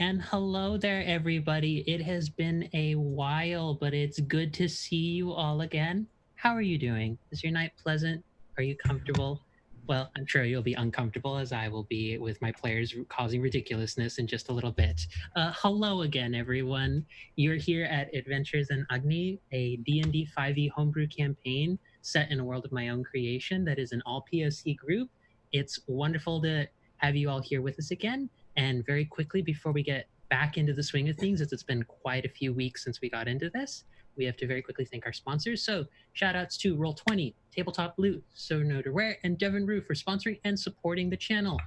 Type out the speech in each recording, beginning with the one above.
And hello there, everybody. It has been a while, but it's good to see you all again. How are you doing? Is your night pleasant? Are you comfortable? Well, I'm sure you'll be uncomfortable as I will be with my players causing ridiculousness in just a little bit. Hello again, everyone. You're here at Adventures in Agni, a D&D 5e homebrew campaign set in a world of my own creation that is an all PoC group. It's wonderful to have you all here with us again. And very quickly, before we get back into the swing of things, as it's been quite a few weeks since we got into this, we have to very quickly thank our sponsors. So shout outs to Roll20, Tabletop Loot, So No to Rare, and Devon Rue for sponsoring and supporting the channel.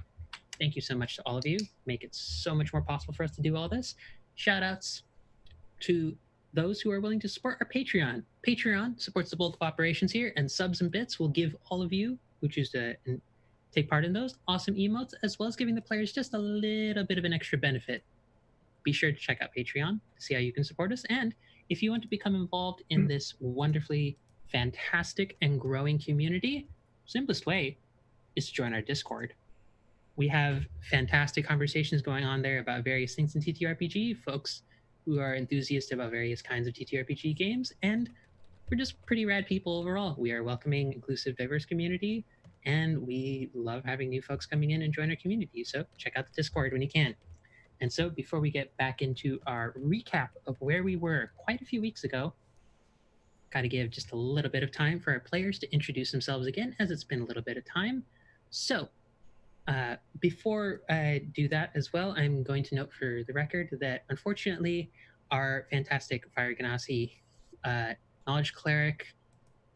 Thank you so much to all of you. Make it so much more possible for us to do all this. Shout outs to those who are willing to support our Patreon. Patreon supports the bulk of operations here, and subs and bits will give all of you who choose to take part in those awesome emotes, as well as giving the players just a little bit of an extra benefit. Be sure to check out Patreon to see how you can support us. And if you want to become involved in this wonderfully fantastic and growing community, simplest way is to join our Discord. We have fantastic conversations going on there about various things in TTRPG, folks who are enthusiasts about various kinds of TTRPG games, and we're just pretty rad people overall. We are a welcoming, inclusive, diverse community, and we love having new folks coming in and join our community. So check out the Discord when you can. And so before we get back into our recap of where we were quite a few weeks ago, got to give just a little bit of time for our players to introduce themselves again, as it's been a little bit of time. So before I do that as well, I'm going to note for the record that unfortunately our fantastic Fire Ganassi Knowledge Cleric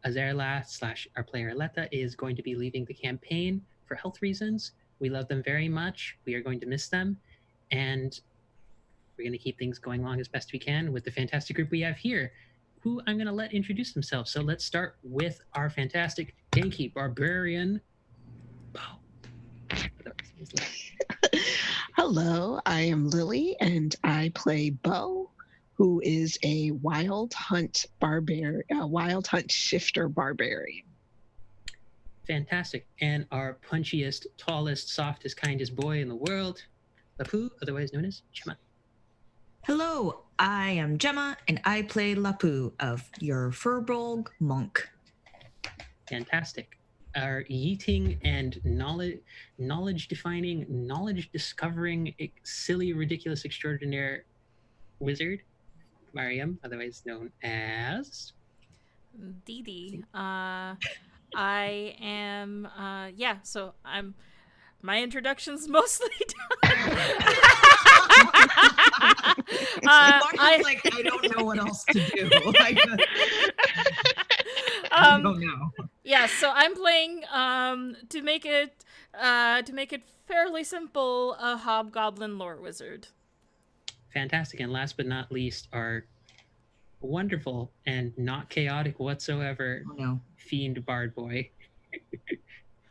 Azerla / our player Aletta is going to be leaving the campaign for health reasons. We love them very much. We are going to miss them. And we're going to keep things going along as best we can with the fantastic group we have here, who I'm going to let introduce themselves. So let's start with our fantastic Genki Barbarian, Bo. Hello, I am Lily, and I play Bo, who is a wild hunt shifter barbarian. Fantastic. And our punchiest, tallest, softest, kindest boy in the world, Lapu, otherwise known as Gemma. Hello, I am Gemma, and I play Lapu of your Furbolg monk. Fantastic. Our yeeting and knowledge-defining, knowledge-discovering, silly, ridiculous, extraordinaire wizard, Mariam, otherwise known as Dee. I am, so my introduction's mostly done. I don't know what else to do. I don't know. Yeah, so I'm playing to make it fairly simple, a hobgoblin lore wizard. Fantastic. And last but not least, our wonderful and not chaotic whatsoever fiend bard boy.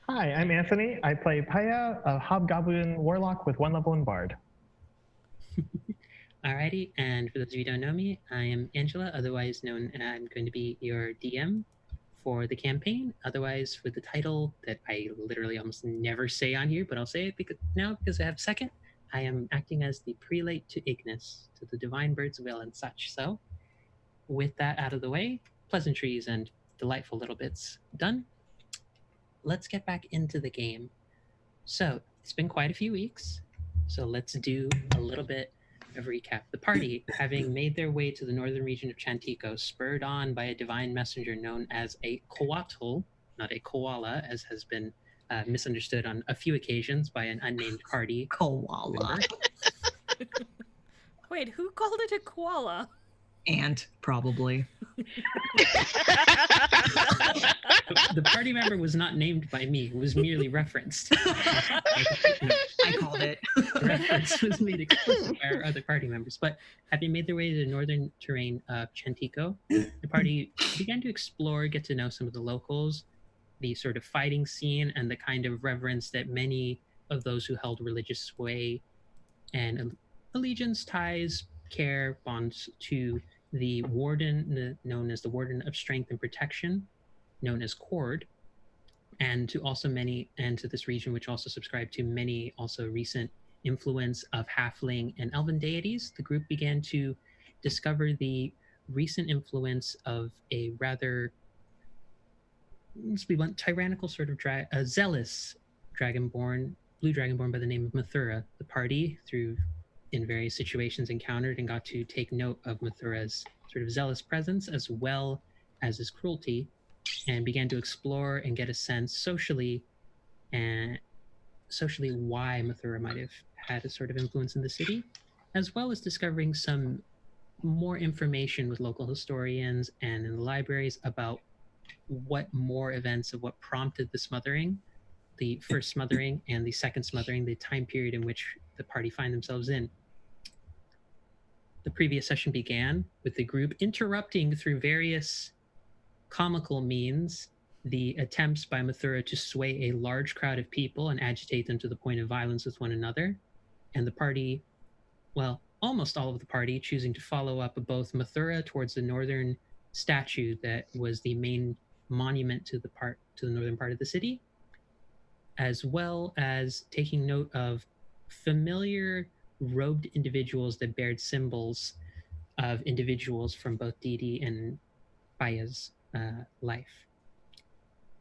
Hi, I'm Anthony. I play Paya, a hobgoblin warlock with 1 level in bard. Alrighty, and for those of you who don't know me, I am Angela, otherwise known, and I'm going to be your DM for the campaign, otherwise with the title that I literally almost never say on here, but I'll say it because I have a second. I am acting as the prelate to Ignis, to the divine bird's will and such. So with that out of the way, pleasantries and delightful little bits done, let's get back into the game. So it's been quite a few weeks, so let's do a little bit of recap. The party, having made their way to the northern region of Chantico, spurred on by a divine messenger known as a coatl, not a koala, as has been misunderstood on a few occasions by an unnamed party. Koala. Wait, who called it a koala? Ant, probably. The party member was not named by me. It was merely referenced. I called it. The reference was made explicit by our other party members. But having made their way to the northern terrain of Chantico, the party began to explore, get to know some of the locals, the sort of fighting scene, and the kind of reverence that many of those who held religious sway and allegiance, ties, care, bonds to the warden, known as the Warden of Strength and Protection, known as Cord, and to also many, and to this region, which also subscribed to many also recent influence of halfling and elven deities, the group began to discover the recent influence of a rather, let's be blunt, tyrannical sort of zealous dragonborn, blue dragonborn by the name of Mathura. The party, through in various situations, encountered and got to take note of Mathura's sort of zealous presence as well as his cruelty, and began to explore and get a sense socially why Mathura might have had a sort of influence in the city, as well as discovering some more information with local historians and in the libraries about what more events of what prompted the smothering, the first smothering and the second smothering, the time period in which the party find themselves in. The previous session began with the group interrupting through various comical means the attempts by Mathura to sway a large crowd of people and agitate them to the point of violence with one another, and the party, well, almost all of the party, choosing to follow up both Mathura towards the northern statue that was the main monument to the northern part of the city, as well as taking note of familiar robed individuals that bared symbols of individuals from both Didi and Baya's life.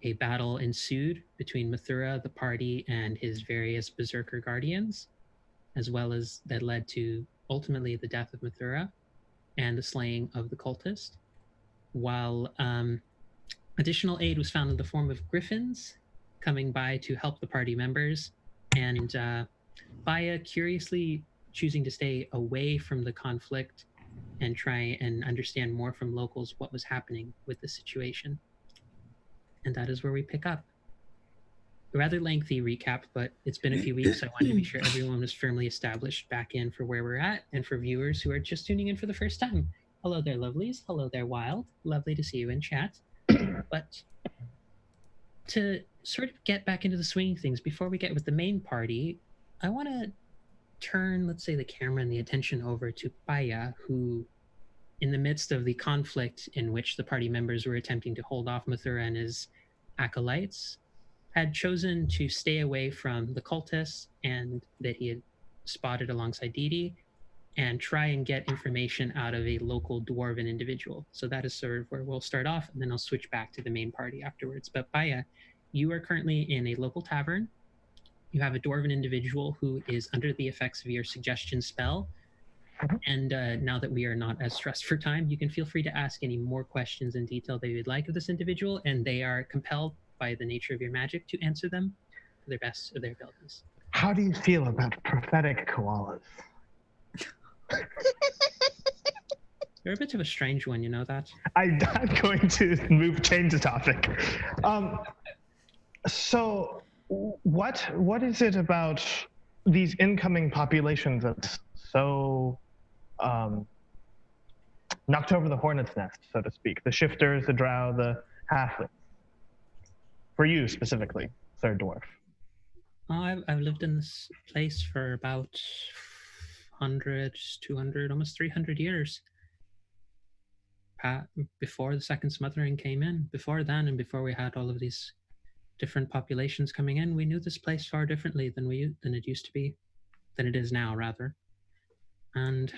A battle ensued between Mathura, the party, and his various berserker guardians, as well as that led to ultimately the death of Mathura and the slaying of the cultist, while additional aid was found in the form of griffins coming by to help the party members, and Baya curiously choosing to stay away from the conflict and try and understand more from locals what was happening with the situation. And that is where we pick up. A rather lengthy recap, but it's been a few weeks. So I wanted to be sure everyone was firmly established back in for where we're at, and for viewers who are just tuning in for the first time. Hello there, lovelies. Hello there, Wild. Lovely to see you in chat. But to sort of get back into the swing of things, before we get with the main party, I want to turn, let's say, the camera and the attention over to Paya, who, in the midst of the conflict in which the party members were attempting to hold off Mathura and his acolytes, had chosen to stay away from the cultists and that he had spotted alongside Didi, and try and get information out of a local dwarven individual. So that is sort of where we'll start off, and then I'll switch back to the main party afterwards. But Paya, you are currently in a local tavern. You have a dwarven individual who is under the effects of your suggestion spell. And now that we are not as stressed for time, you can feel free to ask any more questions in detail that you'd like of this individual, and they are compelled by the nature of your magic to answer them to the best of their abilities. How do you feel about prophetic koalas? You're a bit of a strange one, you know that? I'm going to change the topic. So what is it about these incoming populations that's so knocked over the hornet's nest, so to speak? The shifters, the drow, the halflings. For you specifically, third dwarf. Oh, I've lived in this place for about 100, 200, almost 300 years. Before the second smothering came in, before then, and before we had all of these different populations coming in, we knew this place far differently than it used to be, than it is now, rather. And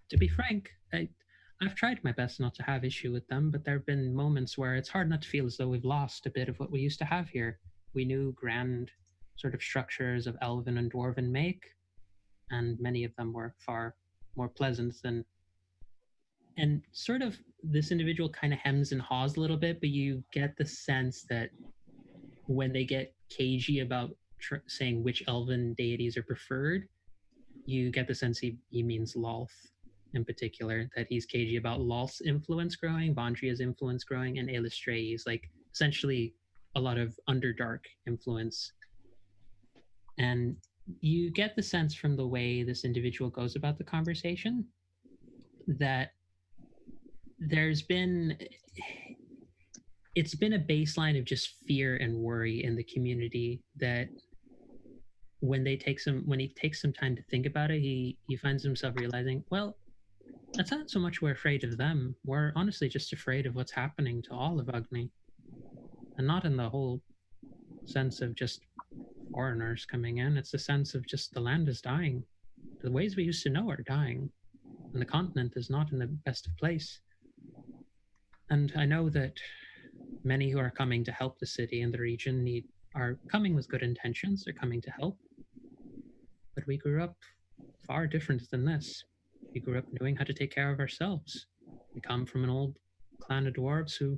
to be frank, I've tried my best not to have issue with them, but there have been moments where it's hard not to feel as though we've lost a bit of what we used to have here. We knew grand sort of structures of elven and dwarven make, and many of them were far more pleasant than... And sort of this individual kind of hems and haws a little bit, but you get the sense that when they get cagey about saying which elven deities are preferred, you get the sense he means Lolth in particular, that he's cagey about Lolth's influence growing, Vondria's influence growing, and Ailistrai's, like, essentially a lot of Underdark influence. And you get the sense from the way this individual goes about the conversation that it's been a baseline of just fear and worry in the community, that when he takes some time to think about it, he finds himself realizing, well, it's not so much we're afraid of them, we're honestly just afraid of what's happening to all of Agni. And not in the whole sense of just foreigners coming in. It's a sense of just the land is dying. The ways we used to know are dying, and the continent is not in the best of place. And I know that many who are coming to help the city and the region are coming with good intentions. They're coming to help. But we grew up far different than this. We grew up knowing how to take care of ourselves. We come from an old clan of dwarves who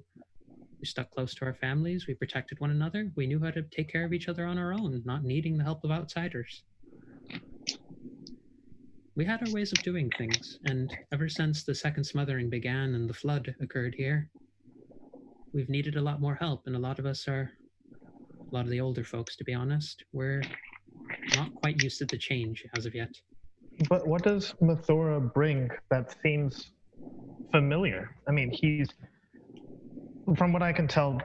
we stuck close to our families. We protected one another. We knew how to take care of each other on our own, not needing the help of outsiders. We had our ways of doing things, and ever since the second smothering began and the flood occurred here, we've needed a lot more help, and a lot of the older folks, to be honest, we're not quite used to the change as of yet. But what does Mathura bring that seems familiar? I mean, he's, from what I can tell,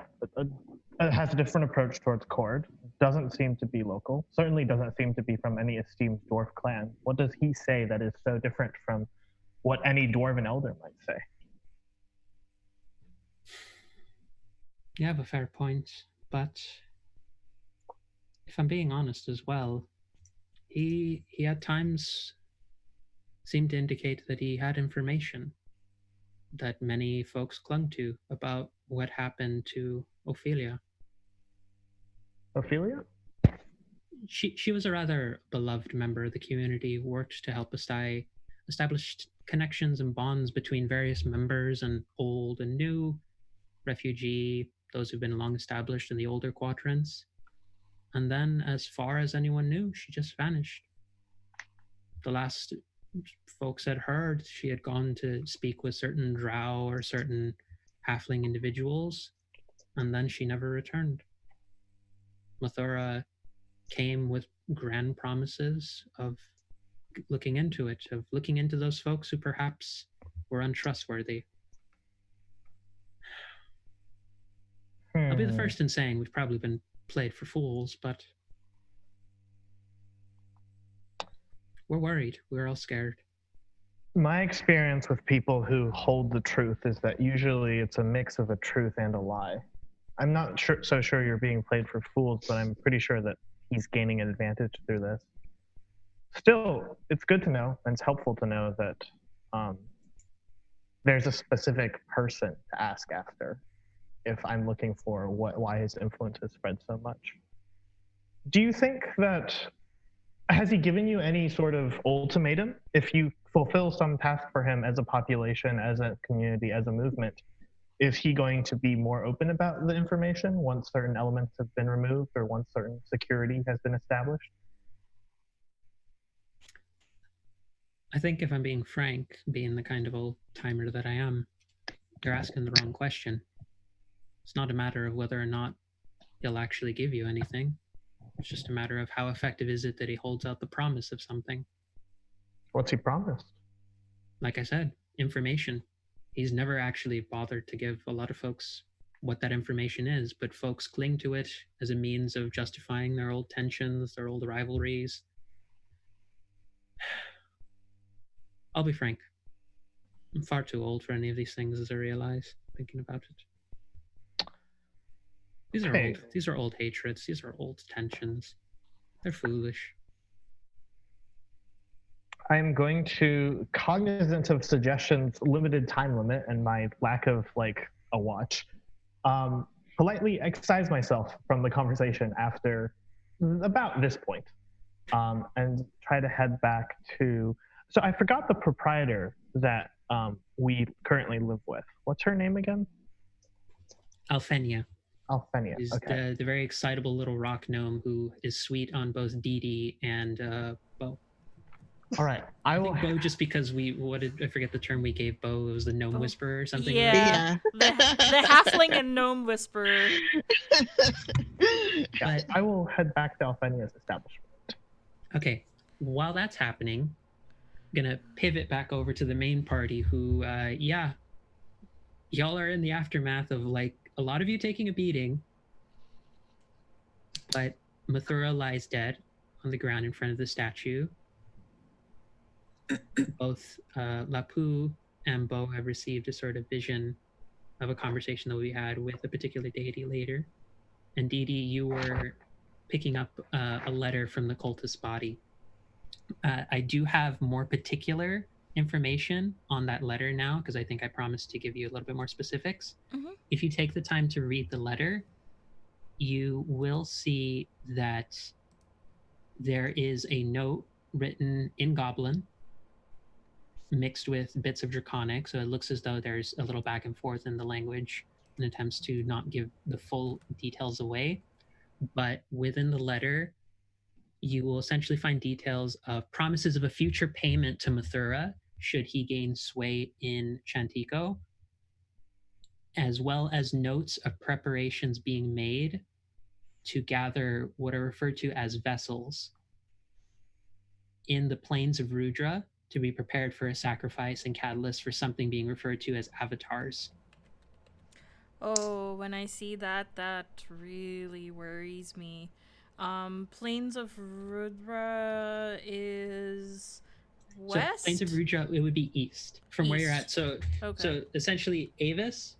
has a different approach towards Cord. Doesn't seem to be local. Certainly doesn't seem to be from any esteemed dwarf clan. What does he say that is so different from what any dwarven elder might say? You have a fair point, but if I'm being honest as well, he at times seemed to indicate that he had information that many folks clung to about what happened to Ophelia. Ophelia? She was a rather beloved member of the community, worked to help establish connections and bonds between various members and old and new, refugee, those who've been long established in the older quadrants. And then, as far as anyone knew, she just vanished. The last folks had heard, she had gone to speak with certain drow or certain halfling individuals, and then she never returned. Mathura came with grand promises of looking into it, of looking into those folks who perhaps were untrustworthy. I'll be the first in saying we've probably been played for fools, but we're worried. We're all scared. My experience with people who hold the truth is that usually it's a mix of a truth and a lie. I'm not so sure you're being played for fools, but I'm pretty sure that he's gaining an advantage through this. Still, it's good to know, and it's helpful to know that there's a specific person to ask after if I'm looking for why his influence has spread so much. Do you think that, has he given you any sort of ultimatum? If you fulfill some task for him as a population, as a community, as a movement, is he going to be more open about the information once certain elements have been removed or once certain security has been established? I think if I'm being frank, being the kind of old timer that I am, you're asking the wrong question. It's not a matter of whether or not he'll actually give you anything. It's just a matter of how effective is it that he holds out the promise of something. What's he promised? Like I said, information. He's never actually bothered to give a lot of folks what that information is, but folks cling to it as a means of justifying their old tensions, their old rivalries. I'll be frank. I'm far too old for any of these things, as I realize, thinking about it. These are old hatreds. These are old tensions. They're foolish. I'm going to, cognizant of suggestions, limited time limit, and my lack of a watch, politely excise myself from the conversation after about this point, and try to head back to. So I forgot the proprietor that we currently live with. What's her name again? Alphenia. Alphenia. Is okay. the very excitable little rock gnome who is sweet on both Dee Dee and Bo. All right. I think Bo, just because I forget the term we gave Bo. It was the gnome whisperer or something. Yeah. The halfling and gnome whisperer. But I will head back to Alphenia's establishment. Okay. While that's happening, I'm gonna pivot back over to the main party who, y'all are in the aftermath of a lot of you taking a beating, but Mathura lies dead on the ground in front of the statue. Both Lapu and Bo have received a sort of vision of a conversation that we had with a particular deity later. And Dee Dee, you were picking up a letter from the cultist's body. I do have more particular information on that letter now because I think I promised to give you a little bit more specifics. Mhm. If you take the time to read the letter, you will see that there is a note written in Goblin mixed with bits of Draconic. So it looks as though there's a little back and forth in the language in attempts to not give the full details away. But within the letter, you will essentially find details of promises of a future payment to Mathura should he gain sway in Chantico, as well as notes of preparations being made to gather what are referred to as vessels in the plains of Rudra to be prepared for a sacrifice and catalyst for something being referred to as avatars. Oh, when I see that, that really worries me. Plains of Rudra is So west? plains of Rudra, it would be east from where you're East. at. So Okay. essentially Avis,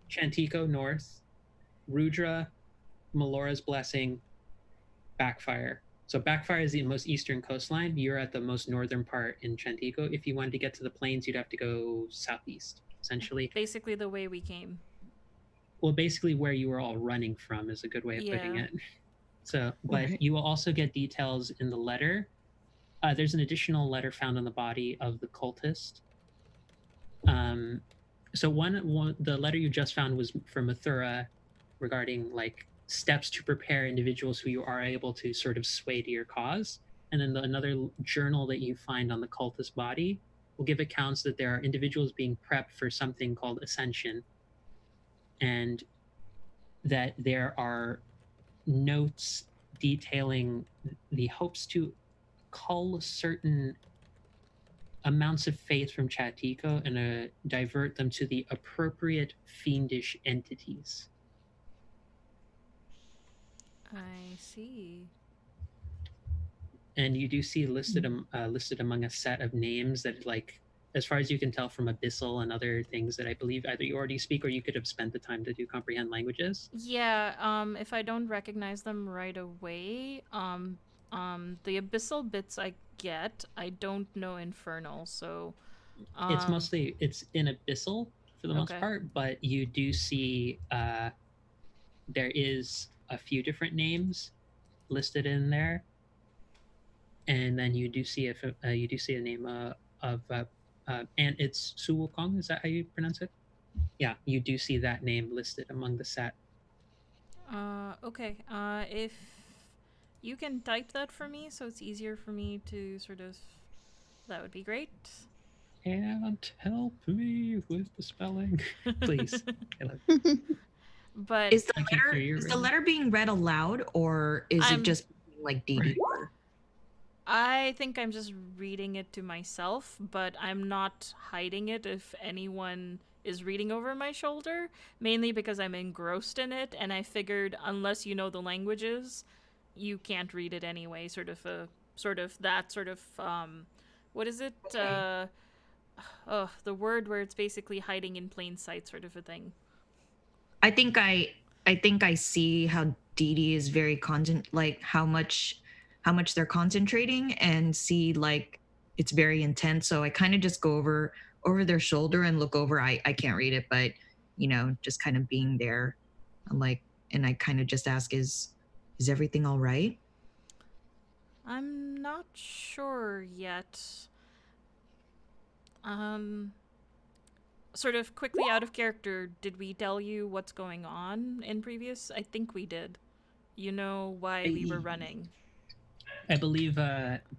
Chantico north, Rudra, Melora's Blessing, Backfire. So Backfire is the most eastern coastline. You're at the most northern part in Chantico. If you wanted to get to the plains, you'd have to go southeast, essentially. Basically the way we came. Well, basically where you were all running from is a good way of putting Yeah. it. So, but Right. you will also get details in the letter. There's an additional letter found on the body of the cultist. So the letter you just found was from Mathura regarding like steps to prepare individuals who you are able to sort of sway to your cause. And then another journal that you find on the cultist body will give accounts that there are individuals being prepped for something called ascension, and that there are notes detailing the hopes to cull certain amounts of faith from Chatiko and divert them to the appropriate fiendish entities. I see. And you do see listed among a set of names that, like, as far as you can tell from Abyssal and other things that I believe either you already speak or you could have spent the time to do comprehend languages. Yeah, if I don't recognize them right away, the abyssal bits I get, I don't know infernal, so It's in Abyssal for the most okay. part, but you do see there is a few different names listed in there, and then you do see a name of and it's Su Wukong. Is that how you pronounce it? Yeah, you do see that name listed among the set. Okay. If you can type that for me so it's easier for me to sort of, that would be great. And help me with the spelling, please. But Is the I can't hear letter you is the really. letter being read aloud, or is I'm- it just like DD? I think I'm just reading it to myself, but I'm not hiding it if anyone is reading over my shoulder, mainly because I'm engrossed in it, and I figured unless you know the languages, you can't read it anyway. Sort of what is it? Okay. The word where it's basically hiding in plain sight, sort of a thing. I think I see how DD is very like how much they're concentrating, and see like it's very intense. So I kind of just go over their shoulder and look over. I can't read it, but just kind of being there. I'm like, and I kind of just ask, is everything all right? I'm not sure yet. Sort of quickly out of character, did we tell you what's going on in previous? I think we did. You know why we were running. I believe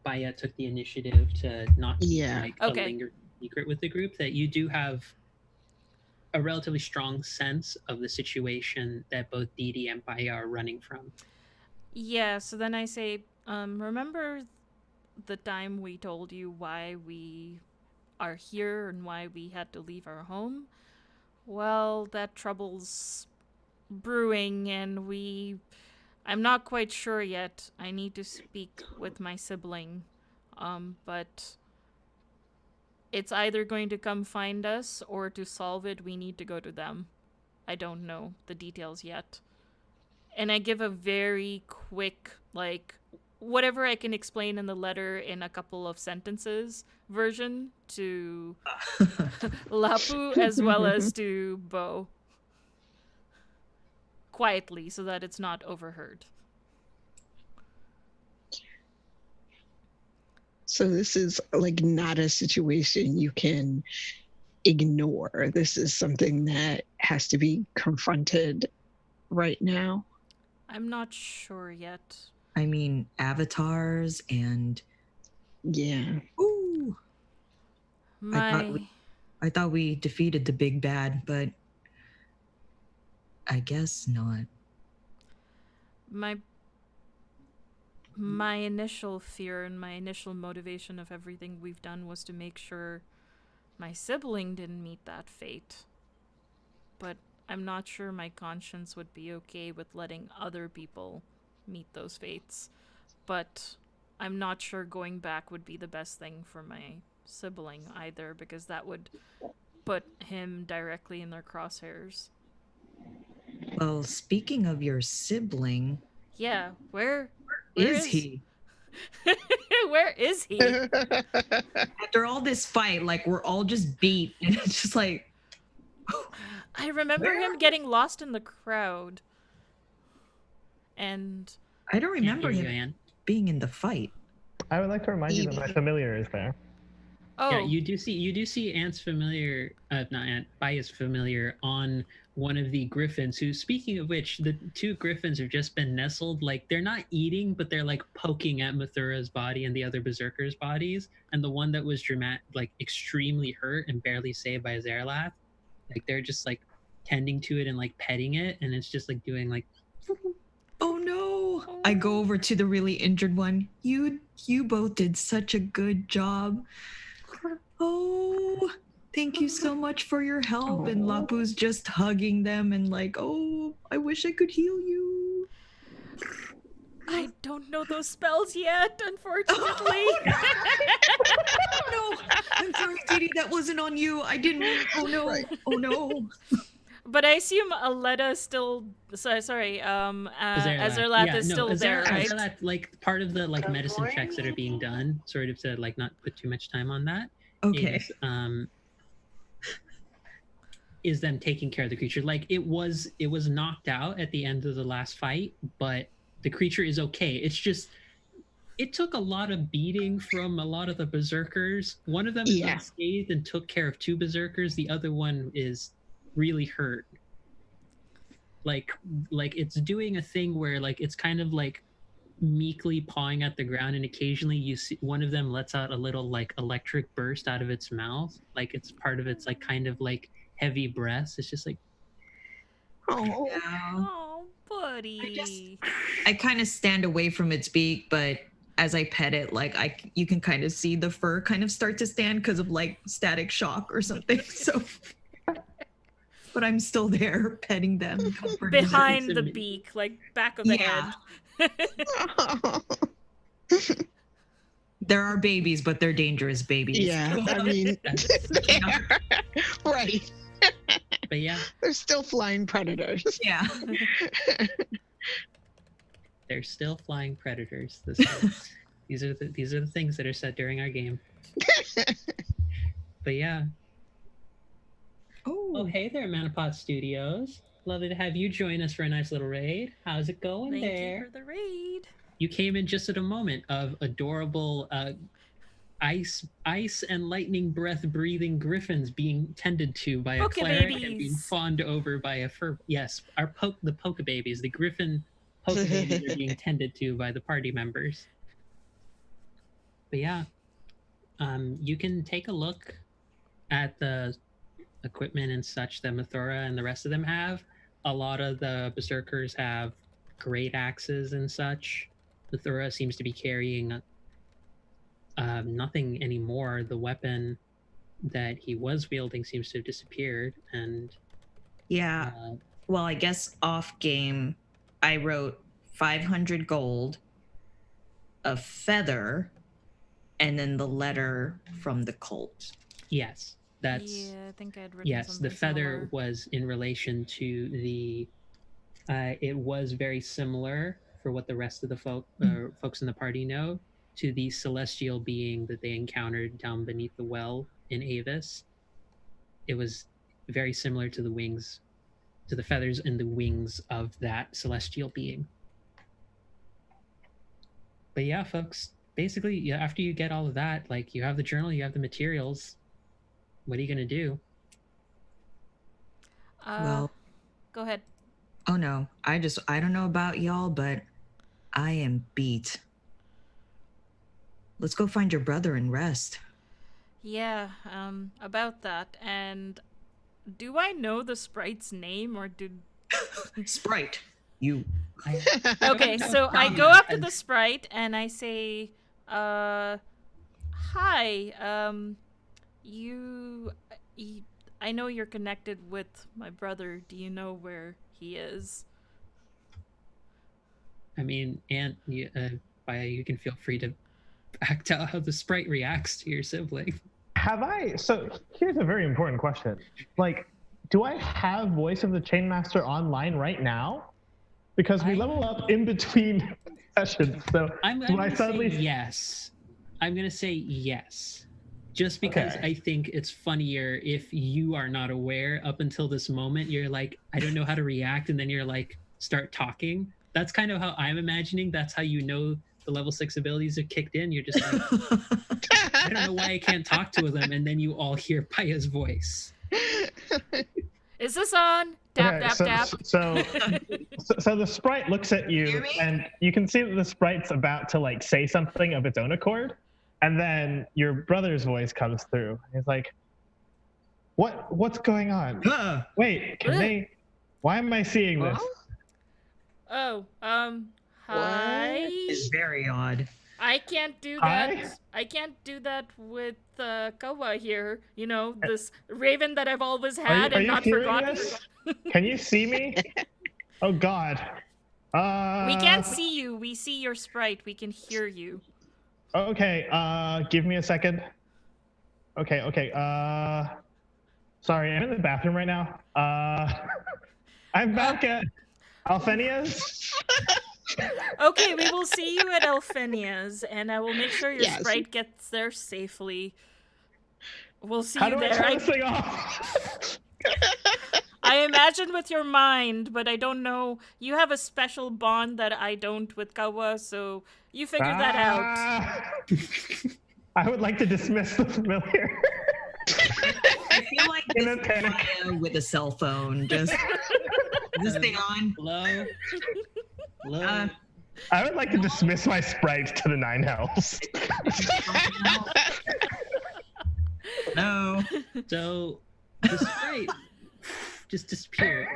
Baya took the initiative to not keep Yeah. a Okay. lingering secret with the group, that you do have a relatively strong sense of the situation that both Didi and Baya are running from. Yeah, so then I say, remember the time we told you why we are here and why we had to leave our home? Well, that trouble's brewing, and I'm not quite sure yet. I need to speak with my sibling. But it's either going to come find us, or to solve it, we need to go to them. I don't know the details yet. and I give a very quick, like, whatever I can explain in the letter in a couple of sentences version to Lapu as well as to Bo. Quietly, so that it's not overheard. So this is like not a situation you can ignore. This is something that has to be confronted right now. I'm not sure yet. I mean, avatars and Yeah. ooh, My I thought we defeated the big bad, but I guess not. my initial fear and my initial motivation of everything we've done was to make sure my sibling didn't meet that fate. But I'm not sure my conscience would be okay with letting other people meet those fates. But I'm not sure going back would be the best thing for my sibling either, because that would put him directly in their crosshairs. Well, speaking of your sibling, Yeah, where is he? Where is he? After all this fight, like we're all just beat, and it's just like I remember him getting lost in the crowd. And I don't remember hear you, him Anne. being in the fight. I would like to remind you that my familiar is there. oh, Yeah, you do see Ant's familiar, not Ant, Bias familiar on one of the griffins. Who, speaking of which, the two griffins have just been nestled. Like they're not eating, but they're like poking at Mathura's body and the other berserkers' bodies. And the one that was like extremely hurt and barely saved by Zerlath, like they're just like tending to it and like petting it, and it's just like doing like. Oh no! I go over to the really injured one. You both did such a good job. Oh, thank you so much for your help. And Lapu's just hugging them and like, oh, I wish I could heal you. I don't know those spells yet, unfortunately. No, I'm sorry, Didi, that wasn't on you. I didn't mean. Oh no! Oh no! But I assume Aletta is still. Sorry, Azerlath is still there, right? Azerlath, like part of the like medicine checks that are being done, sort of to like not put too much time on that. Okay. Is them taking care of the creature. Like it was knocked out at the end of the last fight, but the creature is okay. It's just it took a lot of beating from a lot of the berserkers. One of them is unscathed and took care of two berserkers. The other one is really hurt. Like it's doing a thing where like it's kind of like meekly pawing at the ground, and occasionally you see one of them lets out a little like electric burst out of its mouth, like it's part of its like kind of like heavy breaths. It's just like Oh, buddy. I kind of stand away from its beak, but as I pet it, like you can kind of see the fur kind of start to stand because of like static shock or something. So but I'm still there petting them, comforting Behind them. the beak, like back of the head. There are babies, but they're dangerous babies. Yeah, I mean, right. But yeah, they're still flying predators. Yeah. They're still flying predators. These are the things that are said during our game. But yeah. Oh, hey there, Manapod Studios. Lovely to have you join us for a nice little raid. How's it going Thank there? you for the raid. You came in just at a moment of adorable ice and lightning breath breathing griffins being tended to by a PoC cleric babies. and being fawned over by a fur. Yes, the PoC babies, the griffin PoC babies are being tended to by the party members. But yeah, you can take a look at the equipment and such that Mathura and the rest of them have. A lot of the berserkers have great axes and such. Mathura seems to be carrying nothing anymore. The weapon that he was wielding seems to have disappeared. And yeah, well, I guess off game, I wrote 500 gold, a feather, and then the letter from the cult. Yes, that's I think I had written the feather similar. was in relation to the It was very similar for what the rest of the folks in the party know to the celestial being that they encountered down beneath the well in Avis. It was very similar to the wings, to the feathers and the wings of that celestial being. But yeah, folks, basically, yeah, after you get all of that, like you have the journal, you have the materials. What are you gonna do? Well, Go ahead. oh no, I don't know about y'all, but I am beat. Let's go find your brother and rest. Yeah, about that. And do I know the sprite's name, or did... Sprite, you. Okay, so I go up to the sprite and I say, hi, I know you're connected with my brother. Do you know where he is? I mean, and you can feel free to act out how the sprite reacts to your sibling. So here's a very important question. Like, do I have Voice of the Chainmaster online right now? Because we level up in between sessions. So I'm gonna say yes. I'm gonna say yes. Just because I think it's funnier if you are not aware up until this moment. You're like, I don't know how to react, and then you're like, start talking. That's kind of how I'm imagining. That's how you know the level 6 abilities have kicked in. You're just like, I don't know why I can't talk to them, and then you all hear Paya's voice. Is this on? Dap, dap, dap. So the sprite looks at you, and you can see that the sprite's about to like say something of its own accord, and then your brother's voice comes through. He's like, "What's going on? Wait, can they? Why am I seeing this?" Oh, hi. It's very odd. I can't do that. Hi? I can't do that with Kawa here. You know, this raven that I've always had and not forgotten. Can you see me? Oh God. We can't see you. We see your sprite. We can hear you. Okay. Give me a second. Okay. Sorry, I'm in the bathroom right now. I'm back at Alphenia's. Okay, we will see you at Alphenia's, and I will make sure your sprite gets there safely. We'll see you there. I turn this thing off? I imagine with your mind, but I don't know. You have a special bond that I don't with Kawa, so you figure that out. I would like to dismiss the familiar. I feel like this is Maya with a cell phone. Just is this thing on? Hello. Hello. I would like to dismiss my sprite to the 9 hells. No. So the sprite just disappeared.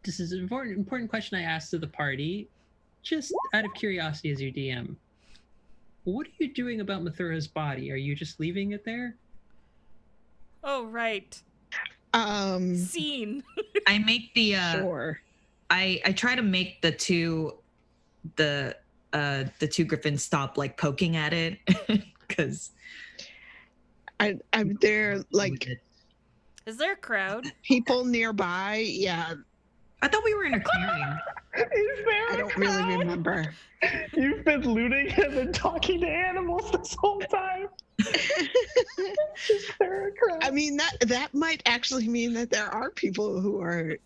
This is an important question I asked to the party, just out of curiosity as your DM. What are you doing about Mathura's body? Are you just leaving it there? Oh, right. Scene. I make the sure. I try to make the two griffins stop like poking at it because I'm there like. Is there a crowd? People nearby? Yeah. I thought we were in a clearing. Is there? I don't really remember. You've been looting and then talking to animals this whole time. I mean, that might actually mean that there are people who are,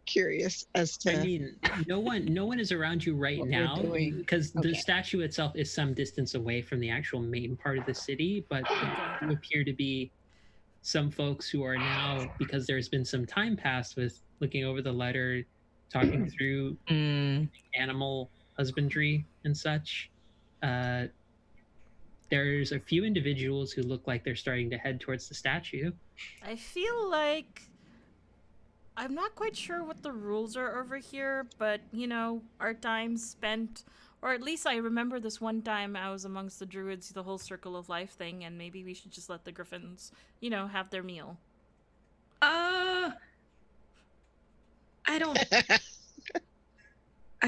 curious as to. I mean, no one is around you right now because the statue itself is some distance away from the actual main part of the city, but there appear to be some folks who are now, because there's been some time passed with looking over the letter, talking through animal husbandry and such. There's a few individuals who look like they're starting to head towards the statue. I feel like I'm not quite sure what the rules are over here, but our time spent, or at least I remember this one time I was amongst the druids, the whole circle of life thing, and maybe we should just let the griffins, have their meal. I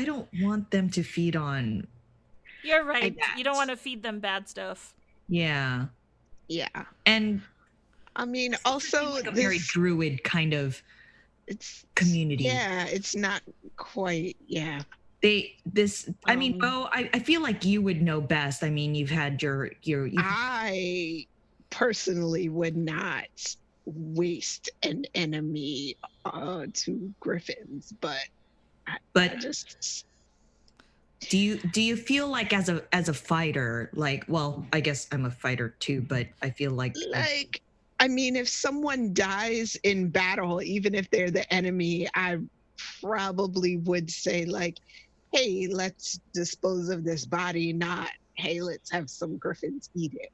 don't want them to feed on. You're right. You don't want to feed them bad stuff. Yeah. Yeah. And I mean, also like a very druid kind of it's community. Yeah, it's not quite. Yeah. I mean, Bo, I feel like you would know best. I mean, you've had I personally would not waste an enemy to griffins, but I just do you feel like as a fighter, like, well, I guess I'm a fighter too, but I feel like I mean, if someone dies in battle, even if they're the enemy, I probably would say like, hey, let's dispose of this body, not hey, let's have some griffins eat it.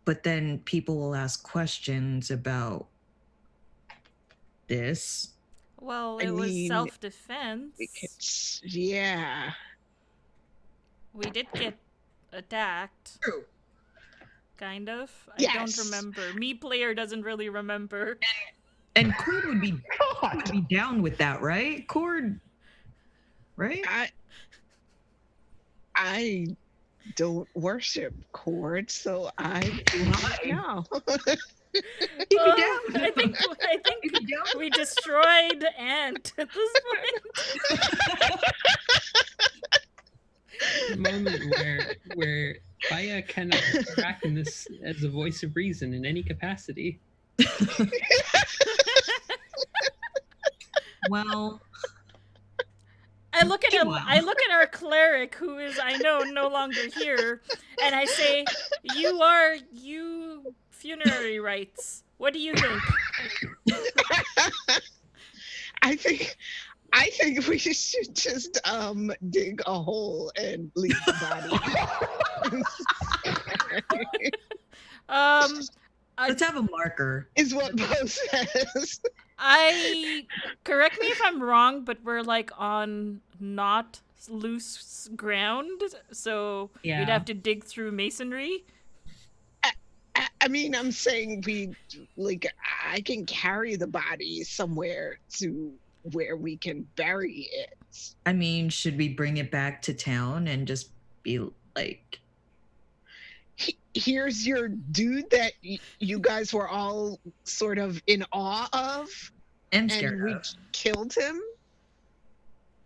But then people will ask questions about this. Well, it was self-defense. Yeah. We did get attacked. True. Kind of. Yes. I don't remember. Me player doesn't really remember. And Cord would be down with that, right? Cord, right? I don't worship Cord, so I do not know. I think we destroyed Ant at this point. The moment where Baya cannot interact in this as a voice of reason in any capacity. Well, I look at our cleric, who is, I know, no longer here, and I say, you funerary rites. What do you think? I think we should just dig a hole and leave the body. Let's have a marker. Is what Bo says. Correct me if I'm wrong, but we're like on not loose ground, so we'd have to dig through masonry. I mean, I'm saying I can carry the body somewhere to where we can bury it. I mean, should we bring it back to town and just be like, here's your dude that you guys were all sort of in awe of, and we killed him?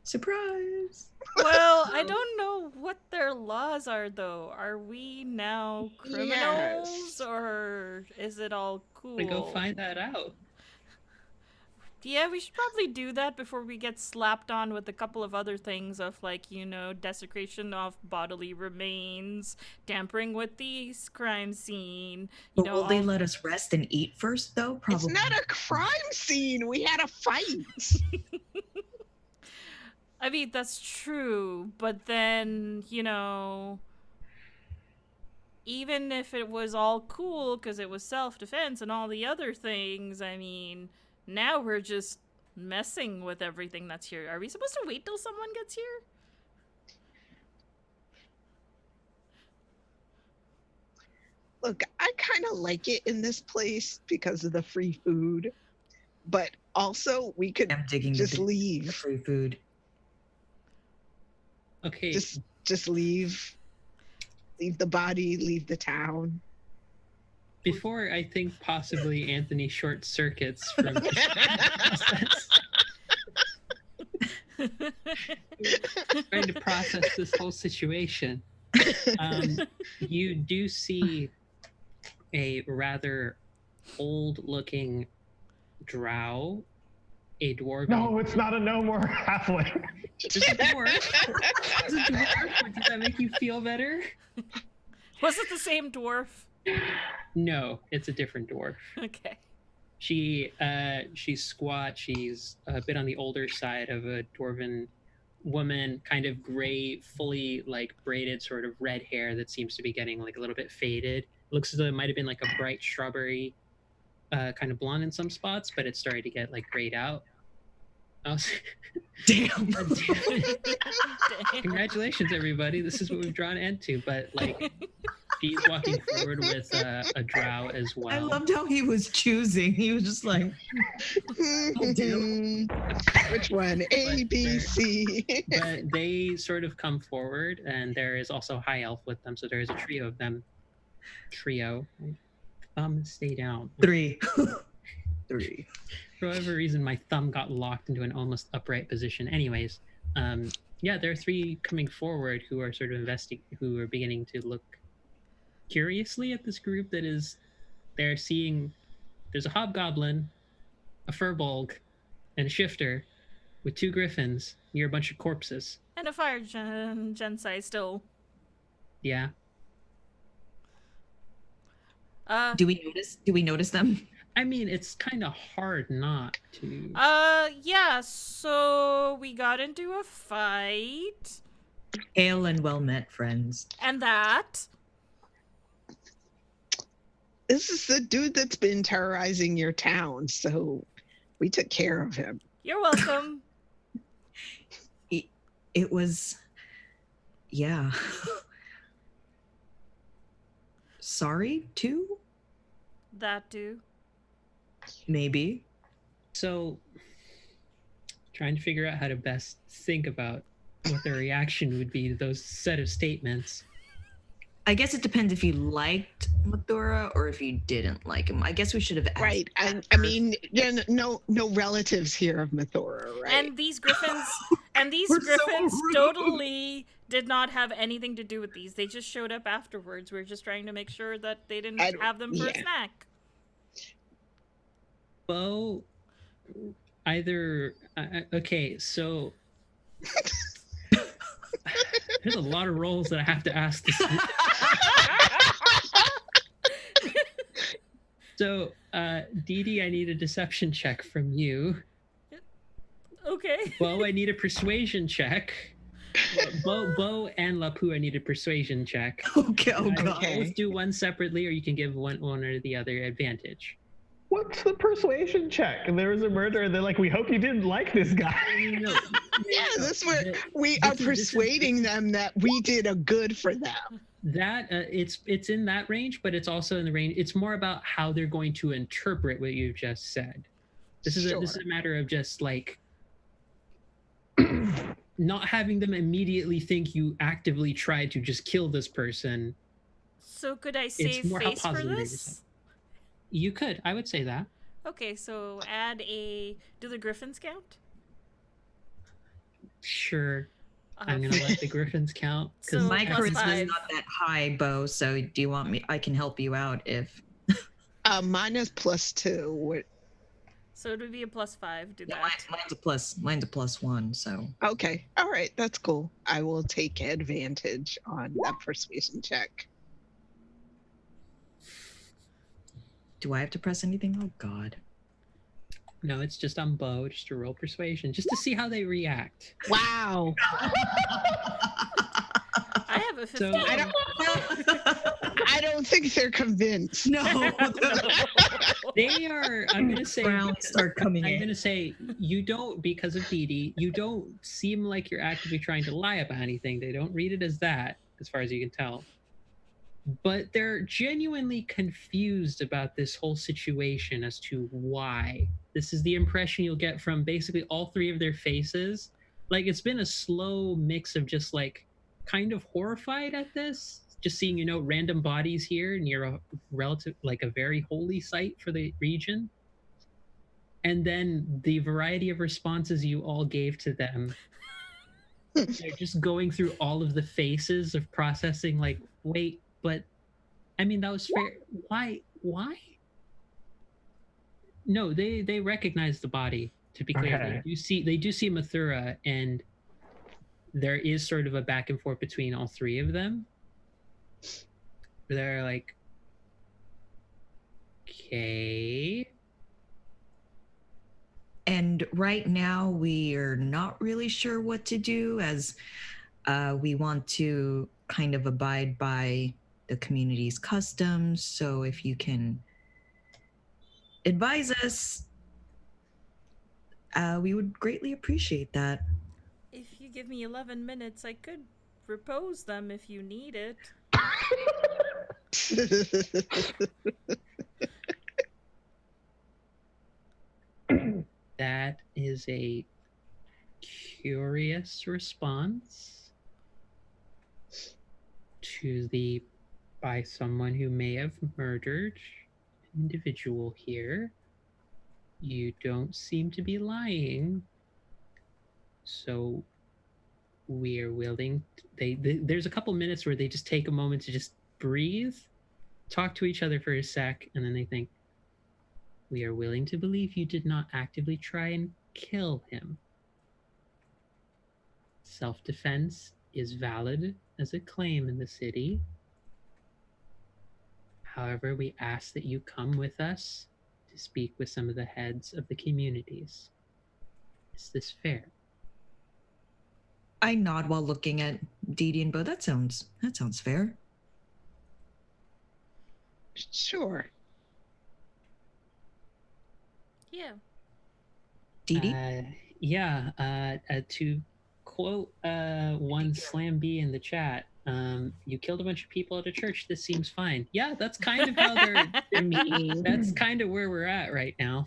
Surprise. Well, I don't know what their laws are, though. Are we now criminals, or is it all cool? We go find that out. Yeah, we should probably do that before we get slapped on with a couple of other things of, like, desecration of bodily remains, tampering with the crime scene. But will they let us rest and eat first, though? Probably. It's not a crime scene. We had a fight. I mean, that's true, but then, even if it was all cool because it was self-defense and all the other things, I mean, now we're just messing with everything that's here. Are we supposed to wait till someone gets here? Look, I kind of like it in this place because of the free food, but also we could just leave. The free food. Okay. Just leave. Leave the body, leave the town. Before I think possibly Anthony short circuits from trying to process this whole situation. You do see a rather old-looking drow, a dwarf. No, it's not a gnome or a halfling. It's a dwarf. It's a dwarf. Does that make you feel better? Was it the same dwarf? No, it's a different dwarf. Okay. She's squat. She's a bit on the older side of a dwarven woman, kind of gray, fully like braided sort of red hair that seems to be getting like a little bit faded. Looks as though it might have been like a bright strawberry kind of blonde in some spots, but it's starting to get like grayed out. Damn. Congratulations, everybody. This is what we've drawn into, but like she's walking forward with a drow as well. I loved how he was choosing. He was just like, which one? A, B, C. But they sort of come forward, and there is also High Elf with them, so there is a trio of them. Stay down. Three. For whatever reason, my thumb got locked into an almost upright position. Anyways, yeah, there are three coming forward who are sort of who are beginning to look curiously at this group that is. They're seeing there's a hobgoblin, a furbolg, and a shifter with two griffins near a bunch of corpses. And a fire gensai still. Yeah. Do we notice them? I mean, it's kind of hard not to. Yeah, so we got into a fight. Hail and well met, friends. And that. This is the dude that's been terrorizing your town, so we took care of him. You're welcome. It was, yeah. Sorry, too? That too. Maybe. So, trying to figure out how to best think about what the reaction would be to those set of statements. I guess it depends if you liked Mathura or if you didn't like him. I guess we should have asked. Right. that I first. mean, no relatives here of Mathura, right? And these griffins We're so rude. totally did not have anything to do with these. They just showed up afterwards. We are just trying to make sure that they didn't have them for a snack. Bo, either okay, so there's a lot of roles that I have to ask this. So, Dee Dee, I need a deception check from you. Okay. Bo, I need a persuasion check. Bo and Lapu, I need a persuasion check. Okay, oh god. Okay. Both do one separately, or you can give one or the other advantage. What's the persuasion check? There was a murder, and they're like, we hope you didn't like this guy. No, Yeah, this where we this are is- this is- persuading them that we did a good for them. That it's in that range, but it's also in the range. It's more about how they're going to interpret what you've just said. This is Sure. a matter of just like not having them immediately think you actively tried to just kill this person. So could I save more how face for positive they this? present. You could, I would say that. Okay, so add a. Do the griffins count? Sure, I'm Okay. gonna let the griffins count because So My plus charisma five. is not that high, Bo, so do you want me? I can help you out if. Mine is +2. What- So it would be a +5. Do Yeah, that. mine's a +1, so. Okay. All right. That's cool. I will take advantage on that persuasion check. Do I have to press anything? Oh god. no, it's just on Bo, just to roll persuasion, just to see how they react. Wow. I have a 15. So- I don't think they're convinced. No. They are. I'm gonna say. Rounds start coming I'm in. gonna say you don't, because of Dee Dee, you don't seem like you're actively trying to lie about anything. They don't read it as that, as far as you can tell. But they're genuinely confused about this whole situation as to why. This is the impression you'll get from basically all three of their faces. Like, it's been a slow mix of just like kind of horrified at this, just seeing, random bodies here near a relative, like a very holy site for the region. And then the variety of responses you all gave to them. They're just going through all of the faces of processing, like, wait, but I mean, that was fair. Why? No, they recognize the body, to be clear. Okay. They do see Mathura, and there is sort of a back and forth between all three of them. They're like, okay. And right now, we are not really sure what to do, as we want to kind of abide by the community's customs. So if you can advise us, we would greatly appreciate that. If you give me 11 minutes, I could propose them if you need it. That is a curious response to the by someone who may have murdered an individual here. You don't seem to be lying. So we are willing. There's a couple minutes where they just take a moment to just breathe, talk to each other for a sec, and then they think, we are willing to believe you did not actively try and kill him. Self-defense is valid as a claim in the city. However, we ask that you come with us to speak with some of the heads of the communities. Is this fair? I nod while looking at Dee Dee and Bo. That sounds fair. Sure. Yeah. Dee Dee? To quote one Slam B in the chat, you killed a bunch of people at a church. This seems fine. Yeah, that's kind of how they're. I mean, That's kind of where we're at right now.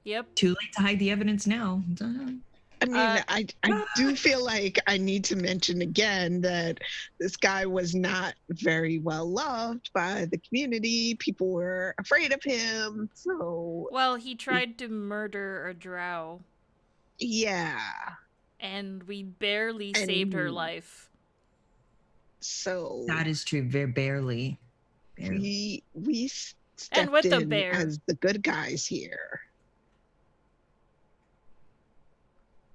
Yep. Too late to hide the evidence now. I mean, I do feel like I need to mention again that this guy was not very well loved by the community. People were afraid of him. So, Well, he tried to murder a drow, yeah. and we barely saved her And- life. So That is true. Very barely. we stepped And with the in bear. as the good guys here.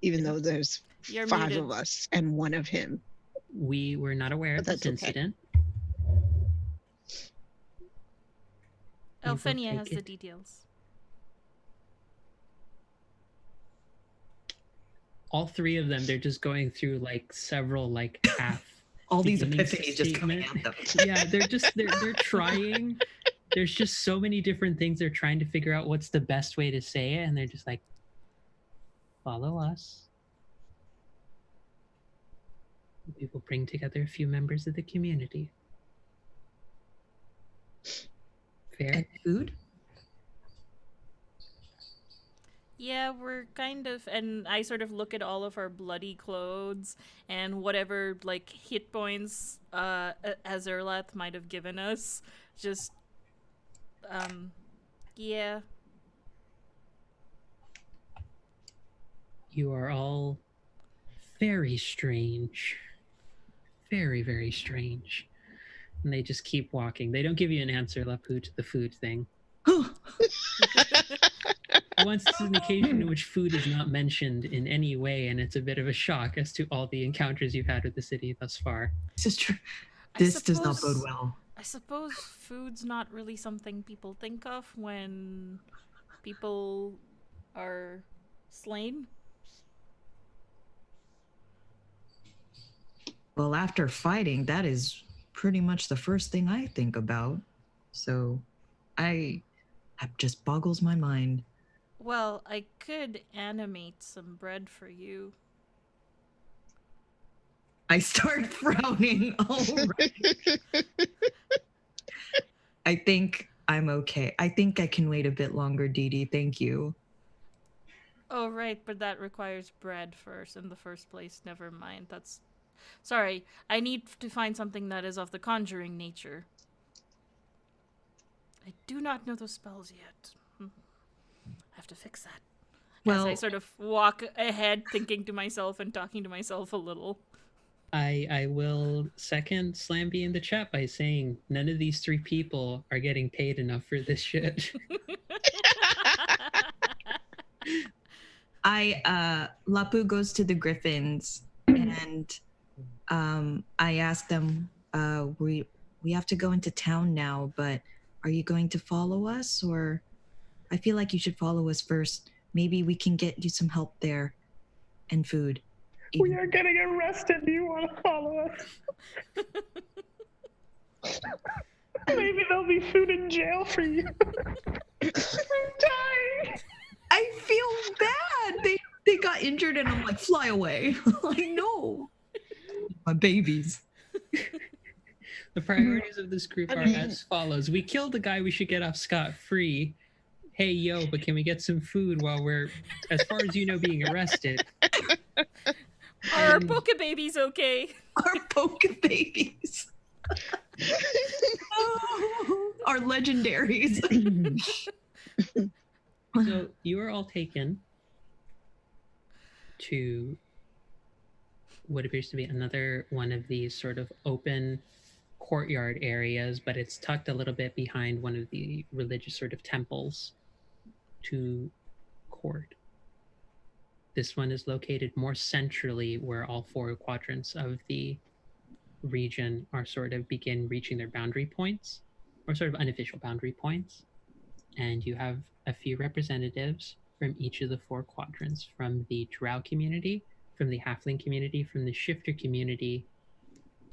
Even though there's You're 5 muted. of us and 1 of him. We were not aware of But this that's okay. incident. We will Elphenia take has the it. details. All 3 of them, they're just going through like several like half. All these beginning epiphanies just coming statement. at them. Yeah, they're trying. There's just so many different things they're trying to figure out what's the best way to say it, and they're just like, follow us. We will bring together a few members of the community. Fair? And food? Yeah, we're kind of, and I sort of look at all of our bloody clothes and whatever like hit points Azerlath might have given us. Just, yeah. You are all very strange. Very, very strange. And they just keep walking. They don't give you an answer, Lapu, to the food thing. Once is an occasion in which food is not mentioned in any way, and it's a bit of a shock as to all the encounters you've had with the city thus far. This is true. I This does not suppose- bode well. I suppose food's not really something people think of when people are slain. Well, after fighting, that is pretty much the first thing I think about. So that just boggles my mind. Well, I could animate some bread for you. I start frowning. All right. I think I'm okay. I think I can wait a bit longer, Dee Dee. Thank you. Oh, right, but that requires bread first in the first place. Never mind. That's. Sorry, I need to find something that is of the conjuring nature. I do not know those spells yet. I have to fix that. Well, As I sort of walk ahead, thinking to myself and talking to myself a little. I will second Slamby in the chat by saying none of these 3 people are getting paid enough for this shit. Lapu goes to the Griffins and I ask them, we have to go into town now, but are you going to follow us? Or I feel like you should follow us first. Maybe we can get you some help there and food. We are getting arrested. Do you want to follow us? Maybe there'll be food in jail for you. I'm dying. I feel bad. They got injured and I'm like, fly away. Like, no. My babies. The priorities of this group are as follows. We killed the guy we should get off scot-free. Hey, yo, but can we get some food while we're, as far as you know, being arrested? Are our Poke babies okay? Our PoC babies. Our legendaries. So you are all taken to what appears to be another one of these sort of open courtyard areas, but it's tucked a little bit behind one of the religious sort of temples to court. This one is located more centrally where all four quadrants of the region are sort of begin reaching their boundary points, or sort of unofficial boundary points. And you have a few representatives from each of the four quadrants, from the Drow community, from the Halfling community, from the Shifter community,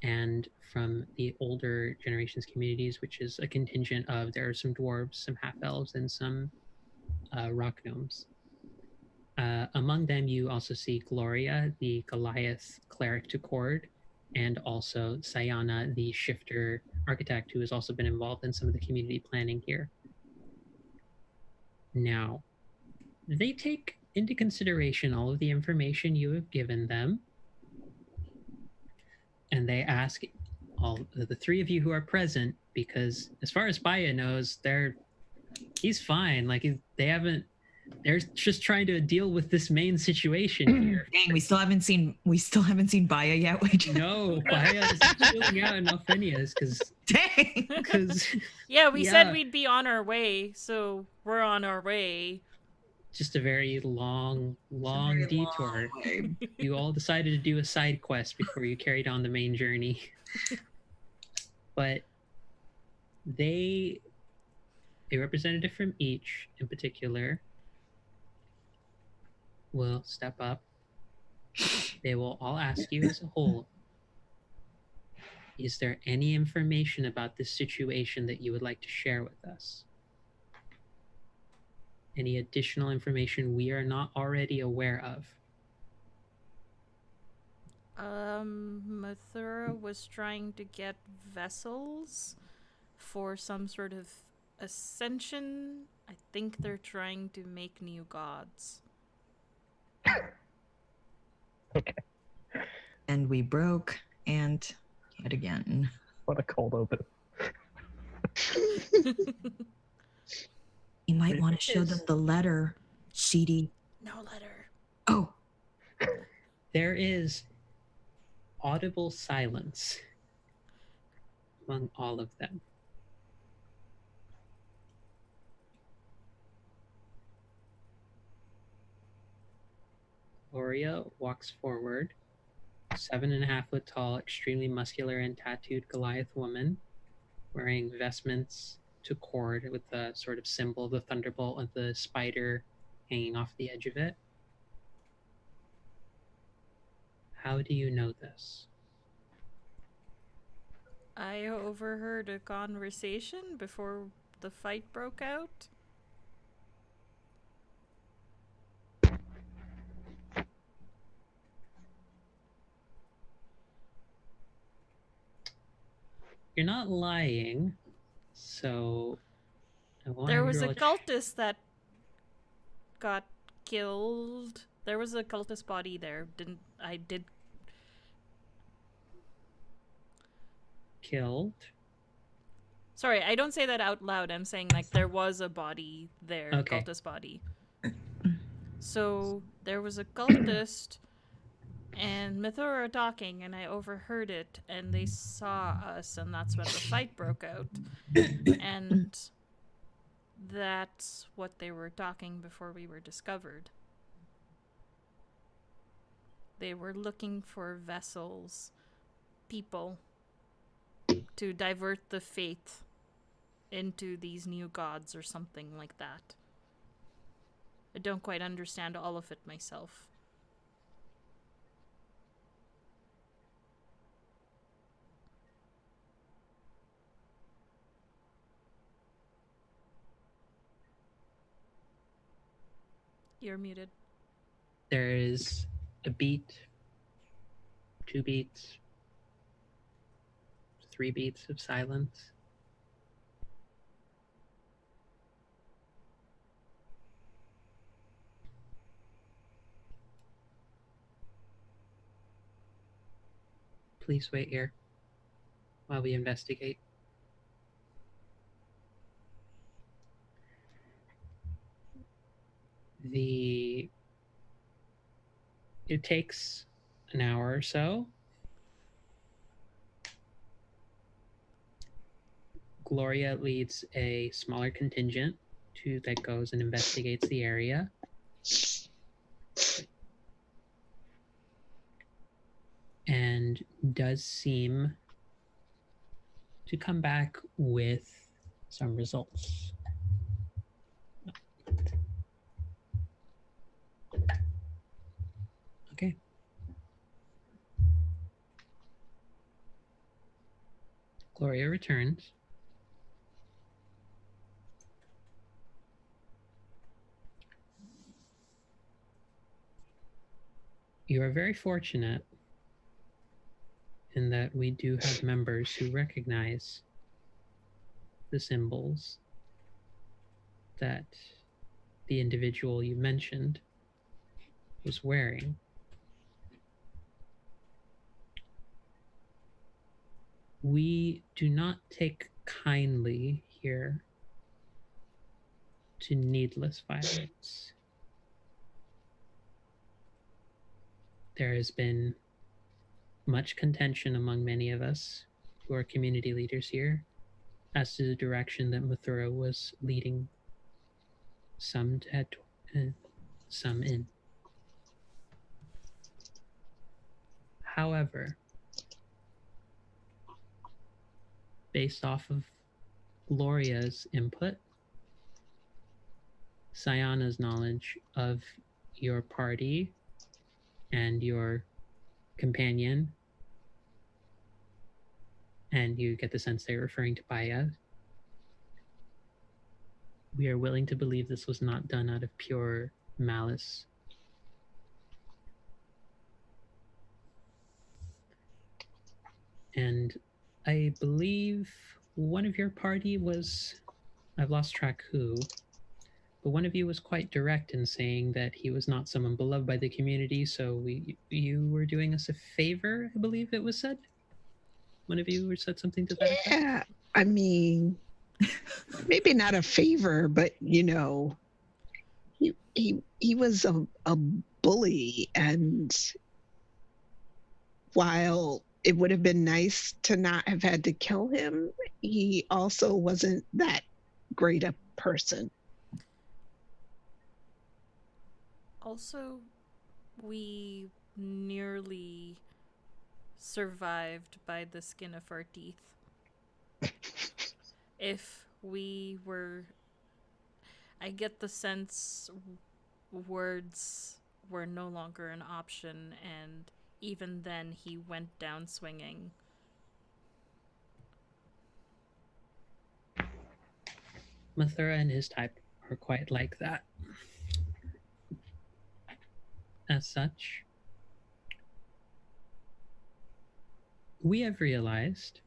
and from the older generations communities, which is a contingent of there are some dwarves, some half elves, and some rock gnomes. Among them, you also see Gloria, the Goliath cleric to Cord, and also Sayana, the shifter architect, who has also been involved in some of the community planning here. Now, they take into consideration all of the information you have given them, and they ask all the three of you who are present, because as far as Baya knows, he's fine. Like they haven't. They're just trying to deal with this main situation here. Dang, we still haven't seen Baya yet. No, Baya is chilling out in Alphenius because yeah, we said we'd be on our way, so we're on our way. Just a very long detour. You all decided to do a side quest before you carried on the main journey. But a representative from each in particular will step up. They will all ask you as a whole, is there any information about this situation that you would like to share with us? Any additional information we are not already aware of? Mathura was trying to get vessels for some sort of ascension. I think they're trying to make new gods. Okay. And we broke, and yet again. What a cold open. You might want to show them the letter, CD. No letter. Oh. There is audible silence among all of them. Gloria walks forward, 7.5 foot tall, extremely muscular and tattooed Goliath woman, wearing vestments to cord with the sort of symbol of the thunderbolt and the spider hanging off the edge of it. How do you know this? I overheard a conversation before the fight broke out. You're not lying, so there was a cultist that got killed. There was a cultist body there. Killed? Sorry, I don't say that out loud. I'm saying like there was a body there, okay. Cultist body. So there was a cultist and Mithura talking, and I overheard it, and they saw us, and that's when the fight broke out. And that's what they were talking before we were discovered. They were looking for vessels, people, to divert the faith into these new gods or something like that. I don't quite understand all of it myself. You're muted. There is a beat, 2 beats, 3 beats of silence. Please wait here. while we investigate. It takes an hour or so. Gloria leads a smaller contingent that goes and investigates the area. And does seem to come back with some results. Okay. Gloria returns. You are very fortunate in that we do have members who recognize the symbols that the individual you mentioned was wearing. We do not take kindly here to needless violence. There has been much contention among many of us who are community leaders here as to the direction that Mathura was leading some to head some in. However, based off of Gloria's input, Sayana's knowledge of your party and your companion, and you get the sense they're referring to Baya, we are willing to believe this was not done out of pure malice. And I believe one of your party was, I've lost track who, but one of you was quite direct in saying that he was not someone beloved by the community, so you were doing us a favor, I believe it was said. One of you said something to that effect? Yeah, I mean, maybe not a favor, but you know, he was a bully, and while it would have been nice to not have had to kill him, he also wasn't that great a person. Also, we nearly survived by the skin of our teeth. If we were... I get the sense words were no longer an option, and even then he went down swinging. Mathura and his type are quite like that. As such, we have realized,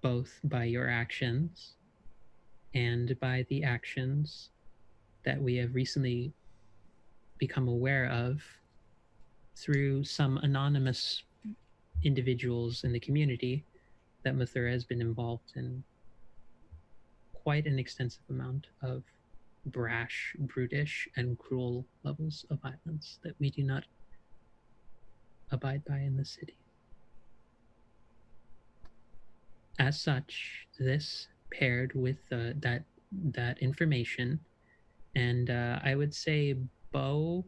both by your actions and by the actions that we have recently become aware of through some anonymous individuals in the community, that Mathura has been involved in quite an extensive amount of brash, brutish, and cruel levels of violence that we do not abide by in the city. As such, this paired with that information, and I would say, Bo,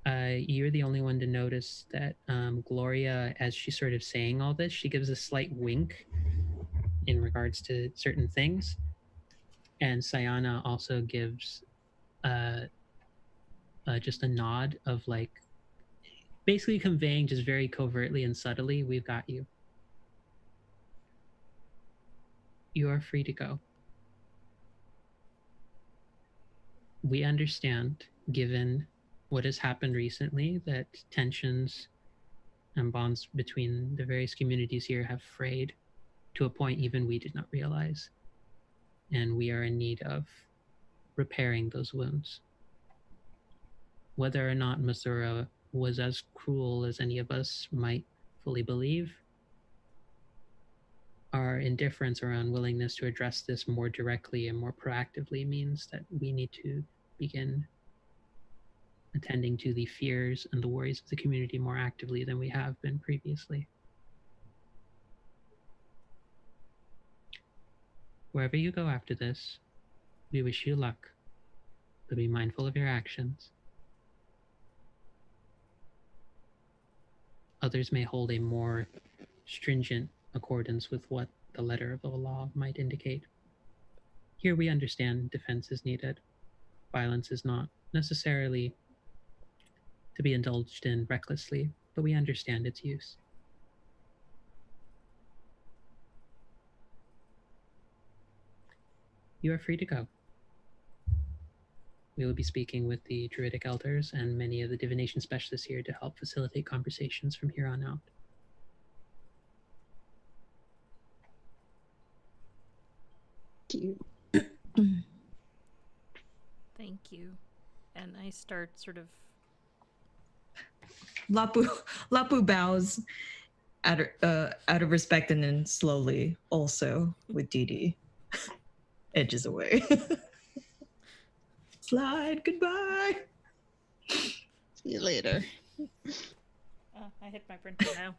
you're the only one to notice that Gloria, as she's sort of saying all this, she gives a slight wink in regards to certain things, and Sayana also gives just a nod of like, basically conveying just very covertly and subtly, we've got you. You are free to go. We understand, given what has happened recently, that tensions and bonds between the various communities here have frayed to a point even we did not realize. And we are in need of repairing those wounds. Whether or not Masura was as cruel as any of us might fully believe, our indifference or unwillingness to address this more directly and more proactively means that we need to begin attending to the fears and the worries of the community more actively than we have been previously. Wherever you go after this, we wish you luck, but be mindful of your actions. Others may hold a more stringent accordance with what the letter of the law might indicate. Here we understand defense is needed. Violence is not necessarily to be indulged in recklessly, but we understand its use. You are free to go. We will be speaking with the Druidic Elders and many of the divination specialists here to help facilitate conversations from here on out. Thank you. Thank you. And I start sort of. Lapu bows out of respect, and then slowly, also with Dee Dee, edges away. Slide goodbye. See you later. I hit my printer now.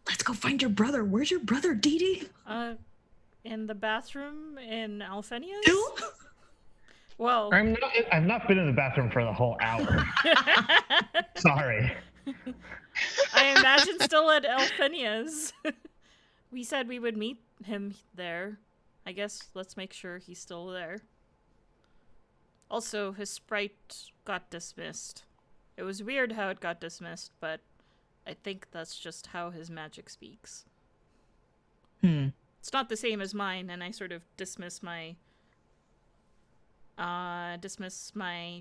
Let's go find your brother. Where's your brother, Dee Dee? In the bathroom in Alphenia's? Still? Well, I've not been in the bathroom for the whole hour. Sorry. I imagine still at Alphenia's. We said we would meet him there. I guess let's make sure he's still there. Also, his sprite got dismissed. It was weird how it got dismissed, but I think that's just how his magic speaks. It's not the same as mine, and I sort of dismiss my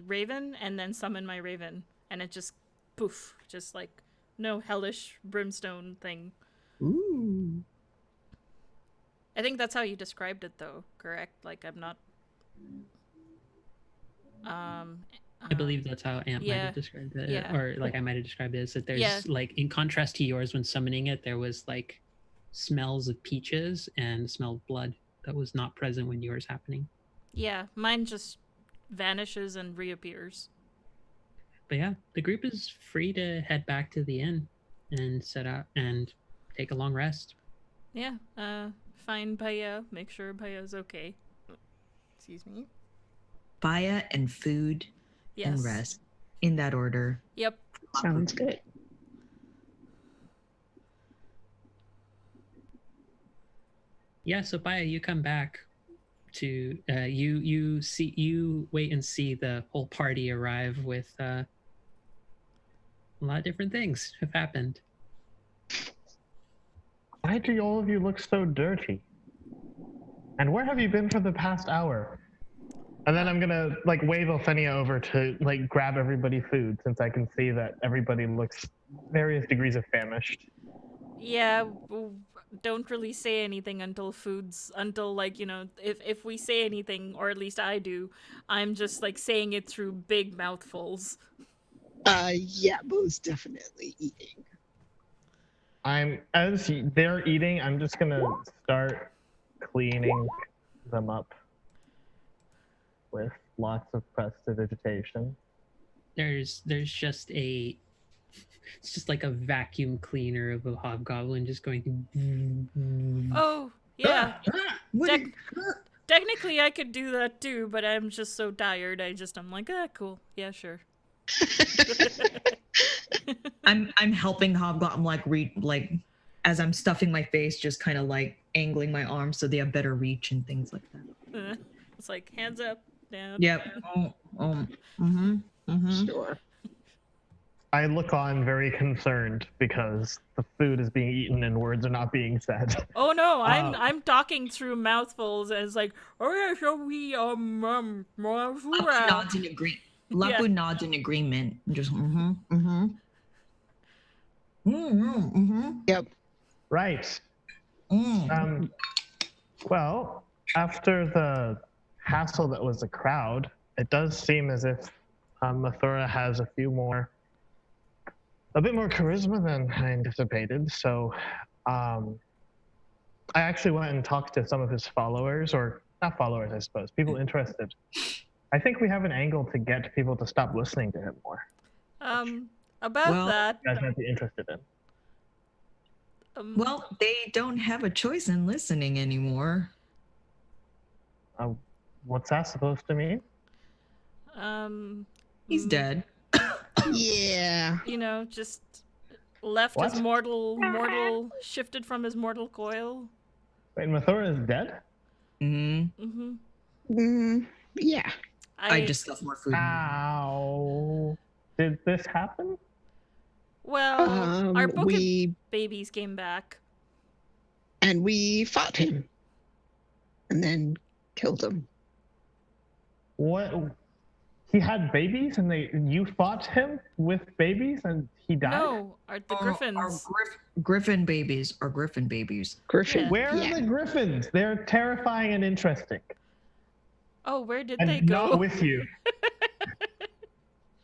raven and then summon my raven, and it just poof, just like no hellish brimstone thing. Ooh. I think that's how you described it, though, correct? Like, I'm not I believe that's how Ant might have described it. Yeah. Or like I might have described it, is that there's like, in contrast to yours when summoning it, there was like smells of peaches and smell of blood that was not present when yours happening. Yeah, mine just vanishes and reappears. But yeah, the group is free to head back to the inn and set out and take a long rest. Yeah, find Baya, make sure Baya's okay. Excuse me. Baya and food and rest. In that order. Yep. Sounds good. Yeah, so Baya, you come back to you wait and see the whole party arrive with a lot of different things have happened. Why do all of you look so dirty? And where have you been for the past hour? And then I'm gonna like wave Elphenia over to like grab everybody food, since I can see that everybody looks various degrees of famished. Yeah, don't really say anything until like, you know, if we say anything, or at least I do, I'm just like saying it through big mouthfuls. Yeah, most definitely eating. As they're eating, I'm just gonna start cleaning them up with lots of prestidigitation. There's just it's just like a vacuum cleaner of a hobgoblin just going. Oh, yeah. Technically, I could do that too, but I'm just so tired. I'm like, cool. Yeah, sure. I'm helping Hobgoblin like as I'm stuffing my face, just kind of like angling my arms so they have better reach and things like that. It's like hands up, down. Yep. Sure. I look on very concerned because the food is being eaten and words are not being said. Oh no, I'm talking through mouthfuls and it's like, oh yeah, so we more food. Nods in agreement. Lapu nods in agreement. Just Yep. Right. Well, after the hassle that was the crowd, it does seem as if Mathura has a bit more charisma than I anticipated. So I actually went and talked to some of his followers, or not followers, I suppose, people interested. I think we have an angle to get people to stop listening to him more. About Well, that, You guys might be interested in. Well, they don't have a choice in listening anymore. What's that supposed to mean? He's dead. Yeah. You know, just left What? his mortal shifted from his mortal coil. Wait, Mathura is dead? Mm-hmm. Yeah. I just stuffed more food. Ow. Did this happen? Well, our book we babies came back. and we fought him, and then killed him. What? He had babies, and you fought him with babies, and he died? No, the griffins. Griffin babies are griffin babies. Griffin. Yeah. Where are the griffins? They're terrifying and interesting. Oh, where did And they go? not with you.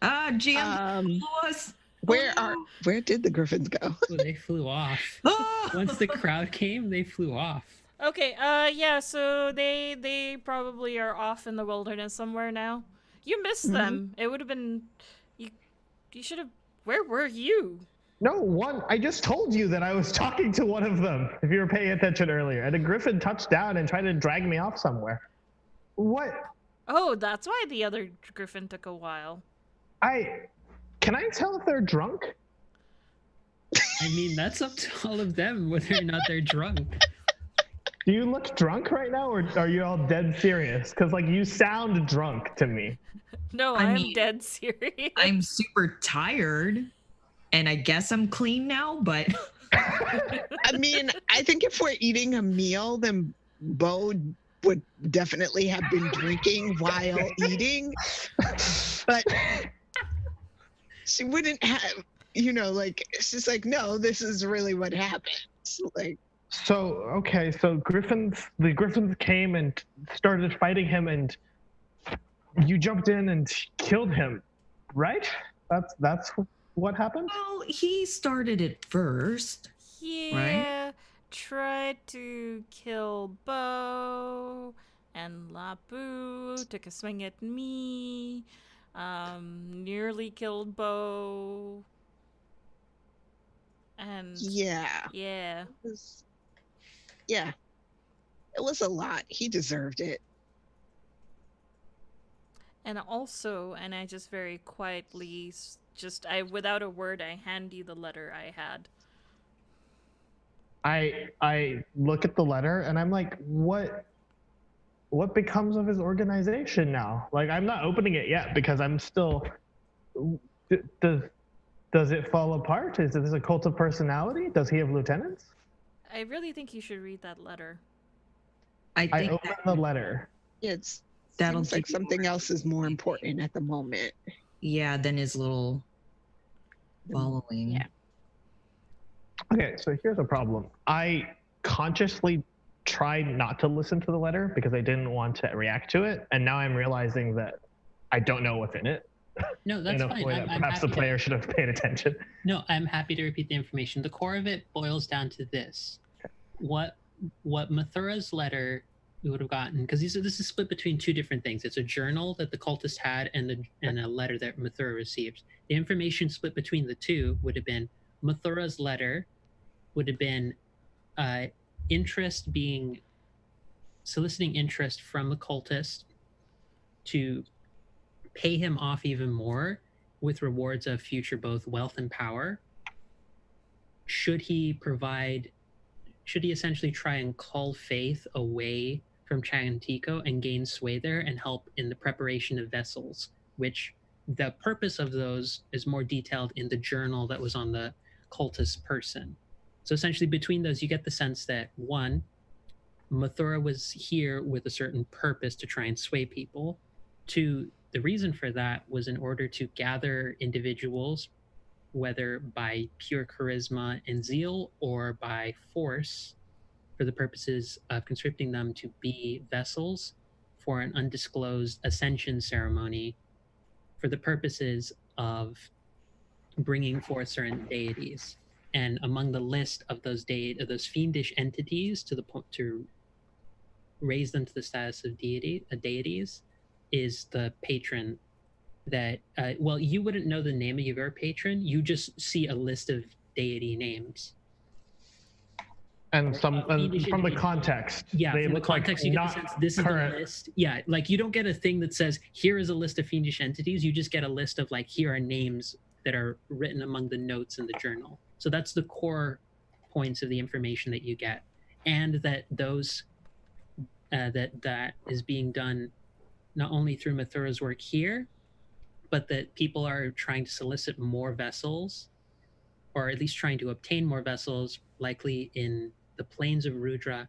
GM us. Where did the griffins go? Oh, they flew off. Oh! Once the crowd came, they flew off. Okay, yeah, so they probably are off in the wilderness somewhere now. You missed them. It would have been you should have where were you? No, I just told you that I was talking to one of them, if you were paying attention earlier, and a griffin touched down and tried to drag me off somewhere. What? Oh, that's why the other griffin took a while. Can I tell if they're drunk? I mean, that's up to all of them whether or not they're drunk. Do you look drunk right now, or are you all dead serious? Because, like, you sound drunk to me. No, I'm dead serious. I'm super tired, and I guess I'm clean now, but... I mean, I think if we're eating a meal, then Bo would definitely have been drinking while eating. But she wouldn't have, it's just like, no, this is really what happened. Like, So the griffins came and started fighting him, and you jumped in and killed him, right? That's what happened? Well, he started it first. Yeah, tried to kill Bo, and Labu took a swing at me. Nearly killed Bo. And yeah. Yeah. It was a lot. He deserved it. And also, and I just very quietly, without a word, I hand you the letter I had. I look at the letter and I'm like, what becomes of his organization now? Like, I'm not opening it yet because I'm still. Does it fall apart? Is this a cult of personality? Does he have lieutenants? I really think you should read that letter. I open the letter. It's That'll seems like give you something more else is more important at the moment. Yeah, than his little following. Yeah. Okay, so here's a problem. I consciously tried not to listen to the letter because I didn't want to react to it, and now I'm realizing that I don't know what's in it. No, that's in a fine. way that perhaps the player should have paid attention. No, I'm happy to repeat the information. The core of it boils down to this: what Mathura's letter would have gotten, because this is split between two different things. It's a journal that the cultist had and a letter that Mathura received. The information split between the two would have been Mathura's letter would have been soliciting interest from the cultist to pay him off even more with rewards of future both wealth and power. Should he essentially try and cull Faith away from Chantico and gain sway there and help in the preparation of vessels, which the purpose of those is more detailed in the journal that was on the cultist person. So essentially between those, you get the sense that one, Mathura was here with a certain purpose to try and sway people. Two, the reason for that was in order to gather individuals, whether by pure charisma and zeal or by force, for the purposes of conscripting them to be vessels for an undisclosed ascension ceremony for the purposes of bringing forth certain deities. and among the list of those fiendish entities to the point to raise them to the status of deities is the patron that well, you wouldn't know the name of your patron, you just see a list of deity names. And fiendish from the entities. context, Yeah, they from the look like context, you get the not sense this is current. the list. Yeah, like you don't get a thing that says here is a list of fiendish entities. You just get a list of like here are names that are written among the notes in the journal. So that's the core points of the information that you get, and that those that is being done not only through Mathura's work here, but that people are trying to solicit more vessels, or at least trying to obtain more vessels, likely in the plains of Rudra,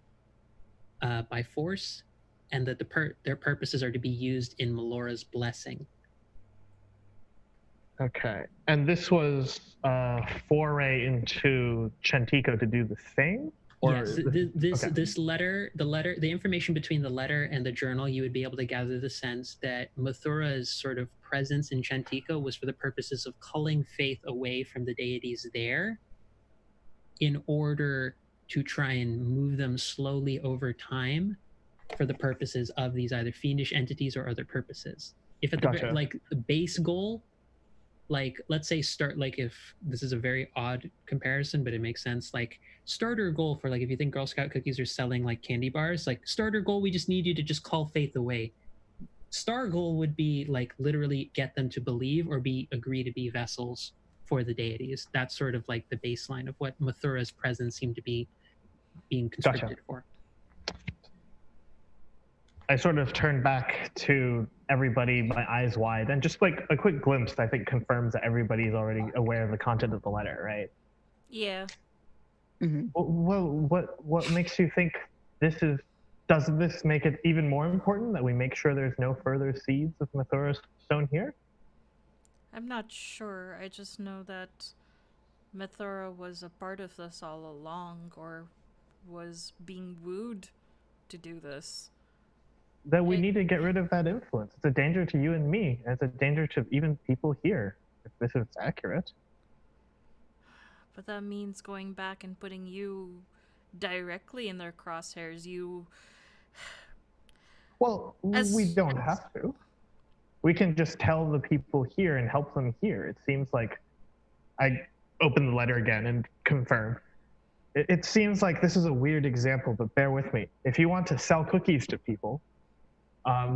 by force, and that their purposes are to be used in Melora's blessing. Okay. And this was a foray into Chantico to do the same? Or Yes, this letter, the information between the letter and the journal, you would be able to gather the sense that Mathura's sort of presence in Chantico was for the purposes of culling faith away from the deities there, in order to try and move them slowly over time for the purposes of these either fiendish entities or other purposes. If at the like the base goal, like let's say start, like if this is a very odd comparison but it makes sense, like starter goal for like if you think Girl Scout cookies are selling like candy bars, like starter goal, we just need you to just call faith away. Star goal would be like literally get them to believe or agree to be vessels for the deities. That's sort of like the baseline of what Mathura's presence seemed to be being conscripted for. I sort of turned back to everybody, my eyes wide, and just like a quick glimpse, I think, confirms that everybody's already aware of the content of the letter, right? Yeah. Mm-hmm. Well, what makes you think this is? Doesn't this make it even more important that we make sure there's no further seeds of Mathura's stone here? I'm not sure. I just know that Mathura was a part of this all along, or was being wooed to do this. That we need to get rid of that influence. It's a danger to you and me, and it's a danger to even people here, if this is accurate. But that means going back and putting you directly in their crosshairs. Well, we don't have to. We can just tell the people here and help them here. It seems like, I open the letter again and confirm. It seems like this is a weird example, but bear with me. If you want to sell cookies to people,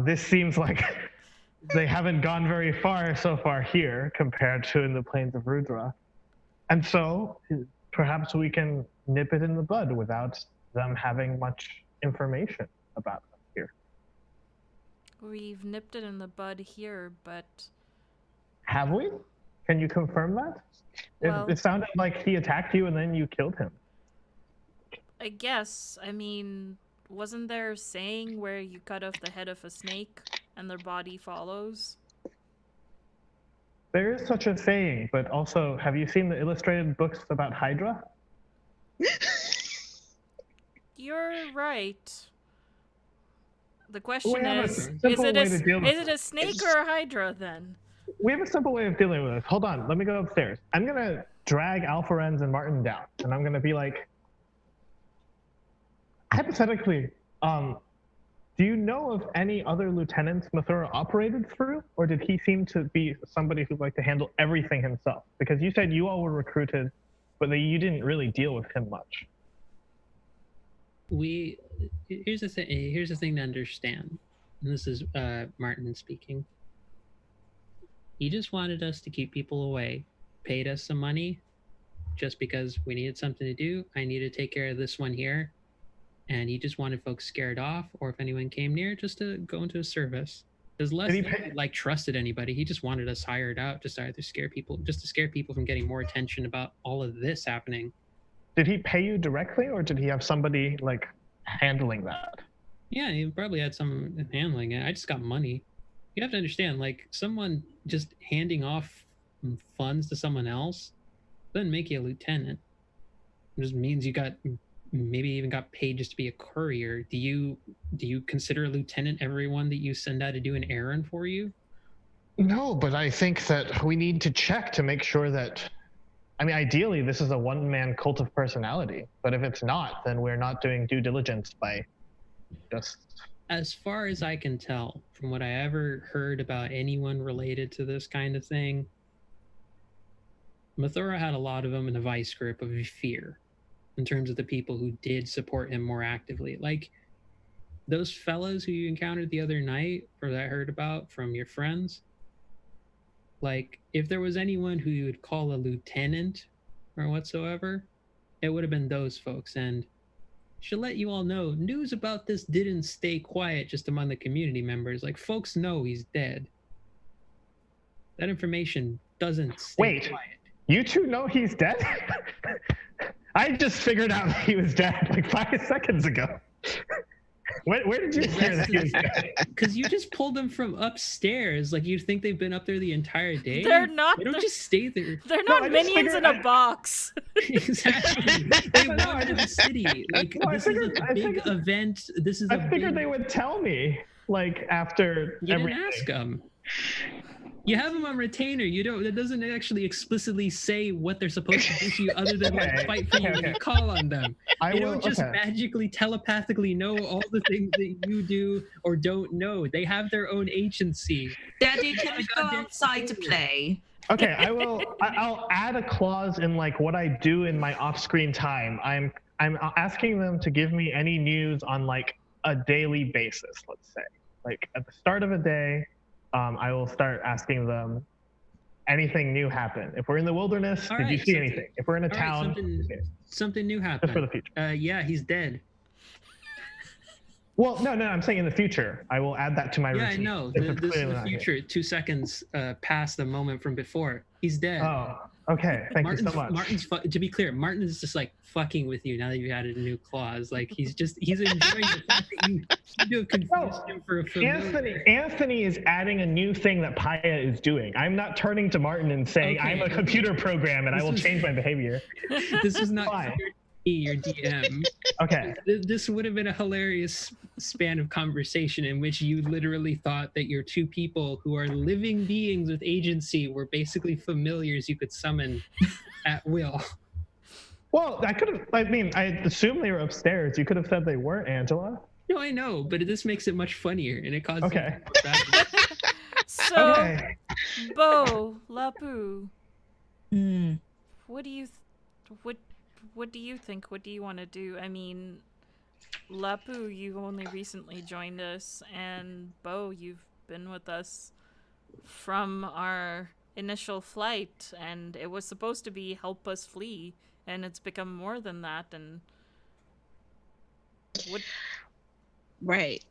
this seems like they haven't gone very far so far here compared to in the plains of Rudra. And so perhaps we can nip it in the bud without them having much information about them here. We've nipped it in the bud here, but... Have we? Can you confirm that? Well, it sounded like he attacked you and then you killed him. I guess. I mean, wasn't there a saying where you cut off the head of a snake and their body follows? There is such a saying, but also, have you seen the illustrated books about Hydra? You're right. The question is it a snake or a hydra then? We have a simple way of dealing with this. Hold on, let me go upstairs. I'm gonna drag Alpharenz and Martin down, and I'm gonna be like, hypothetically, do you know of any other lieutenants Mathura operated through, or did he seem to be somebody who'd like to handle everything himself? Because you said you all were recruited, but that you didn't really deal with him much. Here's the thing to understand, and this is Martin speaking. He just wanted us to keep people away, paid us some money, just because we needed something to do. I needed to take care of this one here, and he just wanted folks scared off, or if anyone came near, just to go into his service. There's less than he like trusted anybody. He just wanted us hired out just to either scare people from getting more attention about all of this happening. Did he pay you directly, or did he have somebody like handling that? Yeah, he probably had someone handling it. I just got money. You have to understand, like, someone just handing off funds to someone else doesn't make you a lieutenant. It just means you got maybe even got paid just to be a courier. Do you consider a lieutenant everyone that you send out to do an errand for you? No, but I think that we need to check to make sure that I mean, ideally, this is a one-man cult of personality. But if it's not, then we're not doing due diligence by just. As far as I can tell, from what I ever heard about anyone related to this kind of thing, Mathura had a lot of them in a vice grip of fear in terms of the people who did support him more actively. Like those fellows who you encountered the other night, or that I heard about from your friends, like if there was anyone who you would call a lieutenant or whatsoever, it would have been those folks. And should let you all know, news about this didn't stay quiet just among the community members. Like folks know he's dead. That information doesn't stay quiet. You two know he's dead? I just figured out that he was dead like 5 seconds ago. Where did you hear that he was dead? Because you just pulled them from upstairs. Like you'd think they've been up there the entire day. They're not. They don't just stay there. They're not minions in a box. Exactly. They wandered the city. Like this is a big event. This is. I figured they would tell me like after. You didn't ask them. You have them on retainer. You don't. That doesn't actually explicitly say what they're supposed to do to you, other than like fight for you when you call on them. They don't just magically telepathically know all the things that you do or don't know. They have their own agency. Daddy, can we go outside to play? Okay, I'll add a clause in like what I do in my off-screen time. I'm asking them to give me any news on like a daily basis. Let's say, like at the start of a day. I will start asking them, anything new happen? If we're in the wilderness, did you see anything? If we're in a town, something new happened. Just for the future. Yeah, he's dead. Well, no, I'm saying in the future. I will add that to my routine. Yeah, I know. This is the future. 2 seconds past the moment from before. He's dead. Oh, okay. Thank you so much. To be clear, Martin is just like fucking with you now that you added a new clause. Like he's enjoying the fact that you have confused him for a familiar. Anthony is adding a new thing that Paya is doing. I'm not turning to Martin and saying I'm a computer program and I will change my behavior. This is not clear to me, your DM. Okay. This would have been a hilarious span of conversation in which you literally thought that your two people who are living beings with agency were basically familiars you could summon at will. Well, I assume they were upstairs. You could have said they weren't, Angela. No, I know, but this makes it much funnier and it causes So, Bo, Lapu, what do you think? What do you want to do? I mean, Lapu, you've only recently joined us, and Bo, you've been with us from our initial flight, and it was supposed to be help us flee, and it's become more than that. And what? Right.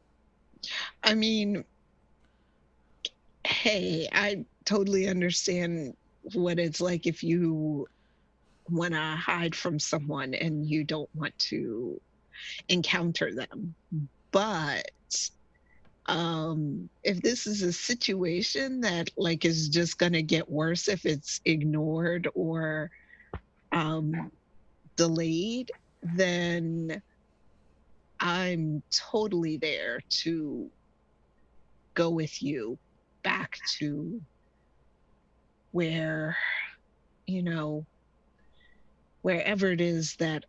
I mean, hey, I totally understand what it's like if you want to hide from someone and you don't want to encounter them. But if this is a situation that like is just going to get worse if it's ignored or delayed, then I'm totally there to go with you back to where, wherever it is that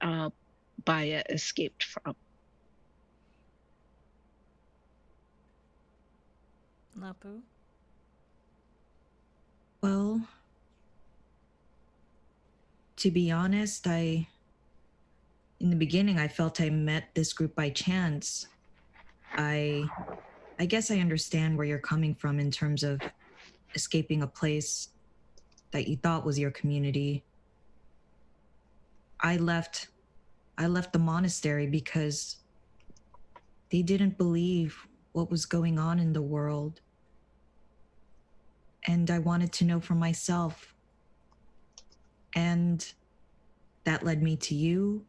Baya escaped from. Lapu? Well, to be honest, in the beginning, I felt I met this group by chance. I guess I understand where you're coming from in terms of escaping a place that you thought was your community. I left the monastery because they didn't believe what was going on in the world. And I wanted to know for myself. And that led me to you.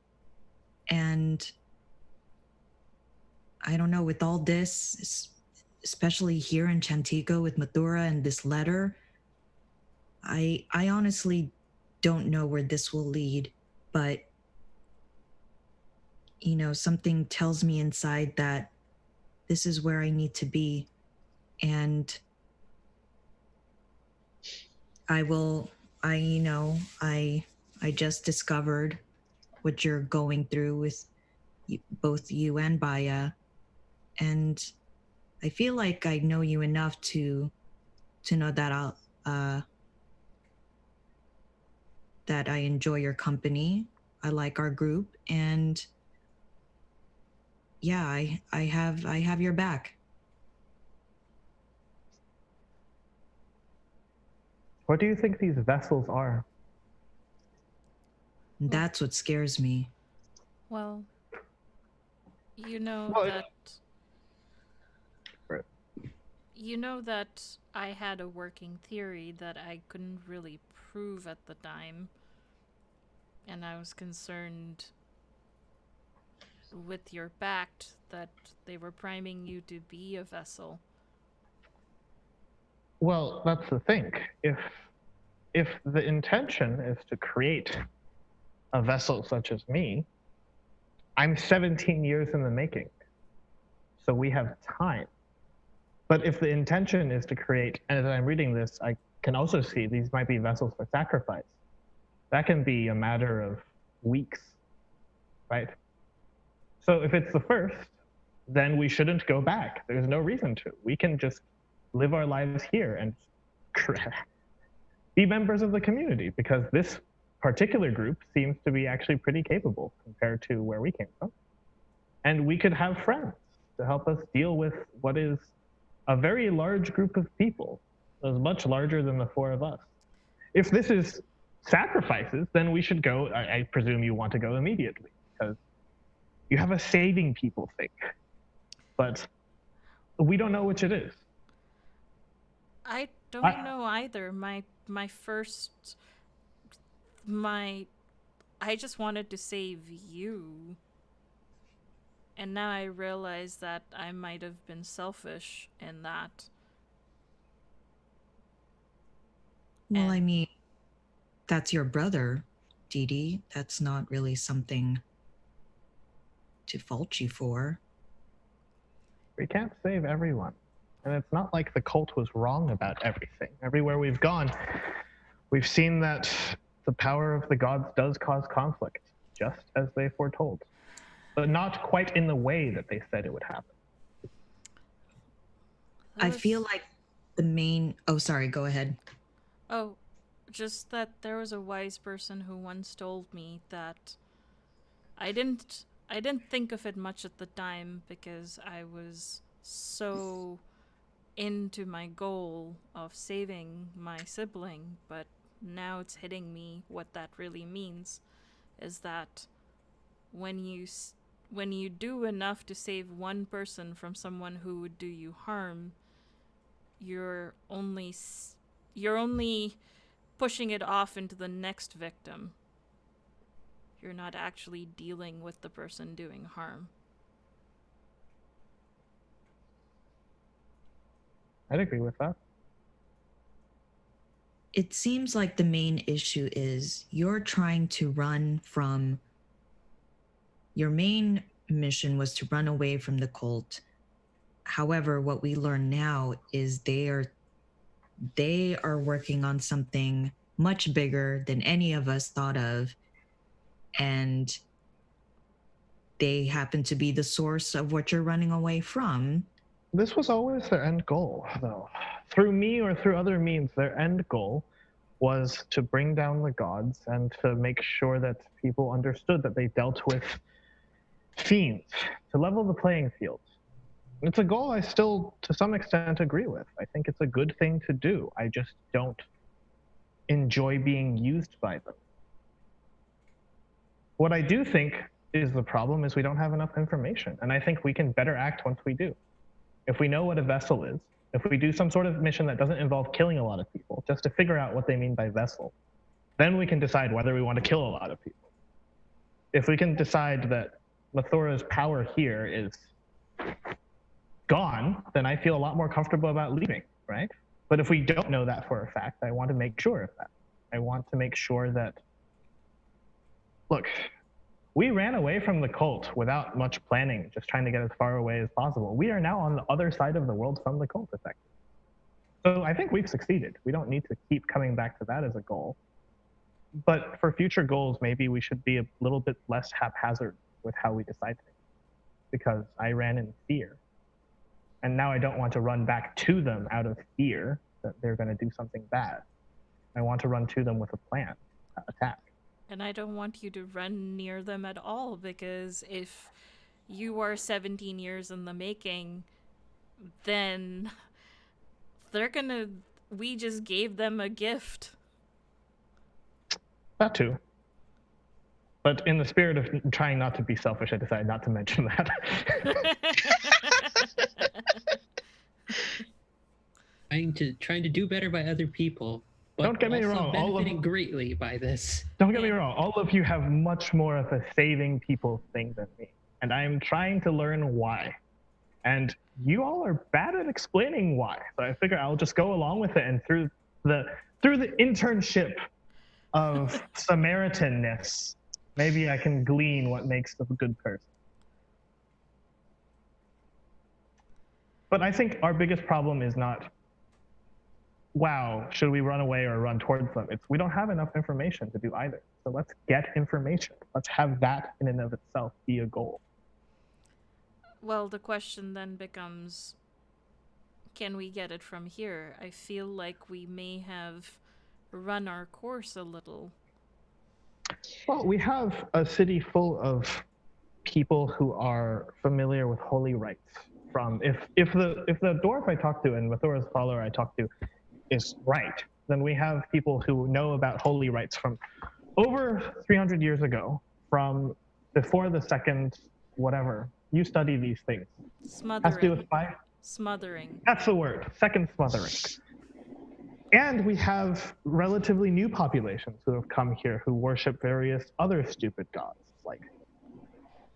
And I don't know, with all this, especially here in Chantico with Mathura and this letter, I honestly don't know where this will lead, but something tells me inside that this is where I need to be. And I I just discovered what you're going through with both you and Baya, and I feel like I know you enough to know that that I enjoy your company. I like our group, and yeah, I have your back. What do you think these vessels are? That's what scares me. Well, you know Well, that Right. you know that I had a working theory that I couldn't really prove at the time, and I was concerned with your pact that they were priming you to be a vessel. Well, that's the thing. If the intention is to create a vessel such as me, I'm 17 years in the making. So we have time. But if the intention is to create, and as I'm reading this, I can also see these might be vessels for sacrifice. That can be a matter of weeks, right? So if it's the first, then we shouldn't go back. There's no reason to. We can just live our lives here and be members of the community, because this particular group seems to be actually pretty capable compared to where we came from. And we could have friends to help us deal with what is a very large group of people. It was much larger than the four of us. If this is sacrifices, then we should go. I presume you want to go immediately, because you have a saving people thing. But we don't know which it is. I don't know either. I just wanted to save you. And now I realize that I might have been selfish in that. Well, And I mean, that's your brother, Dee Dee. That's not really something to fault you for. We can't save everyone. And it's not like the cult was wrong about everything. Everywhere we've gone, we've seen that the power of the gods does cause conflict, just as they foretold. But not quite in the way that they said it would happen. I feel like the main. Oh, sorry, go ahead. Oh, just that there was a wise person who once told me that I didn't think of it much at the time because I was so into my goal of saving my sibling, but now it's hitting me what that really means is that when you do enough to save one person from someone who would do you harm, you're only pushing it off into the next victim. You're not actually dealing with the person doing harm. I'd agree with that. It seems like the main issue is you're trying to run from. Your main mission was to run away from the cult. However, what we learn now is they are working on something much bigger than any of us thought of, and they happen to be the source of what you're running away from. This was always their end goal, though. Through me or through other means, their end goal was to bring down the gods and to make sure that people understood that they dealt with fiends, to level the playing field. It's a goal I still, to some extent, agree with. I think it's a good thing to do. I just don't enjoy being used by them. What I do think is the problem is we don't have enough information, and I think we can better act once we do. If we know what a vessel is, if we do some sort of mission that doesn't involve killing a lot of people, just to figure out what they mean by vessel, then we can decide whether we want to kill a lot of people. If we can decide that Mathora's power here is gone, then I feel a lot more comfortable about leaving, right? But if we don't know that for a fact, I want to make sure of that. I want to make sure that, look, we ran away from the cult without much planning, just trying to get as far away as possible. We are now on the other side of the world from the cult, effectively. So I think we've succeeded. We don't need to keep coming back to that as a goal. But for future goals, maybe we should be a little bit less haphazard with how we decide things, because I ran in fear. And now I don't want to run back to them out of fear that they're going to do something bad. I want to run to them with a plan, attack. And I don't want you to run near them at all, because if you are 17 years in the making, then they're gonna. We just gave them a gift. That too. But in the spirit of trying not to be selfish, I decided not to mention that. Trying to do better by other people. But don't get me also wrong. benefiting greatly by this. Don't get me wrong. All of you have much more of a saving people thing than me, and I am trying to learn why. And you all are bad at explaining why. So I figure I'll just go along with it, and through the internship of Samaritanness, maybe I can glean what makes a good person. But I think our biggest problem is not, wow, should we run away or run towards them? It's we don't have enough information to do either. So let's get information. Let's have that in and of itself be a goal. Well, the question then becomes, can we get it from here? I feel like we may have run our course a little. Well, we have a city full of people who are familiar with holy rites. From if the dwarf I talk to and Mathora's follower I talk to is right, then we have people who know about holy rites from over 300 years ago, from before the second whatever. You study these things. Smothering. Has to do with fire? Smothering. That's the word. Second smothering. And we have relatively new populations who have come here who worship various other stupid gods. Like,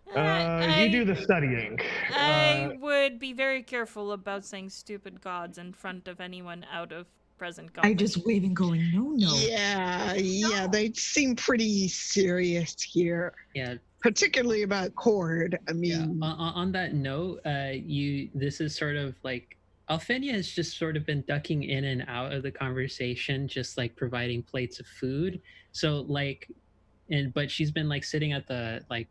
you do the studying. I would be very careful about saying stupid gods in front of anyone out of present company. I just waving, going, no. Yeah, they seem pretty serious here. Yeah. Particularly about Cord. I mean, on that note, this is sort of like Alfenia has just sort of been ducking in and out of the conversation, just like providing plates of food. So like, but she's been like sitting at the like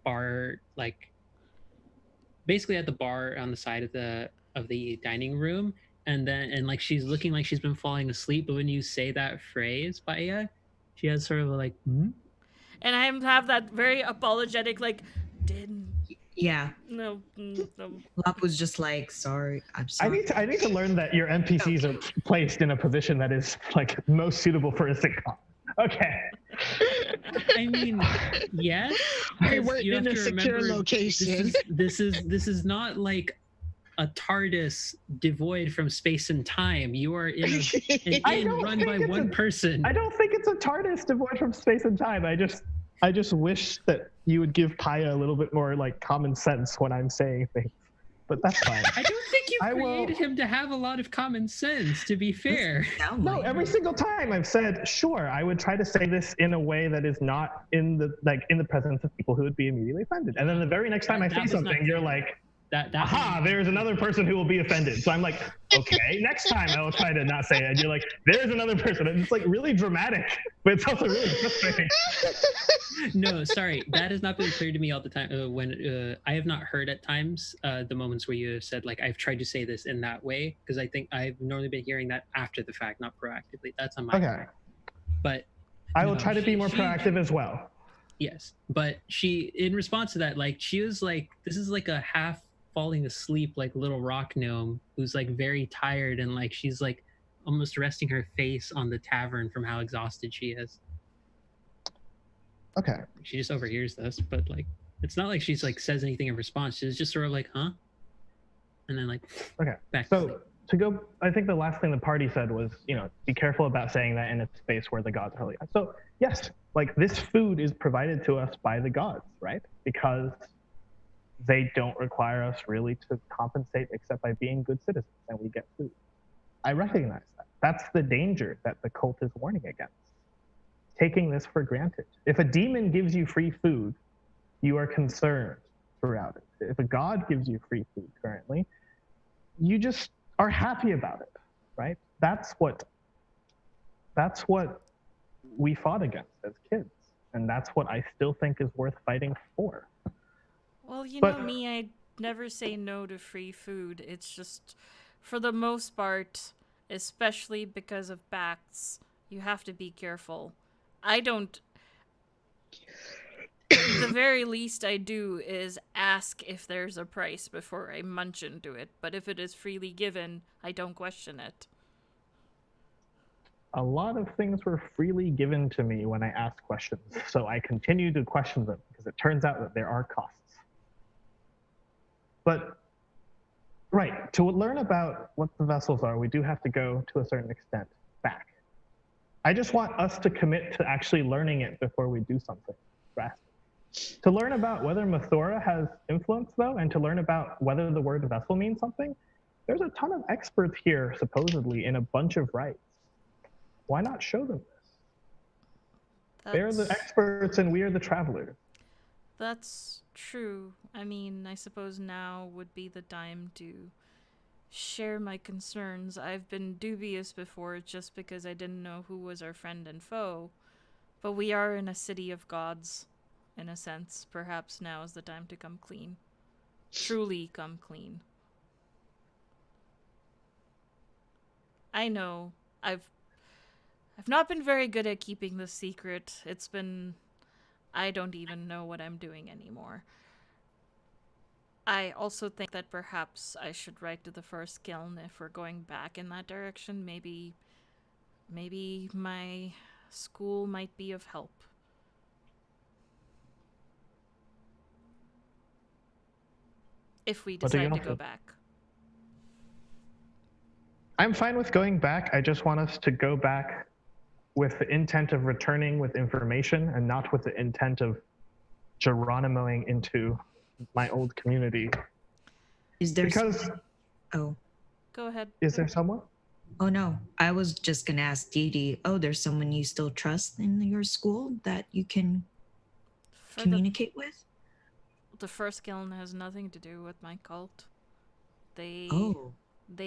bar, like basically at the bar on the side of the dining room, and like she's looking like she's been falling asleep. But when you say that phrase, Baya, she has sort of a like. And I have that very apologetic, like, didn't. Yeah. No. Lap was just like, sorry, I'm sorry. I need to learn that your NPCs are placed in a position that is like most suitable for a sitcom. Okay. I mean, yes. We weren't in a secure location. This is not like a TARDIS devoid from space and time. You are in an inn run by one person. I don't think it's a TARDIS devoid from space and time. I just wish that you would give Paya a little bit more like common sense when I'm saying things. But that's fine. I don't think you created him to have a lot of common sense, to be fair. No, every single time I've said, sure, I would try to say this in a way that is not in the presence of people who would be immediately offended. And then the very next time I say something, you're like, aha, there's another person who will be offended. So I'm like, okay, next time I will try to not say it. And you're like, there's another person. And it's like really dramatic, but it's also really frustrating. No, sorry. That has not been clear to me all the time. When I have not heard at times the moments where you have said, like, I've tried to say this in that way, because I think I've normally been hearing that after the fact, not proactively. That's on my part. But I will try to be more proactive as well. Yes. But she, in response to that, like, she was like, this is like a half falling asleep like little rock gnome who's like very tired, and like she's like almost resting her face on the tavern from how exhausted she is. Okay. She just overhears this, but like it's not like she's like says anything in response. She's just sort of like, huh? And then like back. So to go, I think the last thing the party said was, be careful about saying that in a space where the gods are holy. So yes, like this food is provided to us by the gods, right? Because they don't require us really to compensate except by being good citizens, and we get food. I recognize that. That's the danger that the cult is warning against. Taking this for granted. If a demon gives you free food, you are concerned throughout it. If a god gives you free food currently, you just are happy about it, right? That's what we fought against as kids. And that's what I still think is worth fighting for. Well, you But know me, I never say no to free food. It's just, for the most part, especially because of pacts, you have to be careful. I don't. The very least I do is ask if there's a price before I munch into it, but if it is freely given, I don't question it. a lot of things were freely given to me when I asked questions, so I continue to question them because it turns out that there are costs. But, right, to learn about what the vessels are, we do have to go, to a certain extent, back. I just want us to commit to actually learning it before we do something drastic. To learn about whether Mathora has influence, though, and to learn about whether the word vessel means something, there's a ton of experts here, supposedly, in a bunch of rites. Why not show them this? They're the experts and we are the travelers. That's true. I mean, I suppose now would be the time to share my concerns. I've been dubious before just because I didn't know who was our friend and foe. But we are in a city of gods, in a sense. Perhaps now is the time to come clean. Truly come clean. I know. I've not been very good at keeping this secret. It's been... I don't even know what I'm doing anymore. I also think that perhaps I should write to the first kiln if we're going back in that direction. Maybe my school might be of help. If we decide to go back. I'm fine with going back. I just want us to go back with the intent of returning with information and not with the intent of Geronimoing into my old community. Is there because Oh. Go ahead. Is there someone? Oh no. I was just gonna ask Dee Dee, there's someone you still trust in your school that you can communicate with? The first kiln has nothing to do with my cult. They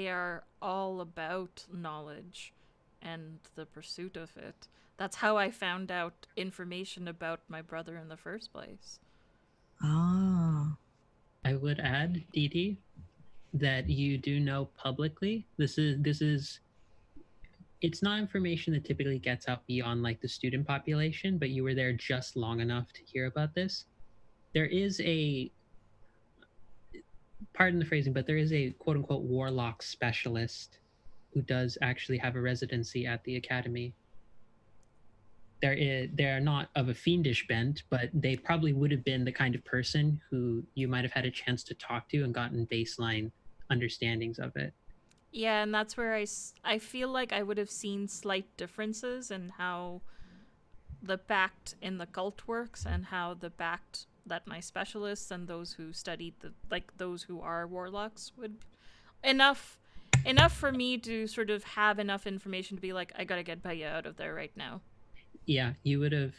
are all about knowledge and the pursuit of it. That's how I found out information about my brother in the first place. Ah. I would add, Dee Dee, that you do know publicly. This is it's not information that typically gets out beyond like the student population, but you were there just long enough to hear about this. There is a, pardon the phrasing, but there is a quote unquote warlock specialist who does actually have a residency at the academy. They're not of a fiendish bent, but they probably would have been the kind of person who you might have had a chance to talk to and gotten baseline understandings of it. Yeah, and that's where I feel like I would have seen slight differences in how the pact in the cult works and how the pact that my specialists and those who studied those who are warlocks would enough for me to sort of have enough information to be like, I gotta get Baya out of there right now. Yeah, you would have.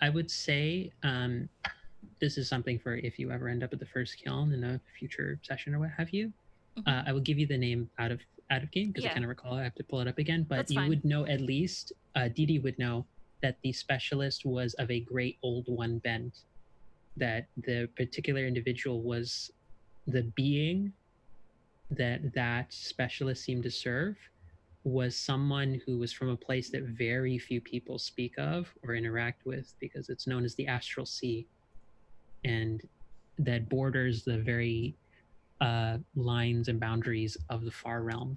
I would say this is something for if you ever end up at the first kiln in a future session or what have you. I will give you the name out of game because I can't recall. I have to pull it up again. But you would know at least. Dee Dee would know that the specialist was of a great old one bent. That the particular individual was the being that specialist seemed to serve was someone who was from a place that very few people speak of or interact with because it's known as the astral sea, and that borders the very lines and boundaries of the far realm.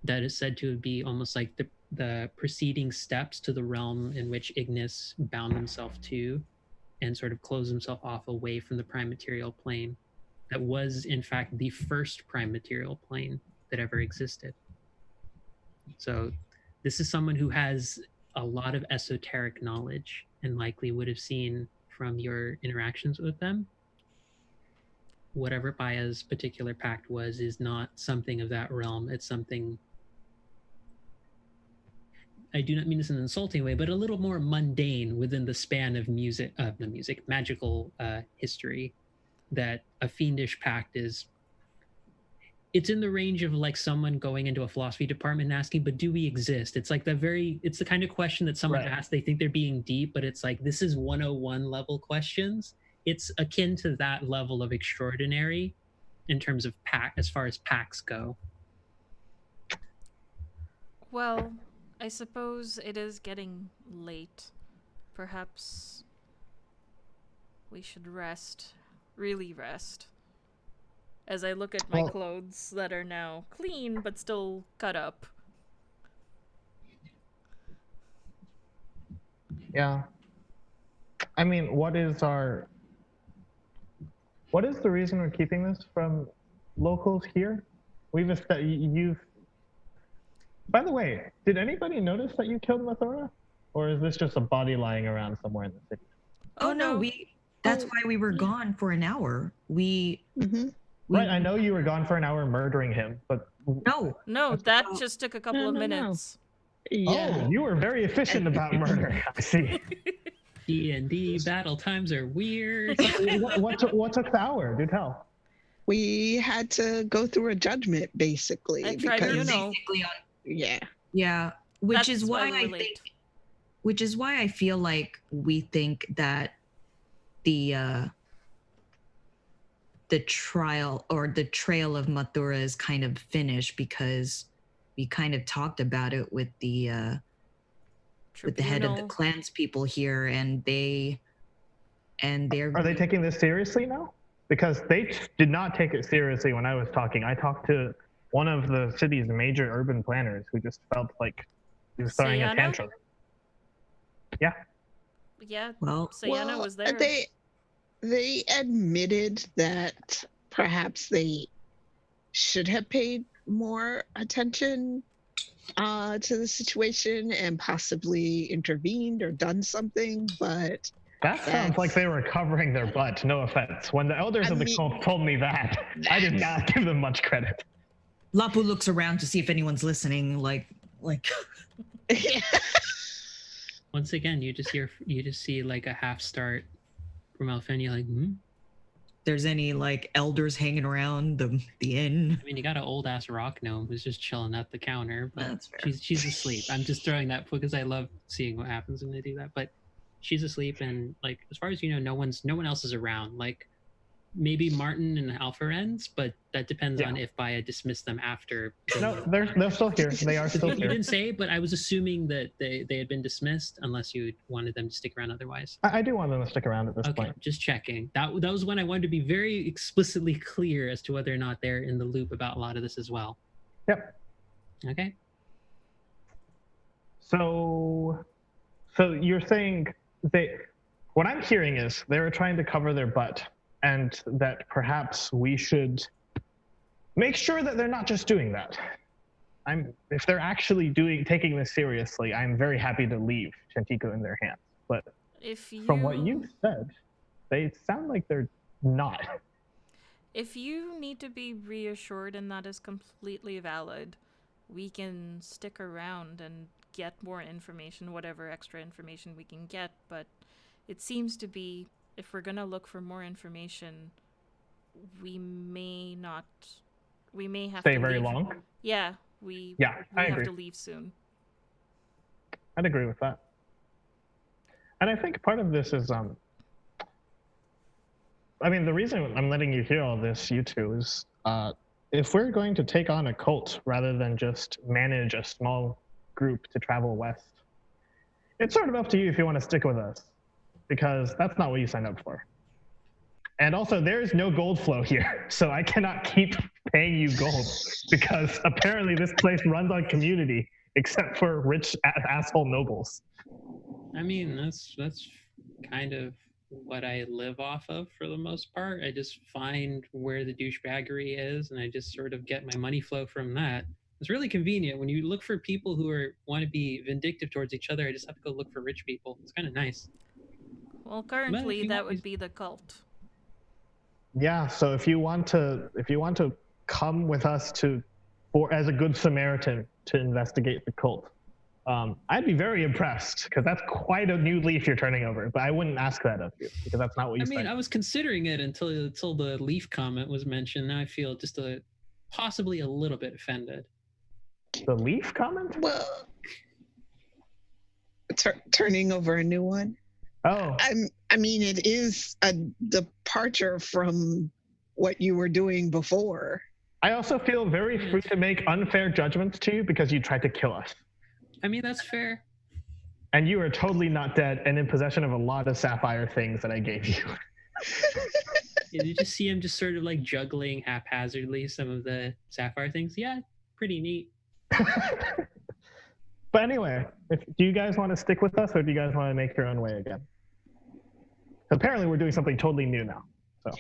That is said to be almost like the preceding steps to the realm in which Ignis bound himself to and sort of closed himself off away from the prime material plane. That was, in fact, the first prime material plane that ever existed. So this is someone who has a lot of esoteric knowledge and likely would have seen from your interactions with them. Whatever Baya's particular pact was is not something of that realm. It's something, I do not mean this in an insulting way, but a little more mundane within the span of magical history, that a fiendish pact is it's in the range of like someone going into a philosophy department and asking, but do we exist? It's like it's the kind of question that someone Right. asks, they think they're being deep, but it's like, this is 101 level questions. It's akin to that level of extraordinary in terms of pack, as far as packs go. Well, I suppose it is getting late. Perhaps we should rest. Really rest. As I look at my clothes that are now clean but still cut up. Yeah. I mean, what is the reason we're keeping this from locals here? By the way, did anybody notice that you killed Mathora? Or is this just a body lying around somewhere in the city? Oh no, that's why we were gone for an hour. Right, I know you were gone for an hour murdering him, but No, that just took a couple of minutes. Yeah. Oh, you were very efficient about murder. I see. D&D battle times are weird. What took the hour? Do tell. We had to go through a judgment, basically. A tribunal. Yeah. Which is why I feel like we think that the trial or the trail of Mathura is kind of finished, because we kind of talked about it with the head of the clans people here, and they're Are they taking this seriously now? Because they did not take it seriously when I was talking. I talked to one of the city's major urban planners who just felt like he was throwing a tantrum. Yeah. Yeah. Well, Sayana was there. They admitted that perhaps they should have paid more attention to the situation and possibly intervened or done something, but that sounds like they were covering their butt. No offense. When the elders of the cult told me that, I did not give them much credit. Lapu looks around to see if anyone's listening. Like. Once again, you just see like a half start from Elfenia, like, There's any like elders hanging around the inn? I mean, you got an old ass rock gnome who's just chilling at the counter, but that's fair. She's asleep. I'm just throwing that because I love seeing what happens when they do that. But she's asleep, and like as far as you know, no one else is around. Like maybe Martin and Alpharens, but that depends on if Baya dismissed them after. No, they're still here. They are still here. You didn't say, but I was assuming that they had been dismissed, unless you wanted them to stick around otherwise. I do want them to stick around at this point. Just checking. That was when I wanted to be very explicitly clear as to whether or not they're in the loop about a lot of this as well. Yep. Okay. So you're saying what I'm hearing is they were trying to cover their butt, and that perhaps we should make sure that they're not just doing that. If they're actually taking this seriously, I'm very happy to leave Chantico in their hands. But from what you said, they sound like they're not. If you need to be reassured, and that is completely valid, we can stick around and get more information, whatever extra information we can get. But it seems to be, if we're going to look for more information, we may have stay to very leave. long. Yeah, we I have agree. to leave soon. I'd agree with that. And I think part of this is, I mean, the reason I'm letting you hear all this, you two, is if we're going to take on a cult rather than just manage a small group to travel west, it's sort of up to you if you want to stick with us, because that's not what you signed up for. And also, there's no gold flow here, so I cannot keep paying you gold, because apparently this place runs on community, except for rich asshole nobles. I mean, that's kind of what I live off of for the most part. I just find where the douchebaggery is, and I just sort of get my money flow from that. It's really convenient when you look for people who want to be vindictive towards each other. I just have to go look for rich people. It's kind of nice. Well, currently that would be the cult. Yeah, so if you want to come with us as a good Samaritan to investigate the cult, I'd be very impressed, because that's quite a new leaf you're turning over. But I wouldn't ask that of you, because that's not what you said. I mean, I was considering it until the leaf comment was mentioned. Now I feel just possibly a little bit offended. The leaf comment? Well, turning over a new one. Oh, I mean, it is a departure from what you were doing before. I also feel very free to make unfair judgments to you because you tried to kill us. I mean, that's fair. And you are totally not dead and in possession of a lot of sapphire things that I gave you. You just see him just sort of like juggling haphazardly some of the sapphire things. Yeah, pretty neat. But anyway, do you guys want to stick with us or do you guys want to make your own way again? Apparently we're doing something totally new now. So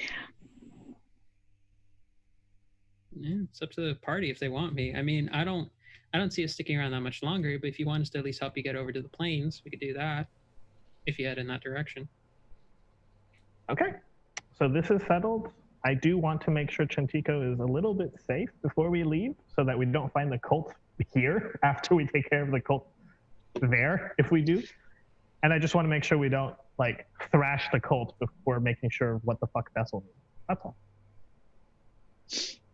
Yeah, it's up to the party if they want me. I mean, I don't see us sticking around that much longer, but if you want us to at least help you get over to the plains, we could do that if you head in that direction. Okay, so this is settled. I do want to make sure Chantiko is a little bit safe before we leave so that we don't find the cult here after we take care of the cult there, if we do. And I just want to make sure we don't like thrash the cult before making sure what the fuck Vessel means. That's all.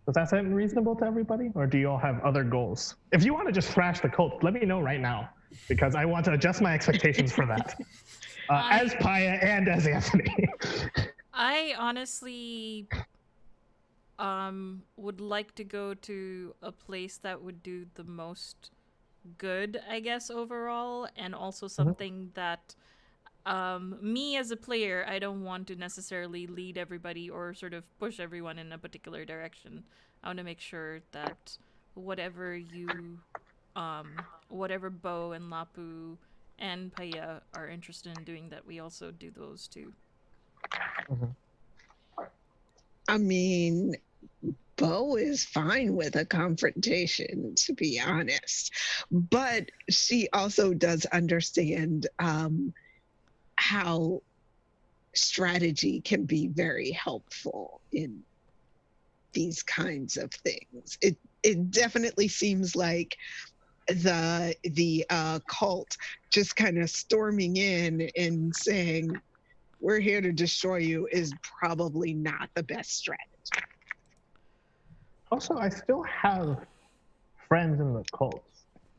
Does that sound reasonable to everybody? Or do you all have other goals? If you want to just thrash the cult, let me know right now because I want to adjust my expectations for that. As Paya and as Anthony. I honestly would like to go to a place that would do the most good, I guess, overall, and also something that me as a player, I don't want to necessarily lead everybody or sort of push everyone in a particular direction. I want to make sure that whatever Bo and Lapu and Paya are interested in doing, that we also do those too. I mean, Bo is fine with a confrontation, to be honest. But she also does understand how strategy can be very helpful in these kinds of things. It definitely seems like the cult just kind of storming in and saying, "We're here to destroy you," is probably not the best strategy. Also, I still have friends in the cult,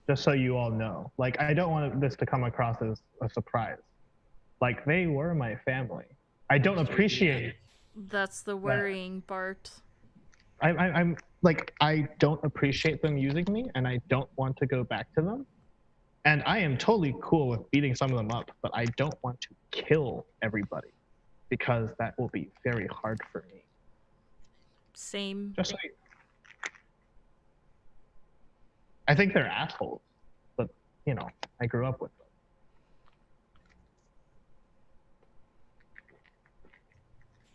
just so you all know. Like, I don't want this to come across as a surprise. Like, they were my family. I don't appreciate. That's the worrying part. I'm like, I don't appreciate them using me, and I don't want to go back to them. And I am totally cool with beating some of them up, but I don't want to kill everybody because that will be very hard for me. Same. Just like, I think they're assholes, but you know, I grew up with them.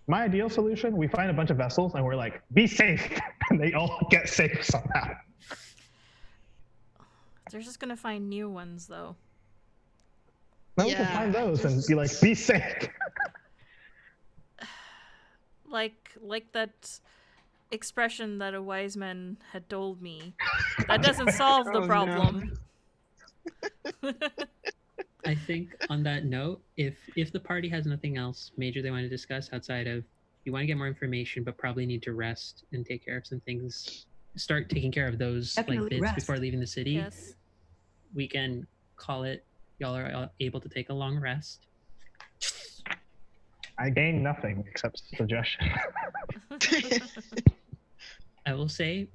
My ideal solution, we find a bunch of vessels and we're like, be safe, and they all get safe somehow. They're just gonna find new ones, though. Now we can find those and be like, be safe. Like that expression that a wise man had told me. That doesn't solve the problem. No. I think on that note, if the party has nothing else major they want to discuss outside of you want to get more information, but probably need to rest and take care of some things, start taking care of those Definitely like bits rest. before leaving the city. Yes. We can call it. Y'all are able to take a long rest. I gain nothing except suggestion. I will say,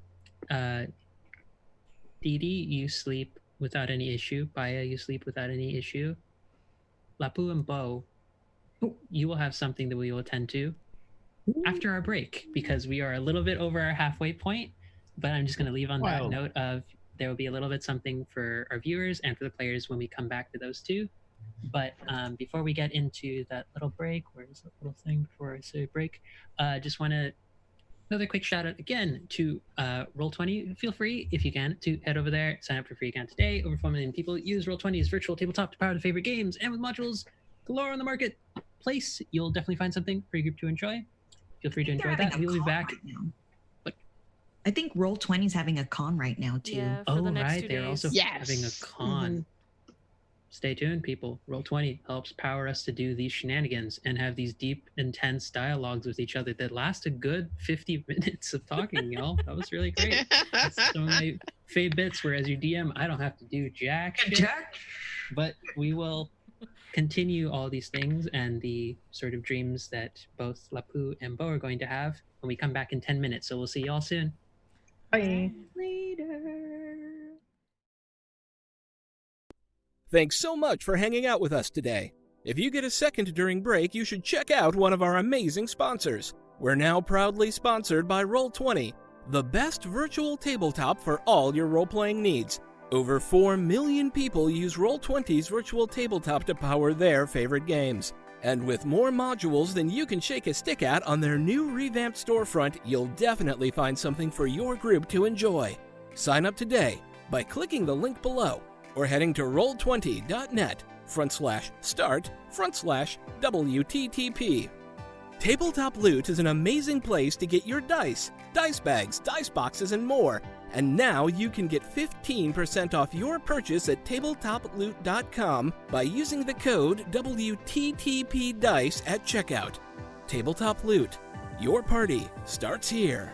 Didi, you sleep without any issue. Paya, you sleep without any issue. Lapu and Bo, you will have something that we will attend to after our break because we are a little bit over our halfway point. But I'm just going to leave on that note of there will be a little bit something for our viewers and for the players when we come back to those two. But before we get into that little break, where's that little thing before I say break? Just want to another quick shout out again to Roll20. Feel free, if you can, to head over there, sign up for a free account today. Over 4 million people use Roll20's virtual tabletop to power their favorite games, and with modules galore on the marketplace, you'll definitely find something for your group to enjoy. Feel free to enjoy that. We'll be back. Right, I think Roll20 is having a con right now too. Yeah, for the next 2 days. They're also Yes. having a con. stay tuned, people. Roll20 helps power us to do these shenanigans and have these deep, intense dialogues with each other that last a good 50 minutes of talking, y'all. That was really great. That's some of my fave bits where as your DM, I don't have to do jack shit, but we will continue all these things and the sort of dreams that both Lapu and Bo are going to have when we come back in 10 minutes. So we'll see y'all soon. Bye. Later. Thanks so much for hanging out with us today. If you get a second during break, you should check out one of our amazing sponsors. We're now proudly sponsored by Roll20, the best virtual tabletop for all your role-playing needs. Over 4 million people use Roll20's virtual tabletop to power their favorite games. And with more modules than you can shake a stick at on their new revamped storefront, you'll definitely find something for your group to enjoy. Sign up today by clicking the link below or heading to roll20.net/start/WTTP. Tabletop Loot is an amazing place to get your dice bags, dice boxes, and more. And now you can get 15% off your purchase at tabletoploot.com by using the code WTTPDICE at checkout. Tabletop Loot. Your party starts here.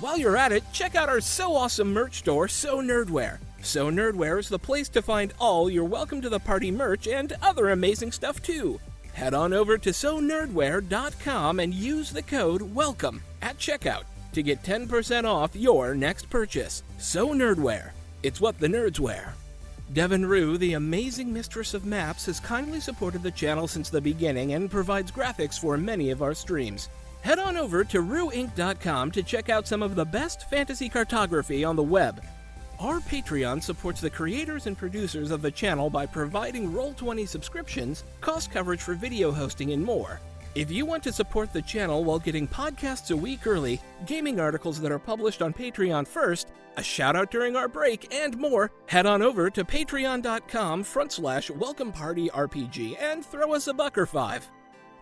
While you're at it, check out our so awesome merch store, So Nerdware. So Nerdware is the place to find all your Welcome to the Party merch and other amazing stuff too. Head on over to sonerdware.com and use the code WELCOME at checkout to get 10% off your next purchase. So Nerdware. It's what the nerds wear. Devin Rue, the amazing mistress of maps, has kindly supported the channel since the beginning and provides graphics for many of our streams. Head on over to rueinc.com to check out some of the best fantasy cartography on the web. Our Patreon supports the creators and producers of the channel by providing Roll20 subscriptions, cost coverage for video hosting, and more. If you want to support the channel while getting podcasts a week early, gaming articles that are published on Patreon first, a shout out during our break, and more, head on over to patreon.com/welcomepartyrpg and throw us a buck or $5.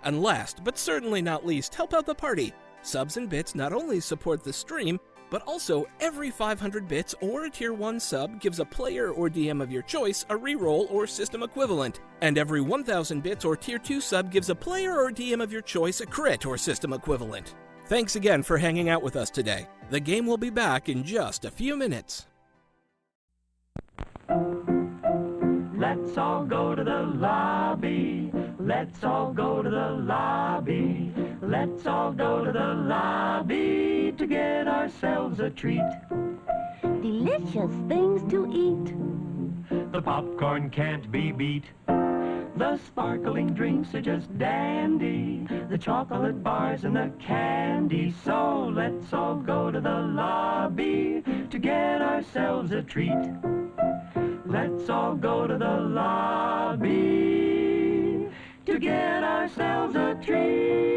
And last, but certainly not least, help out the party. Subs and bits not only support the stream, but also every 500 bits or a tier 1 sub gives a player or DM of your choice a reroll or system equivalent, and every 1000 bits or tier 2 sub gives a player or DM of your choice a crit or system equivalent. Thanks again for hanging out with us today. The game will be back in just a few minutes. Let's all go to the lobby. Let's all go to the lobby. Let's all go to the lobby to get ourselves a treat. Delicious things to eat. The popcorn can't be beat. The sparkling drinks are just dandy. The chocolate bars and the candy. So let's all go to the lobby to get ourselves a treat. Let's all go to the lobby to get ourselves a treat.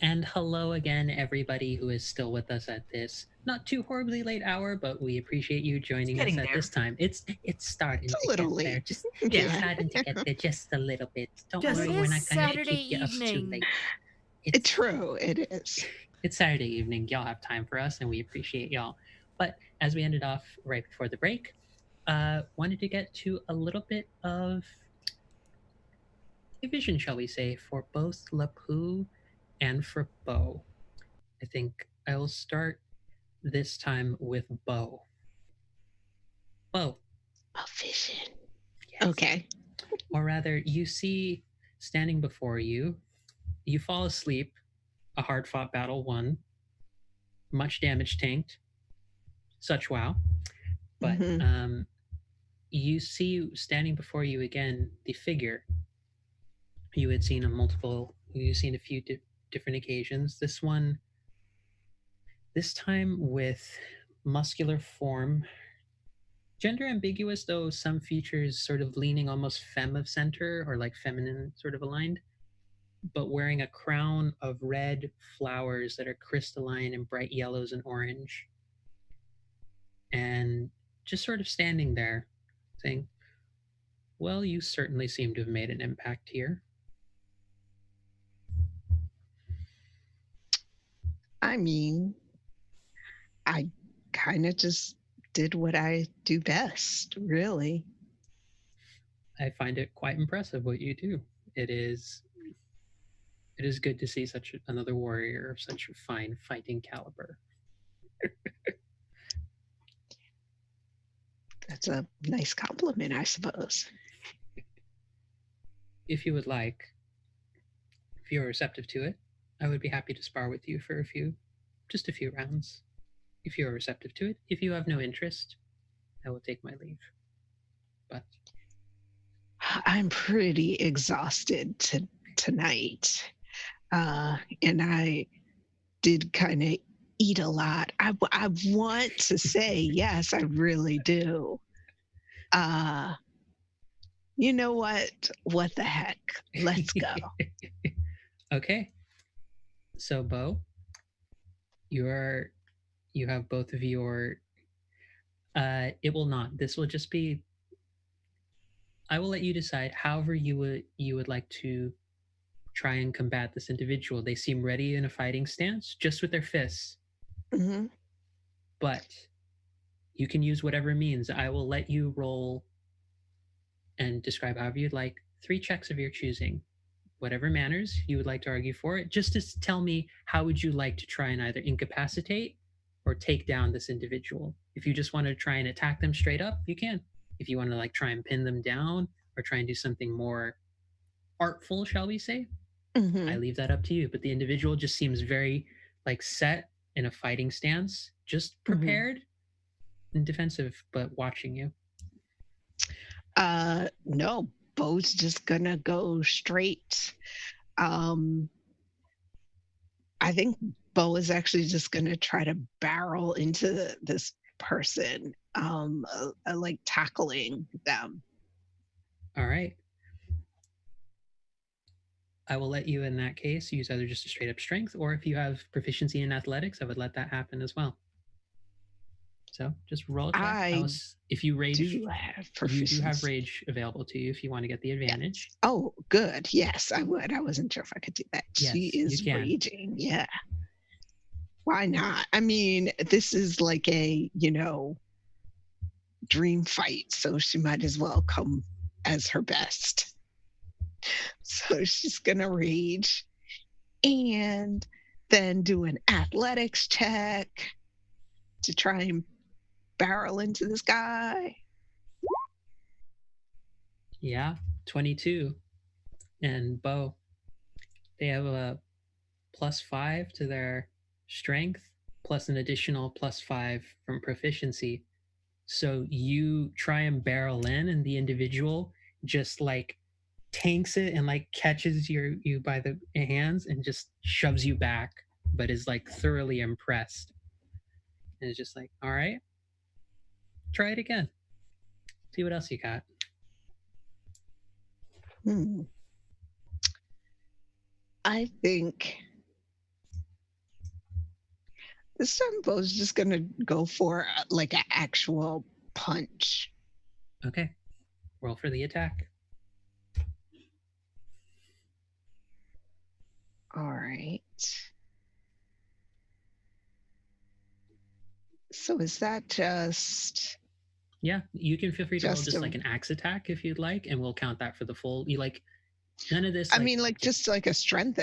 And hello again, everybody who is still with us at this not too horribly late hour, but we appreciate you joining us getting at there. this time. It's starting It's a to little get there. late. Just Yeah. it's starting to get there just a little bit. Don't Just- worry, It we're is not going to Saturday keep you up too evening. late. It's true. It is. It's Saturday evening. Y'all have time for us, and we appreciate y'all. But as we ended off right before the break, wanted to get to a little bit of division, shall we say, for both Lapu and for Bo. I think I will start this time with Bo. Bo. A vision. Yes. Okay. Or rather, you see standing before you, you fall asleep, a hard fought battle won, much damage tanked, such wow. But Mhm. You see standing before you again the figure you had seen you've seen a few different occasions. This time with muscular form, gender ambiguous, though some features sort of leaning almost femme of center or like feminine sort of aligned, but wearing a crown of red flowers that are crystalline and bright yellows and orange. And just sort of standing there saying, well, you certainly seem to have made an impact here. I mean, I kind of just did what I do best, really. I find it quite impressive what you do. It is good to see such another warrior of such fine fighting caliber. That's a nice compliment, I suppose. If you would like, if you're receptive to it, I would be happy to spar with you for just a few rounds. If you are receptive to it, if you have no interest, I will take my leave. But I'm pretty exhausted tonight. And I did kind of eat a lot. I want to say yes, I really do. You know what? What the heck? Let's go. Okay. So, Bo, you have both of your. It will not. This will just be. I will let you decide. However, you would like to try and combat this individual. They seem ready in a fighting stance, just with their fists. Mhm. But you can use whatever means. I will let you roll and describe however you'd like 3 checks of your choosing, whatever manners you would like to argue for it. Just to tell me how would you like to try and either incapacitate or take down this individual. If you just want to try and attack them straight up, you can. If you want to like try and pin them down or try and do something more artful, shall we say, Mhm. I leave that up to you. But the individual just seems very like set in a fighting stance, just prepared and defensive, but watching you. No, Bo's just gonna go straight. I think Bo is actually just gonna try to barrel into this person, like tackling them. All right. I will let you, in that case, use either just a straight up strength, or if you have proficiency in athletics, I would let that happen as well. So just roll a check. If you rage, do have you do have proficiency. rage available to you if you want to get the advantage. Yes. Oh, good. Yes, I would. I wasn't sure if I could do that. Yes, She is you can. raging. Yeah. Why not? I mean, this is like a, dream fight, so she might as well come as her best. So she's gonna rage and then do an athletics check to try and barrel into this guy. Yeah, 22. And Bo, they have a +5 to their strength, plus an additional +5 from proficiency. So you try and barrel in, and the individual just like tanks it and like catches you by the hands and just shoves you back, but is like thoroughly impressed. And it's just like, all right, try it again. See what else you got. I think This time Bo's just gonna go for like an actual punch. Okay. Roll for the attack. All right. So is that just Yeah, you can feel free to roll Just just a- like an axe attack if you'd like, and we'll count that for the full. You like none of this. I mean, like just like a strength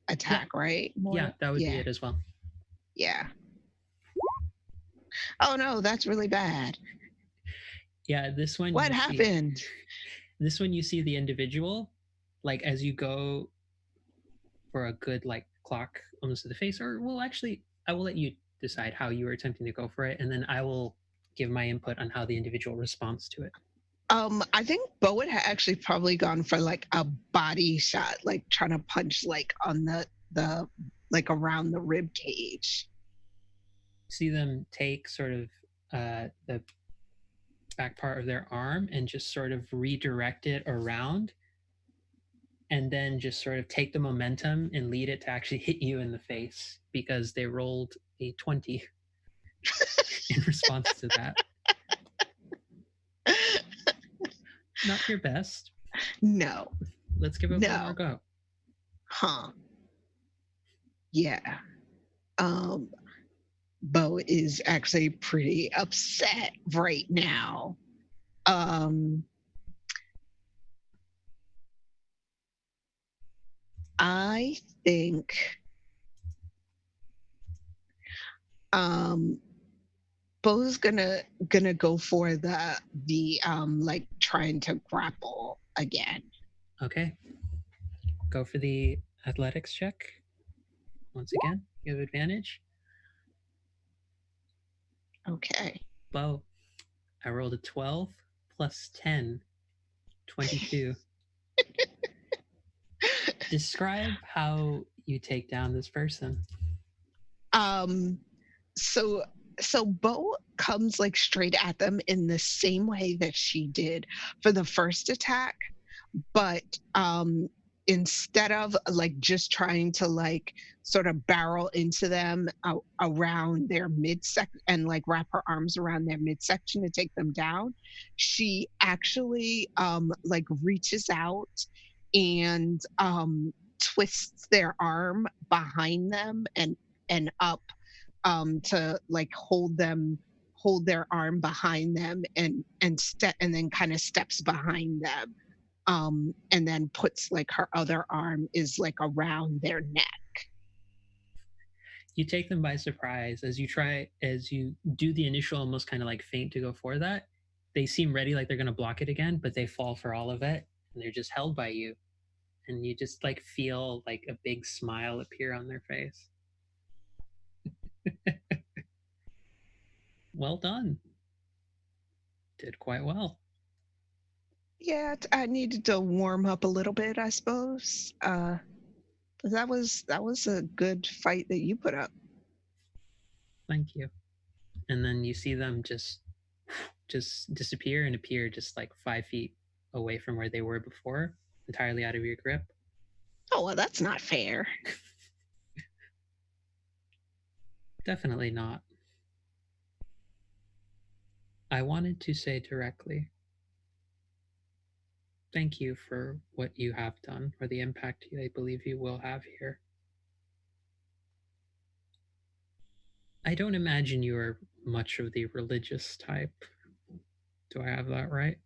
attack, right? Yeah, that would be it as well. Yeah. Oh no, that's really bad. Yeah, this one. What happened? This one you see the individual, like as you go for a good like clock almost to the face, or well, actually, I will let you decide how you are attempting to go for it, and then I will give my input on how the individual responds to it. I think Bo would actually probably gone for like a body shot, like trying to punch like on the like around the rib cage. See them take sort of the back part of their arm and just sort of redirect it around, and then just sort of take the momentum and lead it to actually hit you in the face because they rolled a 20 in response to that. Not your best. No. Let's give it one more go. Huh. Yeah. Bo is actually pretty upset right now. I think Bo's gonna go for the like trying to grapple again. Okay. Go for the athletics check. Once again, you have advantage. Okay. Bo, I rolled a 12 plus 10, 22. Describe how you take down this person. So Bo comes like straight at them in the same way that she did for the first attack, but instead of like just trying to like sort of barrel into them around their midsection and like wrap her arms around their midsection to take them down, she actually like reaches out and twists their arm behind them and up to like hold their arm behind them and step and then kind of steps behind them, and then puts like her other arm is like around their neck. You take them by surprise as you do the initial almost kind of like feint to go for that. They seem ready, like they're going to block it again, but they fall for all of it and they're just held by you, and you just like feel like a big smile appear on their face. Well done. Did quite well. Yeah, I needed to warm up a little bit, I suppose. That was a good fight that you put up. Thank you. And then you see them just disappear and appear just like 5 feet away from where they were before, entirely out of your grip. Oh, well, that's not fair. Definitely not. I wanted to say directly, thank you for what you have done, or the impact I believe you will have here. I don't imagine you are much of the religious type. Do I have that right?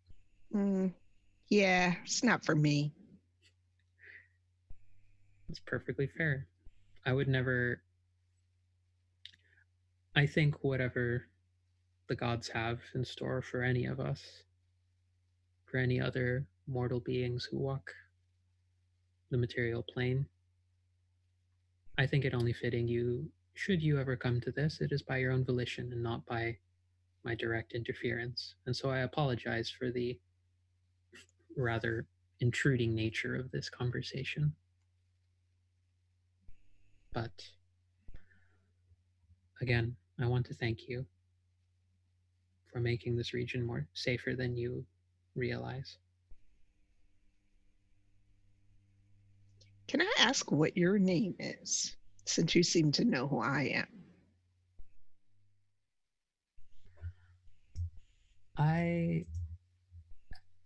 Yeah, it's not for me. That's perfectly fair. I would never. I think whatever the gods have in store for any of us, for any other mortal beings who walk the material plane, I think it only fitting you, should you ever come to this, it is by your own volition and not by my direct interference. And so I apologize for the rather intruding nature of this conversation. But again, I want to thank you for making this region more safer than you realize. Can I ask what your name is, since you seem to know who I am? I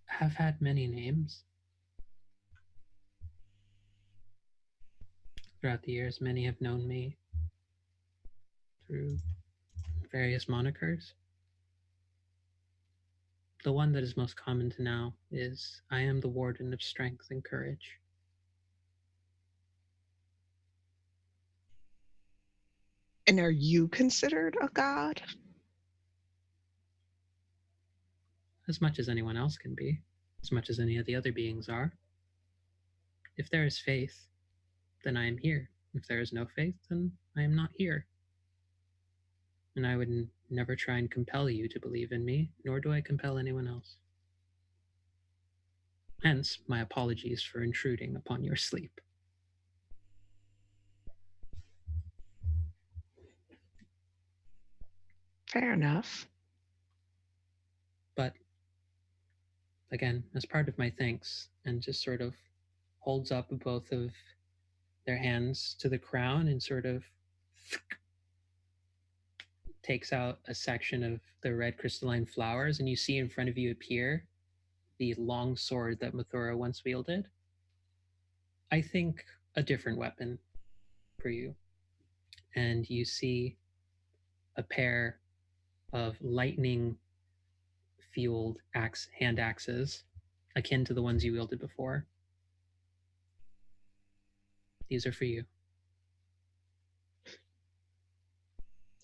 have had many names. Throughout the years, many have known me through various monikers. The one that is most common to now is I am the Warden of Strength and Courage. And are you considered a god? As much as anyone else can be, as much as any of the other beings are. If there is faith, then I am here. If there is no faith, then I am not here. And I would never try and compel you to believe in me, nor do I compel anyone else. Hence, my apologies for intruding upon your sleep. Fair enough. But again, as part of my thanks, and just sort of holds up both of their hands to the crown and sort of takes out a section of the red crystalline flowers, and you see in front of you appear the long sword that Mathura once wielded. I think a different weapon for you. And you see a pair of lightning fueled hand axes, akin to the ones you wielded before. These are for you.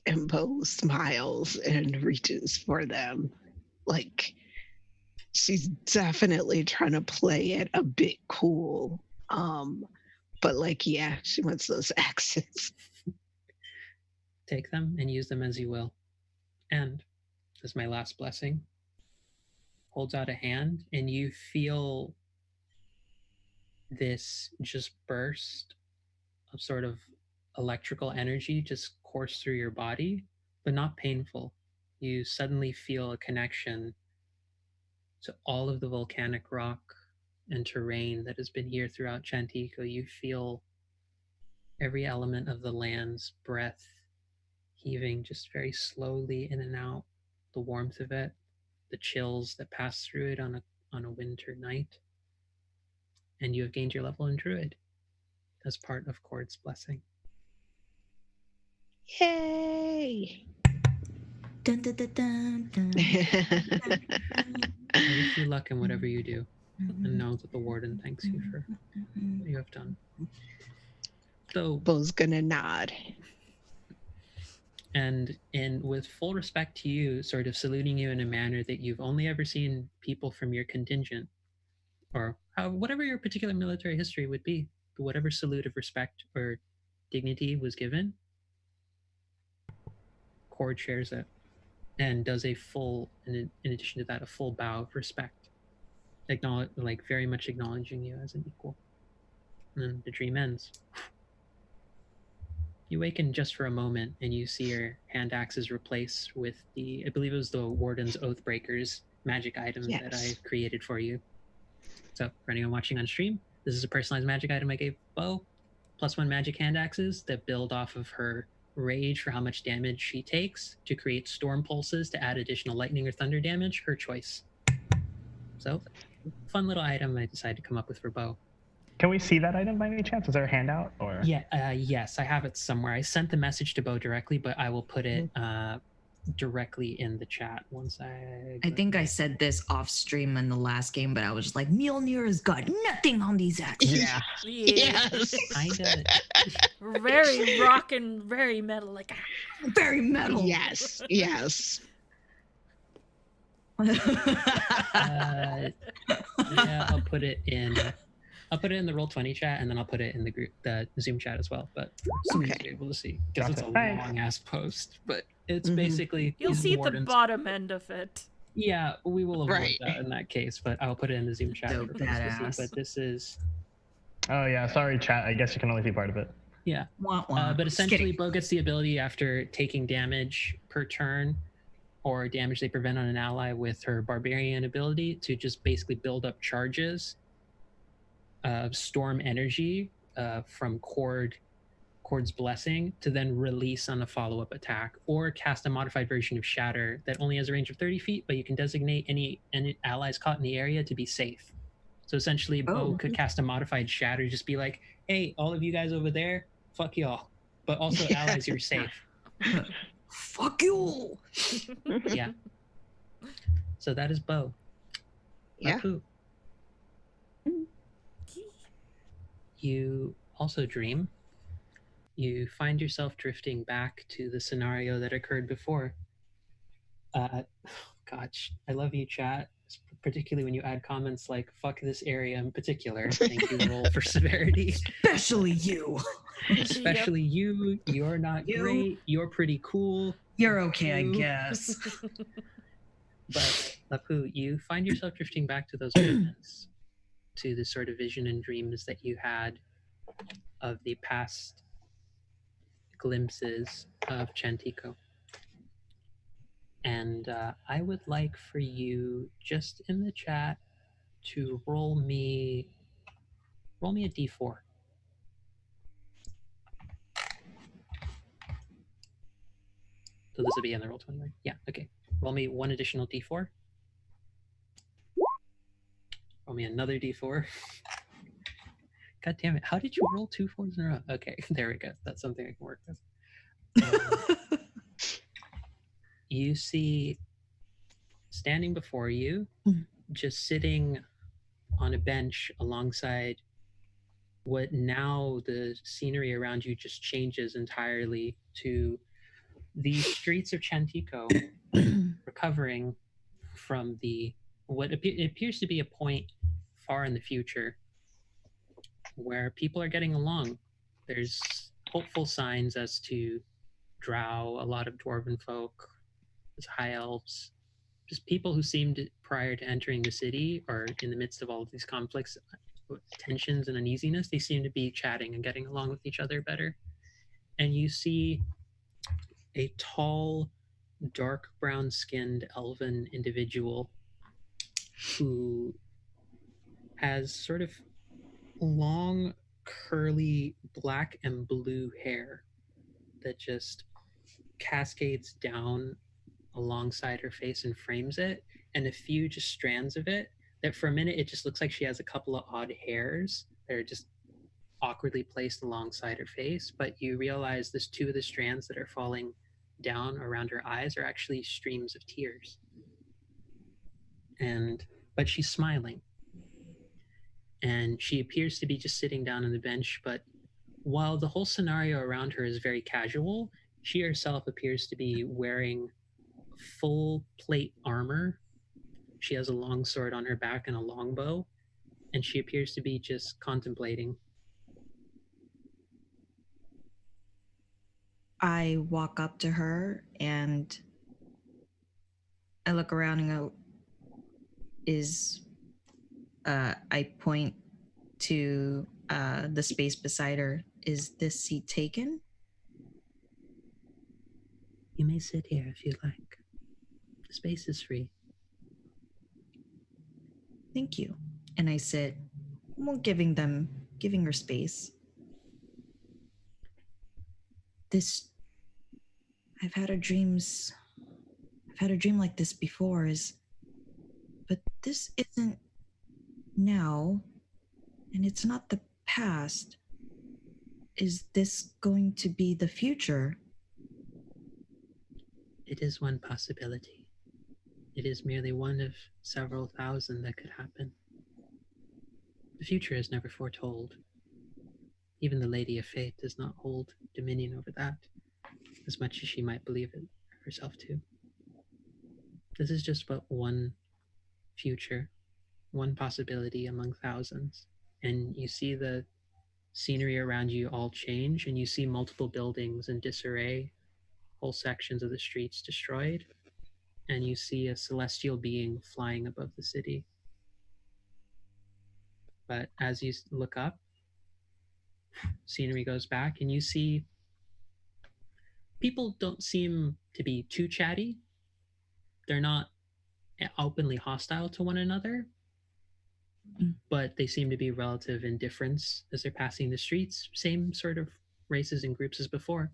And Bo smiles and reaches for them. Like, she's definitely trying to play it a bit cool. But like, yeah, she wants those axes. Take them and use them as you will. And as my last blessing, holds out a hand, and you feel this just burst of sort of electrical energy just course through your body, but not painful. You suddenly feel a connection to all of the volcanic rock and terrain that has been here throughout Chantico. You feel every element of the land's breath heaving just very slowly in and out, the warmth of it, the chills that pass through it on a winter night. And you have gained your level in Druid as part of Cord's blessing. Yay! Dun, dun, dun, dun, dun. I wish you luck in whatever you do, and know that the Warden thanks you for what you have done. So, Bo's gonna nod. and with full respect to you, sort of saluting you in a manner that you've only ever seen people from your contingent, or whatever your particular military history would be, whatever salute of respect or dignity was given, Cord shares it and does a full, in addition to that, a full bow of respect, very much acknowledging you as an equal. And then the dream ends. You waken just for a moment, and you see your hand axes replaced with I believe it was the Warden's Oathbreakers magic item that I created for you. So for anyone watching on stream, this is a personalized magic item I gave Bo, +1 magic hand axes that build off of her rage for how much damage she takes to create storm pulses to add additional lightning or thunder damage, her choice. So, fun little item I decided to come up with for Bo. Can we see that item by any chance? Is there a handout or? Yeah, yes, I have it somewhere. I sent the message to Bo directly, but I will put it directly in the chat once I think I said this off stream in the last game, but I was just like, Mjolnir has got nothing on these axes. Yeah. Yes. Kinda. Very rock and very metal, like Very metal. Yes. Yes. Yeah, I'll put it in the Roll20 chat, and then I'll put it in the group, the Zoom chat as well. But so Okay. you're able to see, because it's a Gotcha. long ass post. But it's Mhm. basically you'll these see the Wardens. bottom end of it. Yeah, we will avoid Right. that in that case. But I'll put it in the Zoom chat So for folks to badass. see. But this is Oh yeah, sorry chat. I guess you can only see part of it. yeah. Wah, wah. But Just essentially, kidding. Bo gets the ability after taking damage per turn or damage they prevent on an ally with her Barbarian ability to just basically build up charges of storm energy from Cord Darkord's Blessing to then release on a follow-up attack, or cast a modified version of Shatter that only has a range of 30 feet, but you can designate any allies caught in the area to be safe. So essentially, Bo could cast a modified Shatter, just be like, hey, all of you guys over there, fuck y'all. But also allies, you're safe. Fuck you! Yeah. So that is Bo. Yeah. Apu. You also dream. You find yourself drifting back to the scenario that occurred before. Gosh, I love you, chat. Particularly when you add comments like "fuck this area" in particular. Thank you, roll for severity. Especially you. Especially you. You're not great. You're pretty cool. You're okay, I guess. But Lapu, you find yourself drifting back to those moments, to the sort of vision and dreams that you had of the past glimpses of Chantico. And I would like for you, just in the chat, to roll me a d4. So this will be in the roll 20, right? Yeah, okay. Roll me one additional d4. Roll me another d4. God damn it. How did you roll 2 4s in a row? Okay, there we go. That's something I can work with. You see, standing before you, just sitting on a bench alongside what now the scenery around you just changes entirely to the streets of Chantico recovering from what appears to be a point far in the future where people are getting along. There's hopeful signs as to drow, a lot of dwarven folk, there's high elves, just people who seemed prior to entering the city or in the midst of all of these conflicts, tensions and uneasiness, they seem to be chatting and getting along with each other better. And you see a tall, dark brown skinned elven individual who has sort of long, curly black and blue hair that just cascades down alongside her face and frames it, and a few just strands of it that for a minute it just looks like she has a couple of odd hairs that are just awkwardly placed alongside her face, but you realize there's two of the strands that are falling down around her eyes are actually streams of tears. But she's smiling. And she appears to be just sitting down on the bench, but while the whole scenario around her is very casual, she herself appears to be wearing full plate armor. She has a long sword on her back and a long bow, and she appears to be just contemplating. I walk up to her and I look around and go, I point to the space beside her. Is this seat taken? You may sit here if you like. The space is free. Thank you. And I sit, well, giving her space. I've had a dream like this before, but this isn't now, and it's not the past. Is this going to be the future? It is one possibility. It is merely one of several thousand that could happen. The future is never foretold. Even the Lady of Fate does not hold dominion over that, as much as she might believe it herself to. This is just but one future, one possibility among thousands. And you see the scenery around you all change, and you see multiple buildings in disarray, whole sections of the streets destroyed, and you see a celestial being flying above the city. But as you look up, scenery goes back, and you see people don't seem to be too chatty. They're not openly hostile to one another, but they seem to be relative indifference as they're passing the streets. Same sort of races and groups as before.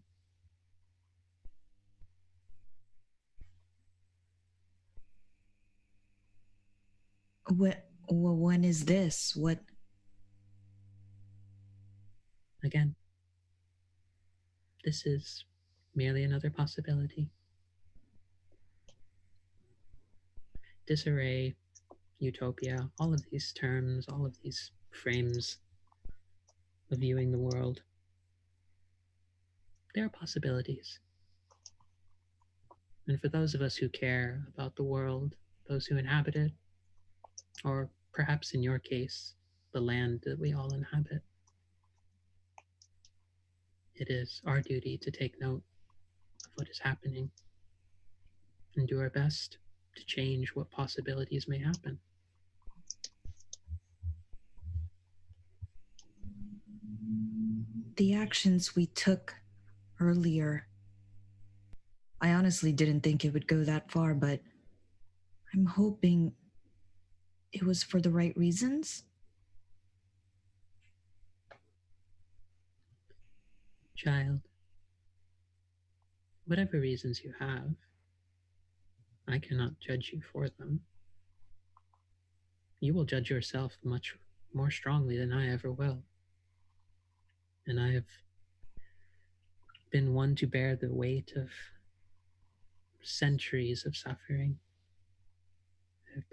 When is this? What? Again, this is merely another possibility. Disarray, utopia, all of these terms, all of these frames of viewing the world, they are possibilities. And for those of us who care about the world, those who inhabit it, or perhaps in your case, the land that we all inhabit, it is our duty to take note of what is happening and do our best to change what possibilities may happen. The actions we took earlier. I honestly didn't think it would go that far, but I'm hoping it was for the right reasons. Child, whatever reasons you have, I cannot judge you for them. You will judge yourself much more strongly than I ever will. And I have been one to bear the weight of centuries of suffering. I've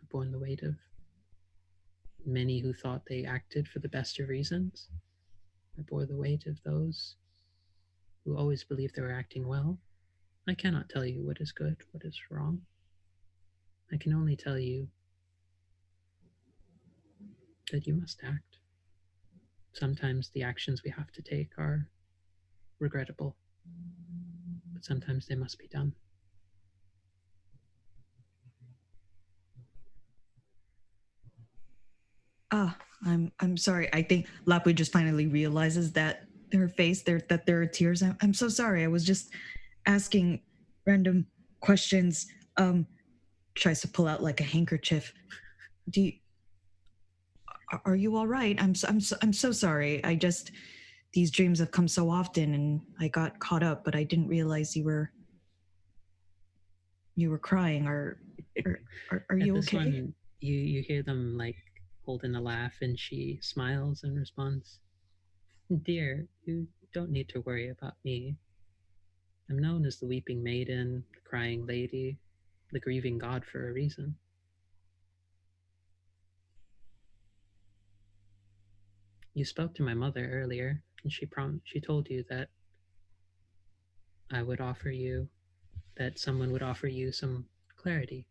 borne the weight of many who thought they acted for the best of reasons. I bore the weight of those who always believed they were acting well. I cannot tell you what is good, what is wrong. I can only tell you that you must act. Sometimes the actions we have to take are regrettable, but sometimes they must be done. I'm sorry. I think Lapui just finally realizes that her face that there are tears. I'm so sorry. I was just asking random questions. Tries to pull out like a handkerchief. Are you all right? I'm so sorry. I just these dreams have come so often and I got caught up, but I didn't realize you were crying. Are you this okay? One, you hear them like holding a laugh, and she smiles and responds, "Dear, you don't need to worry about me. I'm known as the weeping maiden, the crying lady, the grieving god for a reason. You spoke to my mother earlier, and she told you that someone would offer you some clarity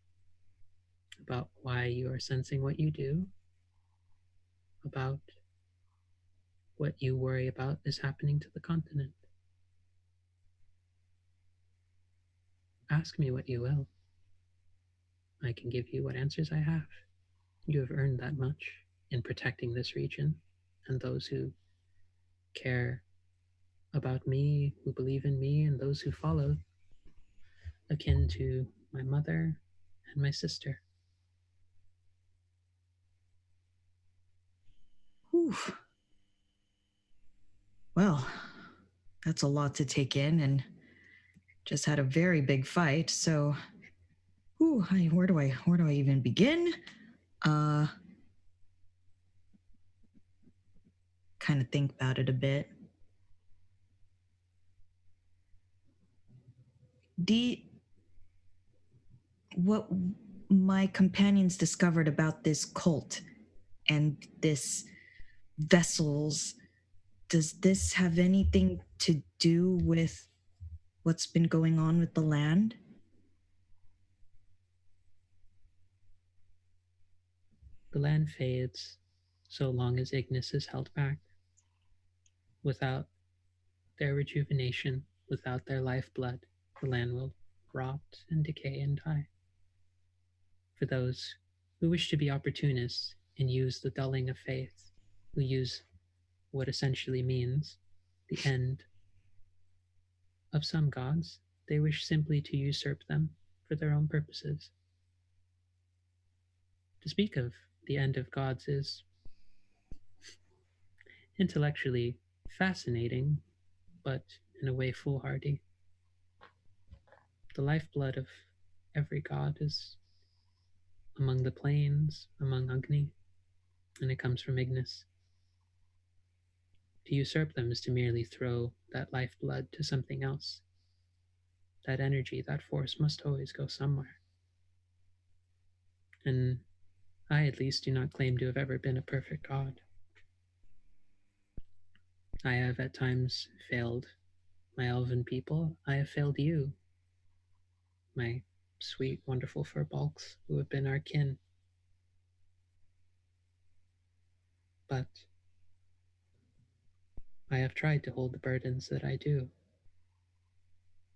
about why you are sensing what you do, about what you worry about is happening to the continent. Ask me what you will. I can give you what answers I have. You have earned that much in protecting this region and those who care about me, who believe in me, and those who follow, akin to my mother and my sister." Whew. Well, that's a lot to take in, and just had a very big fight. So, where do I even begin? Kind of think about it a bit. What my companions discovered about this cult and this vessels, does this have anything to do with what's been going on with the land? The land fades so long as Ignis is held back. Without their rejuvenation, without their lifeblood, the land will rot and decay and die. For those who wish to be opportunists and use the dulling of faith, who use what essentially means the end of some gods, they wish simply to usurp them for their own purposes. To speak of the end of gods is intellectually fascinating, but in a way foolhardy. The lifeblood of every god is among the plains, among Agni, and it comes from Ignis. To usurp them is to merely throw that lifeblood to something else. That energy, that force must always go somewhere. And I, at least, do not claim to have ever been a perfect god. I have at times failed my elven people. I have failed you, my sweet, wonderful furbalks who have been our kin. But I have tried to hold the burdens that I do,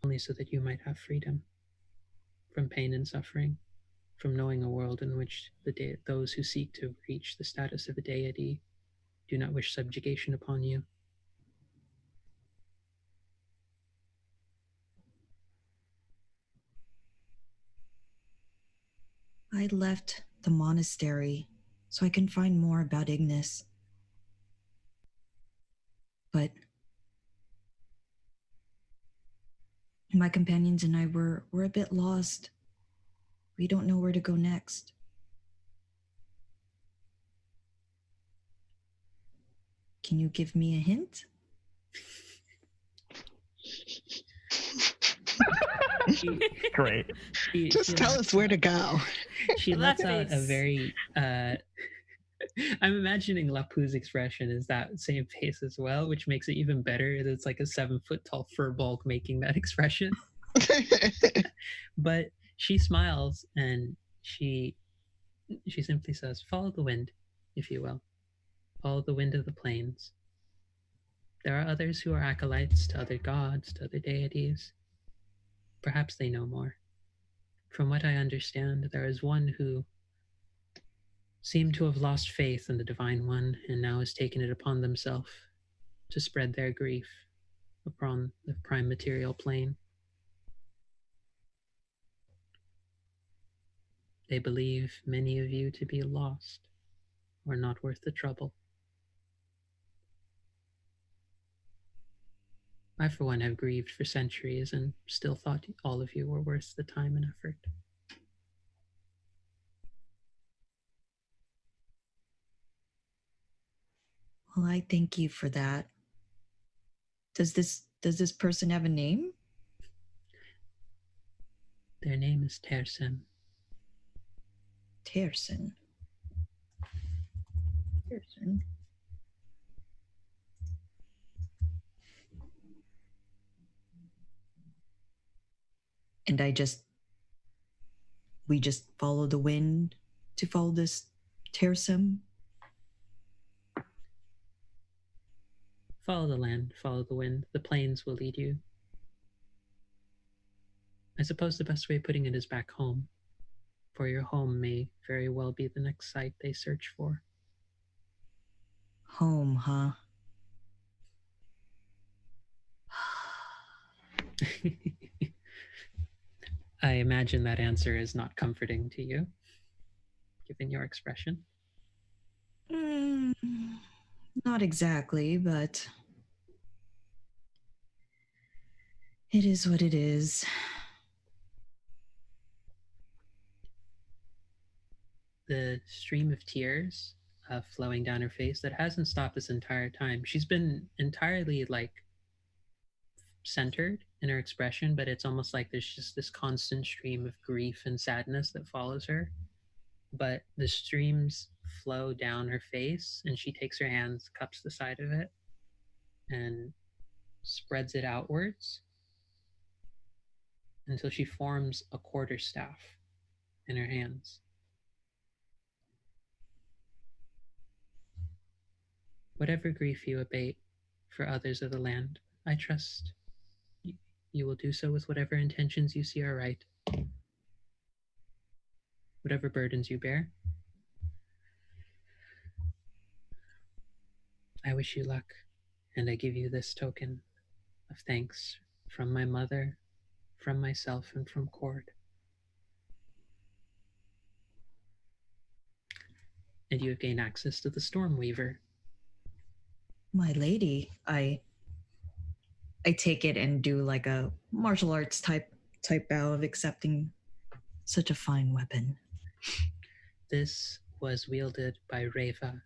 only so that you might have freedom from pain and suffering, from knowing a world in which those who seek to reach the status of a deity do not wish subjugation upon you. I left the monastery so I can find more about Ignis. But my companions and I were a bit lost. We don't know where to go next. Can you give me a hint? Great. Just tell us where to go. She That lets out a face. very I'm imagining Lapu's expression is that same face as well, which makes it even better. It's like a 7-foot tall fur bulk making that expression. But she smiles and she simply says, "Follow the wind, if you will. Follow the wind of the plains. There are others who are acolytes to other gods, to other deities. Perhaps they know more. From what I understand, there is one who seemed to have lost faith in the Divine One and now has taken it upon themselves to spread their grief upon the prime material plane. They believe many of you to be lost or not worth the trouble. I, for one, have grieved for centuries and still thought all of you were worth the time and effort." Well, I thank you for that. Does this person have a name? Their name is Tersem. Terson. Terson. And we just follow the wind to follow this Tersum. Follow the land, follow the wind. The plains will lead you. I suppose the best way of putting it is back home, for your home may very well be the next site they search for. Home, huh? I imagine that answer is not comforting to you, given your expression. Not exactly, but it is what it is. The stream of tears flowing down her face that hasn't stopped this entire time. She's been entirely centered in her expression, but it's almost like there's just this constant stream of grief and sadness that follows her. But the streams flow down her face, and she takes her hands, cups the side of it, and spreads it outwards until she forms a quarterstaff in her hands. Whatever grief you abate for others of the land, I trust you will do so with whatever intentions you see are right. Whatever burdens you bear, I wish you luck, and I give you this token of thanks from my mother, from myself, and from Cord. And you have gained access to the Stormweaver. My lady, I take it and do like a martial arts type bow of accepting such a fine weapon. This was wielded by Reva,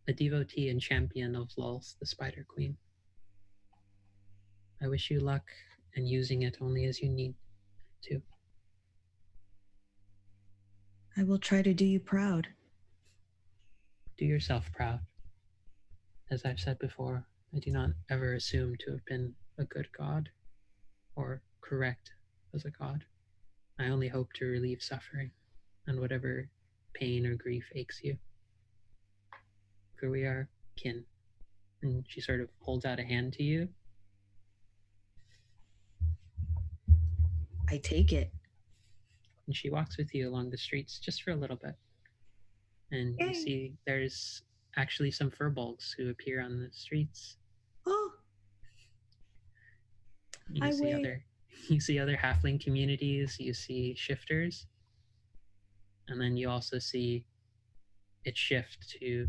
a devotee and champion of Lulz, the Spider Queen. I wish you luck in using it only as you need to. I will try to do you proud. Do yourself proud. As I've said before, I do not ever assume to have been a good god or correct as a god. I only hope to relieve suffering and whatever pain or grief aches you. For we are kin. And she sort of holds out a hand to you. I take it. And she walks with you along the streets just for a little bit. And you see there's actually some furbolgs who appear on the streets. Oh. You see other halfling communities, you see shifters, and then you also see it shift to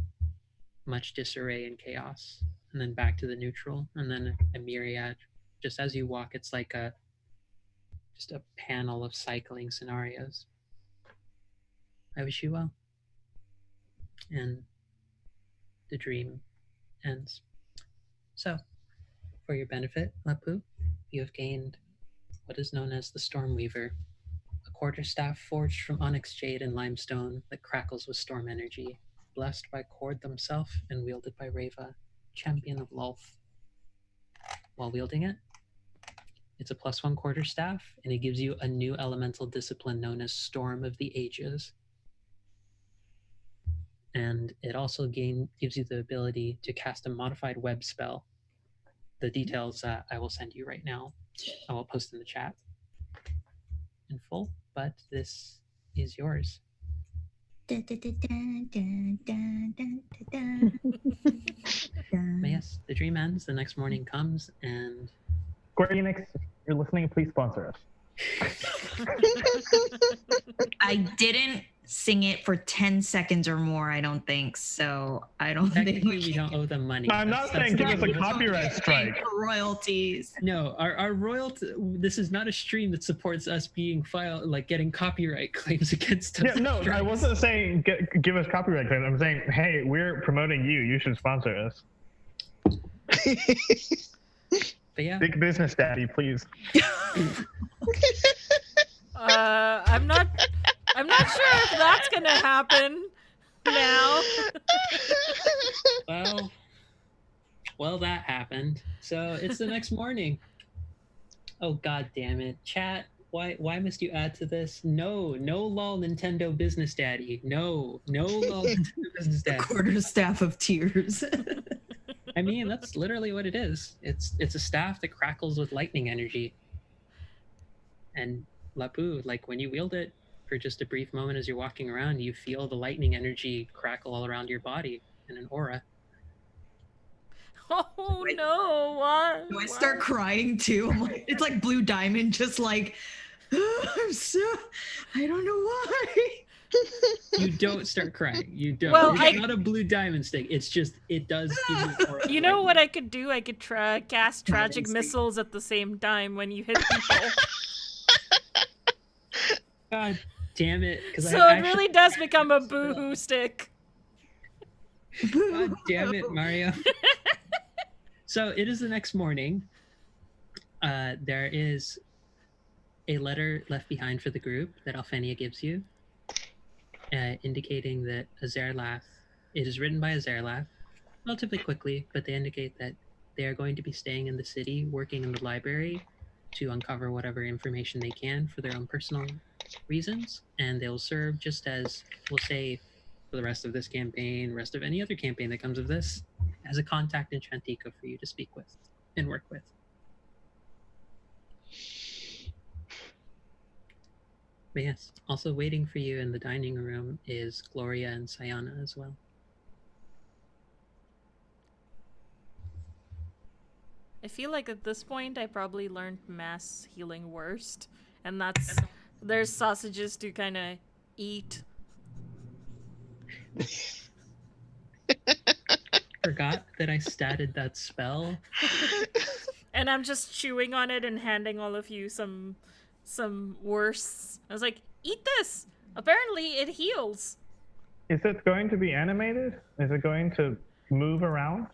much disarray and chaos, and then back to the neutral, and then a myriad. Just as you walk, it's like just a panel of cycling scenarios. I wish you well. And the dream ends. So, for your benefit, Lapu, you have gained what is known as the Stormweaver, a quarterstaff forged from onyx jade and limestone that crackles with storm energy, blessed by Cord themselves and wielded by Reva, champion of Lulth. While wielding it, it's a +1 quarterstaff, and it gives you a new elemental discipline known as Storm of the Ages. And it also gives you the ability to cast a modified web spell. The details I will send you right now. I will post in the chat in full, but this is yours. But yes, the dream ends, the next morning comes, and... Square Enix, if you're listening, please sponsor us. I didn't sing it for 10 seconds or more, I don't think. So I don't think we don't owe them money. No, I'm not saying give us a copyright strike. Royalties. No, our royalty. This is not a stream that supports us being getting copyright claims against us. Yeah, no, I wasn't saying give us copyright claims. I'm saying, hey, we're promoting you. You should sponsor us. But yeah. Big business, daddy, please. I'm not sure if that's gonna happen now. Well, that happened. So it's the next morning. Oh god damn it, chat! Why must you add to this? No lol Nintendo business daddy. No lol Nintendo business daddy. A quarterstaff of tears. I mean, that's literally what it is. It's a staff that crackles with lightning energy. And Lapu, like when you wield it for just a brief moment as you're walking around, you feel the lightning energy crackle all around your body in an aura. Oh no, why? Do I start crying too? I'm like, it's like Blue Diamond, just like, I don't know why. You don't start crying. You don't. Well, it's not a Blue Diamond stick. It's just, it does give you aura. You know what I could do? I could cast tragic missiles at the same time when you hit people. God damn it. So it really does become a boo-hoo stick. God damn it, Mario. So it is the next morning. There is a letter left behind for the group that Alphenia gives you, indicating that Azerlath, it is written by Azerlath, relatively quickly, but they indicate that they are going to be staying in the city, working in the library to uncover whatever information they can for their own personal reasons, and they'll serve just as, we'll say, for the rest of this campaign, rest of any other campaign that comes of this, as a contact in Chantica for you to speak with and work with. But yes, also waiting for you in the dining room is Gloria and Sayana as well. I feel like at this point I probably learned mass healing worst, and that's there's sausages to kind of eat. forgot that I statted that spell. And I'm just chewing on it and handing all of you some worse. I was like, eat this. Apparently it heals. Is it going to be animated? Is it going to move around?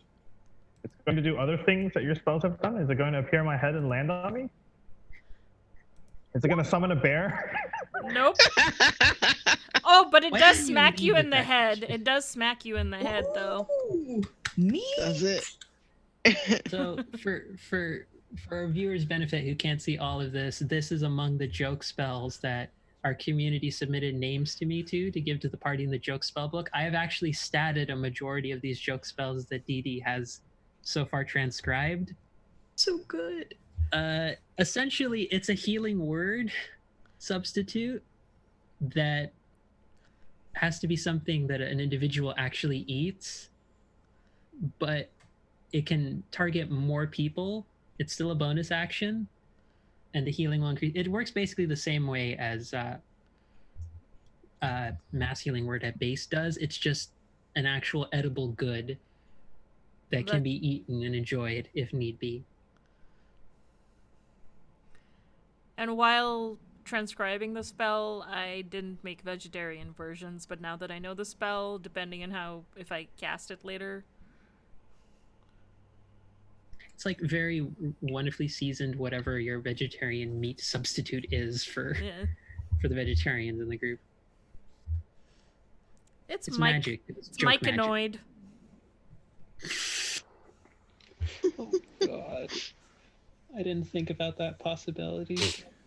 It's going to do other things that your spells have done? Is it going to appear in my head and land on me? Is it going to summon a bear? Nope. Oh, but it Why does didn't you smack you lead in with the that head. question? It does smack you in the head, though. Ooh, neat. Does it? So for our viewers' benefit who can't see all of this, this is among the joke spells that our community submitted names to me to give to the party in the joke spell book. I have actually statted a majority of these joke spells that Dee Dee has so far transcribed. So good. Essentially, it's a healing word substitute that has to be something that an individual actually eats, but it can target more people. It's still a bonus action, and the healing will increase. It works basically the same way as mass healing word at base does. It's just an actual edible good that can be eaten and enjoyed if need be. And while transcribing the spell, I didn't make vegetarian versions, but now that I know the spell, depending on how, if I cast it later. It's like very wonderfully seasoned, whatever your vegetarian meat substitute is for the vegetarians in the group. It's magic. It's joke myconoid. Oh god. I didn't think about that possibility.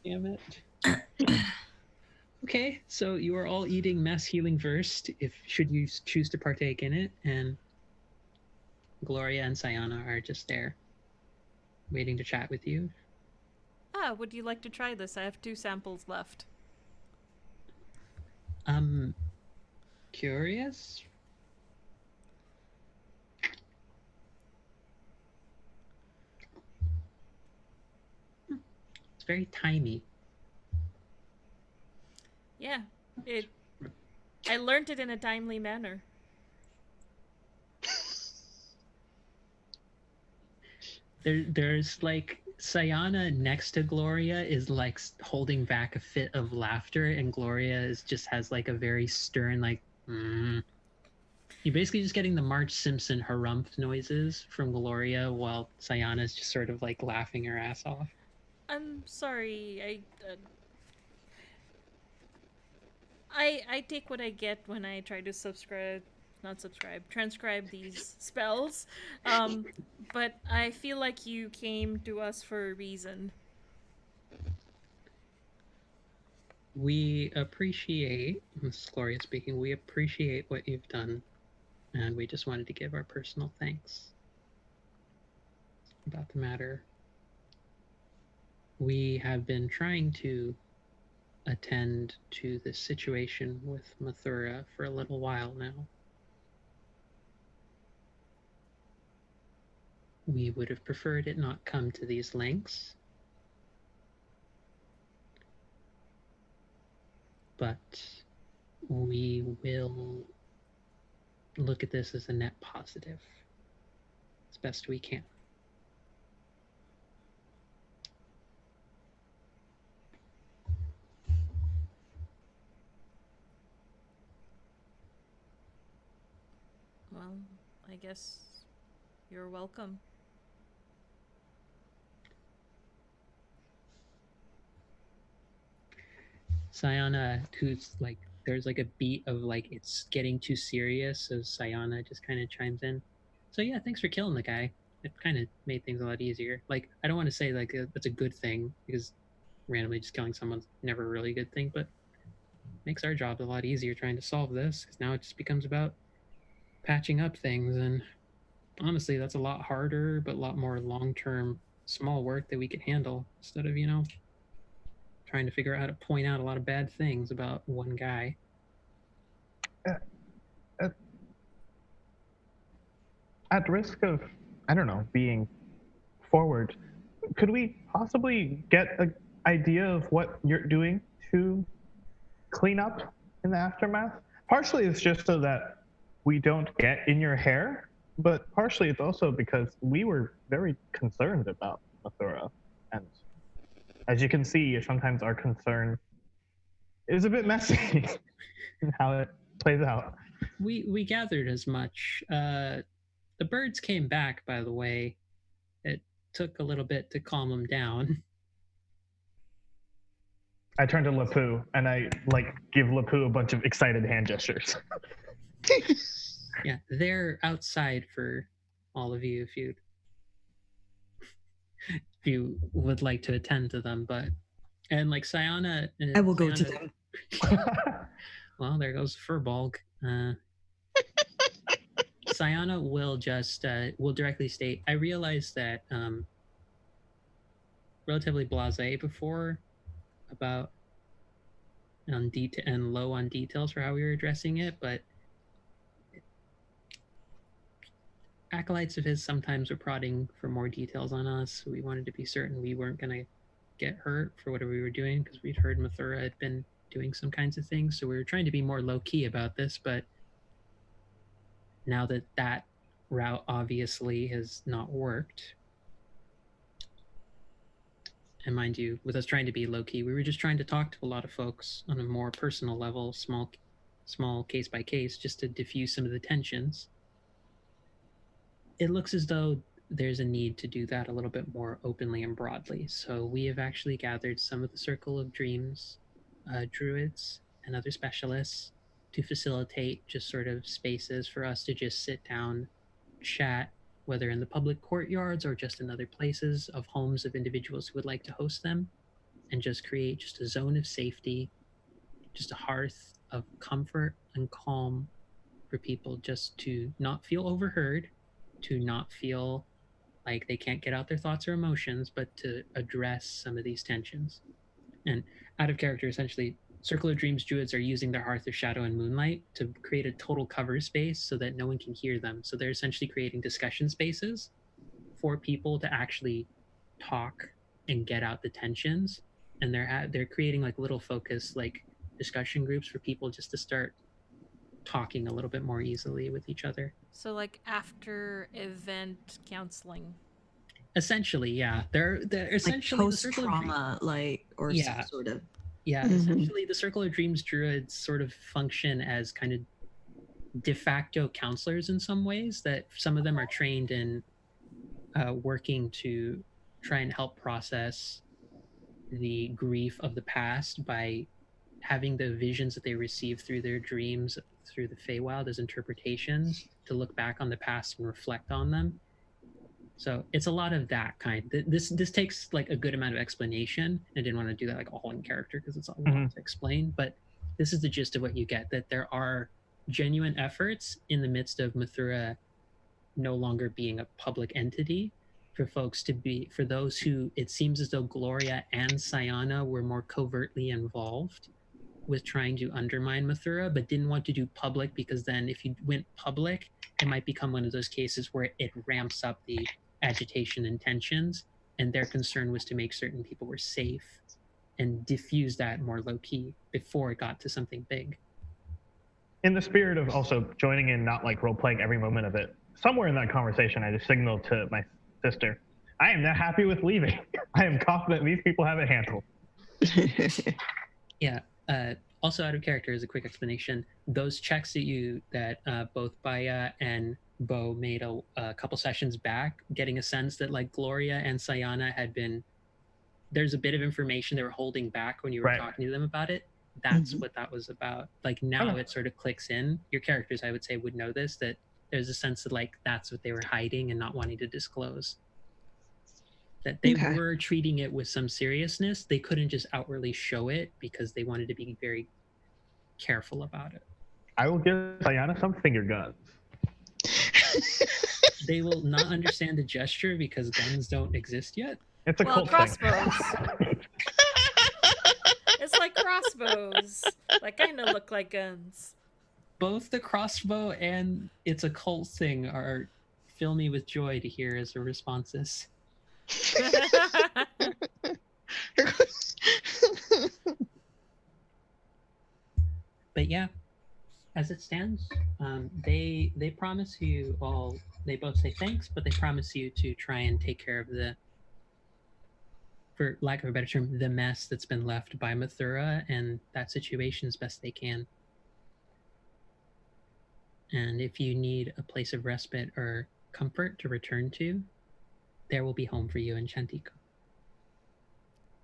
Damn it. Okay, so you are all eating mass healing first, should you choose to partake in it, and Gloria and Sayana are just there, waiting to chat with you. Would you like to try this? I have 2 samples left. Curious? It's very timey. Yeah, I learned it in a timely manner. There's like Sayana next to Gloria is like holding back a fit of laughter, and Gloria just has like a very stern like. You're basically just getting the Marge Simpson harumph noises from Gloria, while Sayana's just sort of like laughing her ass off. I'm sorry. I take what I get when I try to transcribe these spells. But I feel like you came to us for a reason. We appreciate, this is Gloria speaking, we appreciate what you've done, and we just wanted to give our personal thanks about the matter. We have been trying to attend to this situation with Mathura for a little while now. We would have preferred it not come to these lengths, but we will look at this as a net positive as best we can. Well, I guess you're welcome. Sayana, who's like, there's like a beat of like it's getting too serious, so Sayana just kind of chimes in. So yeah, thanks for killing the guy. It kind of made things a lot easier. Like, I don't want to say like that's a good thing, because randomly just killing someone's never really a good thing, but makes our job a lot easier trying to solve this, because now it just becomes about patching up things, and honestly that's a lot harder but a lot more long-term small work that we could handle, instead of trying to figure out how to point out a lot of bad things about one guy. At risk of, I don't know, being forward, could we possibly get an idea of what you're doing to clean up in the aftermath? Partially it's just so that we don't get in your hair, but partially it's also because we were very concerned about Mathura. And as you can see, sometimes our concern is a bit messy in how it plays out. We gathered as much. The birds came back, by the way. It took a little bit to calm them down. I turn to Lapu and I give Lapu a bunch of excited hand gestures. Yeah, they're outside for all of you if you would like to attend to them. But and like Sayana, I will go to them. Well, there goes Furbolg. Sayana will just will directly state, I realized that relatively blasé before about and low on details for how we were addressing it, but acolytes of his sometimes were prodding for more details on us. We wanted to be certain we weren't going to get hurt for whatever we were doing because we'd heard Mathura had been doing some kinds of things. So we were trying to be more low key about this, but now that that route obviously has not worked, and mind you, with us trying to be low key, we were just trying to talk to a lot of folks on a more personal level, small case by case, just to diffuse some of the tensions. It looks as though there's a need to do that a little bit more openly and broadly. So we have actually gathered some of the Circle of Dreams druids and other specialists to facilitate just sort of spaces for us to just sit down, chat, whether in the public courtyards or just in other places of homes of individuals who would like to host them, and just create just a zone of safety, just a hearth of comfort and calm for people just to not feel overheard, to not feel like they can't get out their thoughts or emotions, but to address some of these tensions. And out of character, essentially, Circle of Dreams druids are using their Hearth of Shadow and Moonlight to create a total cover space so that no one can hear them. So they're essentially creating discussion spaces for people to actually talk and get out the tensions. And they're creating like little focus like discussion groups for people just to start talking a little bit more easily with each other. So like after event counseling. Essentially, yeah. They're essentially like post-trauma, or some sort of. Yeah, essentially the Circle of Dreams druids sort of function as kind of de facto counselors in some ways, that some of them are trained in working to try and help process the grief of the past by having the visions that they receive through their dreams, through the Feywild as interpretations, to look back on the past and reflect on them. So it's a lot of that kind. This takes like a good amount of explanation. I didn't want to do that like all in character because it's a lot to explain, but this is the gist of what you get, that there are genuine efforts in the midst of Mathura no longer being a public entity for folks to be, for those who it seems as though Gloria and Sayana were more covertly involved with trying to undermine Mathura, but didn't want to do public because then if you went public, it might become one of those cases where it ramps up the agitation and tensions, and their concern was to make certain people were safe and diffuse that more low-key before it got to something big. In the spirit of also joining in, not like role-playing every moment of it, somewhere in that conversation I just signaled to my sister, I am not happy with leaving. I am confident these people have it handled. Yeah. Also out of character, as a quick explanation, those checks that both Baya and Bo made a couple sessions back, getting a sense that like Gloria and Sayana had been, there's a bit of information they were holding back when you were talking to them about it. That's what that was about. Like now it sort of clicks in. Your characters, I would say, would know this, that there's a sense that like that's what they were hiding and not wanting to disclose. That they were treating it with some seriousness. They couldn't just outwardly show it because they wanted to be very careful about it. I will give Sayana some finger guns. They will not understand the gesture because guns don't exist yet. It's a cult crossbows. thing. It's like crossbows. Like kind of look like guns. Both the crossbow and it's a cult thing are fill me with joy to hear as their responses. But yeah, as it stands, they promise you all They both say thanks, but they promise you to try and take care of the, for lack of a better term, the mess that's been left by Mathura and that situation as best they can. And if you need a place of respite or comfort to return to, there will be home for you in Chantico.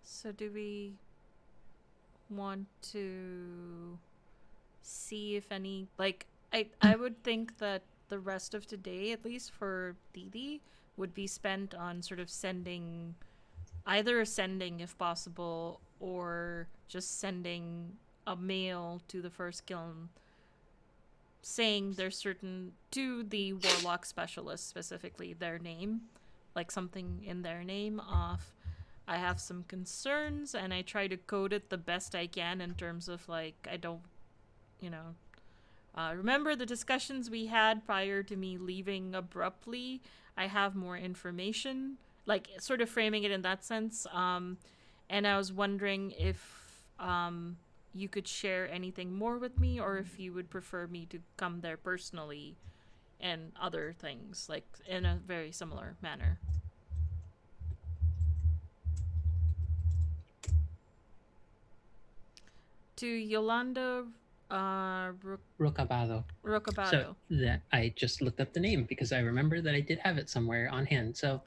So do we want to see if any, like, I would think that the rest of today, at least for Didi, would be spent on sort of sending, either sending if possible, or just sending a mail to the first kiln saying there's certain, to the warlock specialist specifically, their name, like something in their name of, I have some concerns, and I try to code it the best I can in terms of, like, I don't, you know, remember the discussions we had prior to me leaving abruptly? I have more information, like, sort of framing it in that sense. And I was wondering if you could share anything more with me, or if you would prefer me to come there personally and other things, like, in a very similar manner. To Yolanda Rocabado. Rocabado. So that I just looked up the name because I remember that I did have it somewhere on hand. So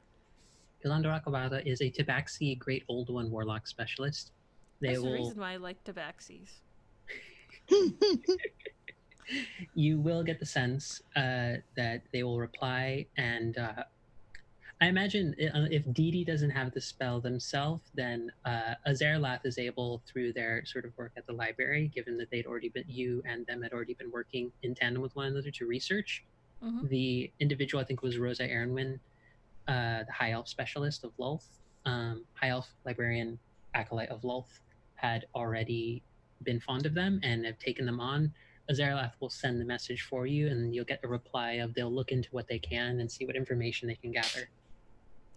Yolanda Rocabado is a Tabaxi Great Old One Warlock Specialist. There's a reason why I like Tabaxis. You will get the sense that they will reply, and I imagine if Didi doesn't have the spell themselves, then Azerlath is able, through their sort of work at the library, given that they'd already been, you and them had already been working in tandem with one another to research. Mm-hmm. The individual, I think, was Rosa Aaronwin, the High Elf specialist of Lulth, High Elf librarian acolyte of Lulth, had already been fond of them and have taken them on. Azerlath will send the message for you, and you'll get a reply of they'll look into what they can and see what information they can gather.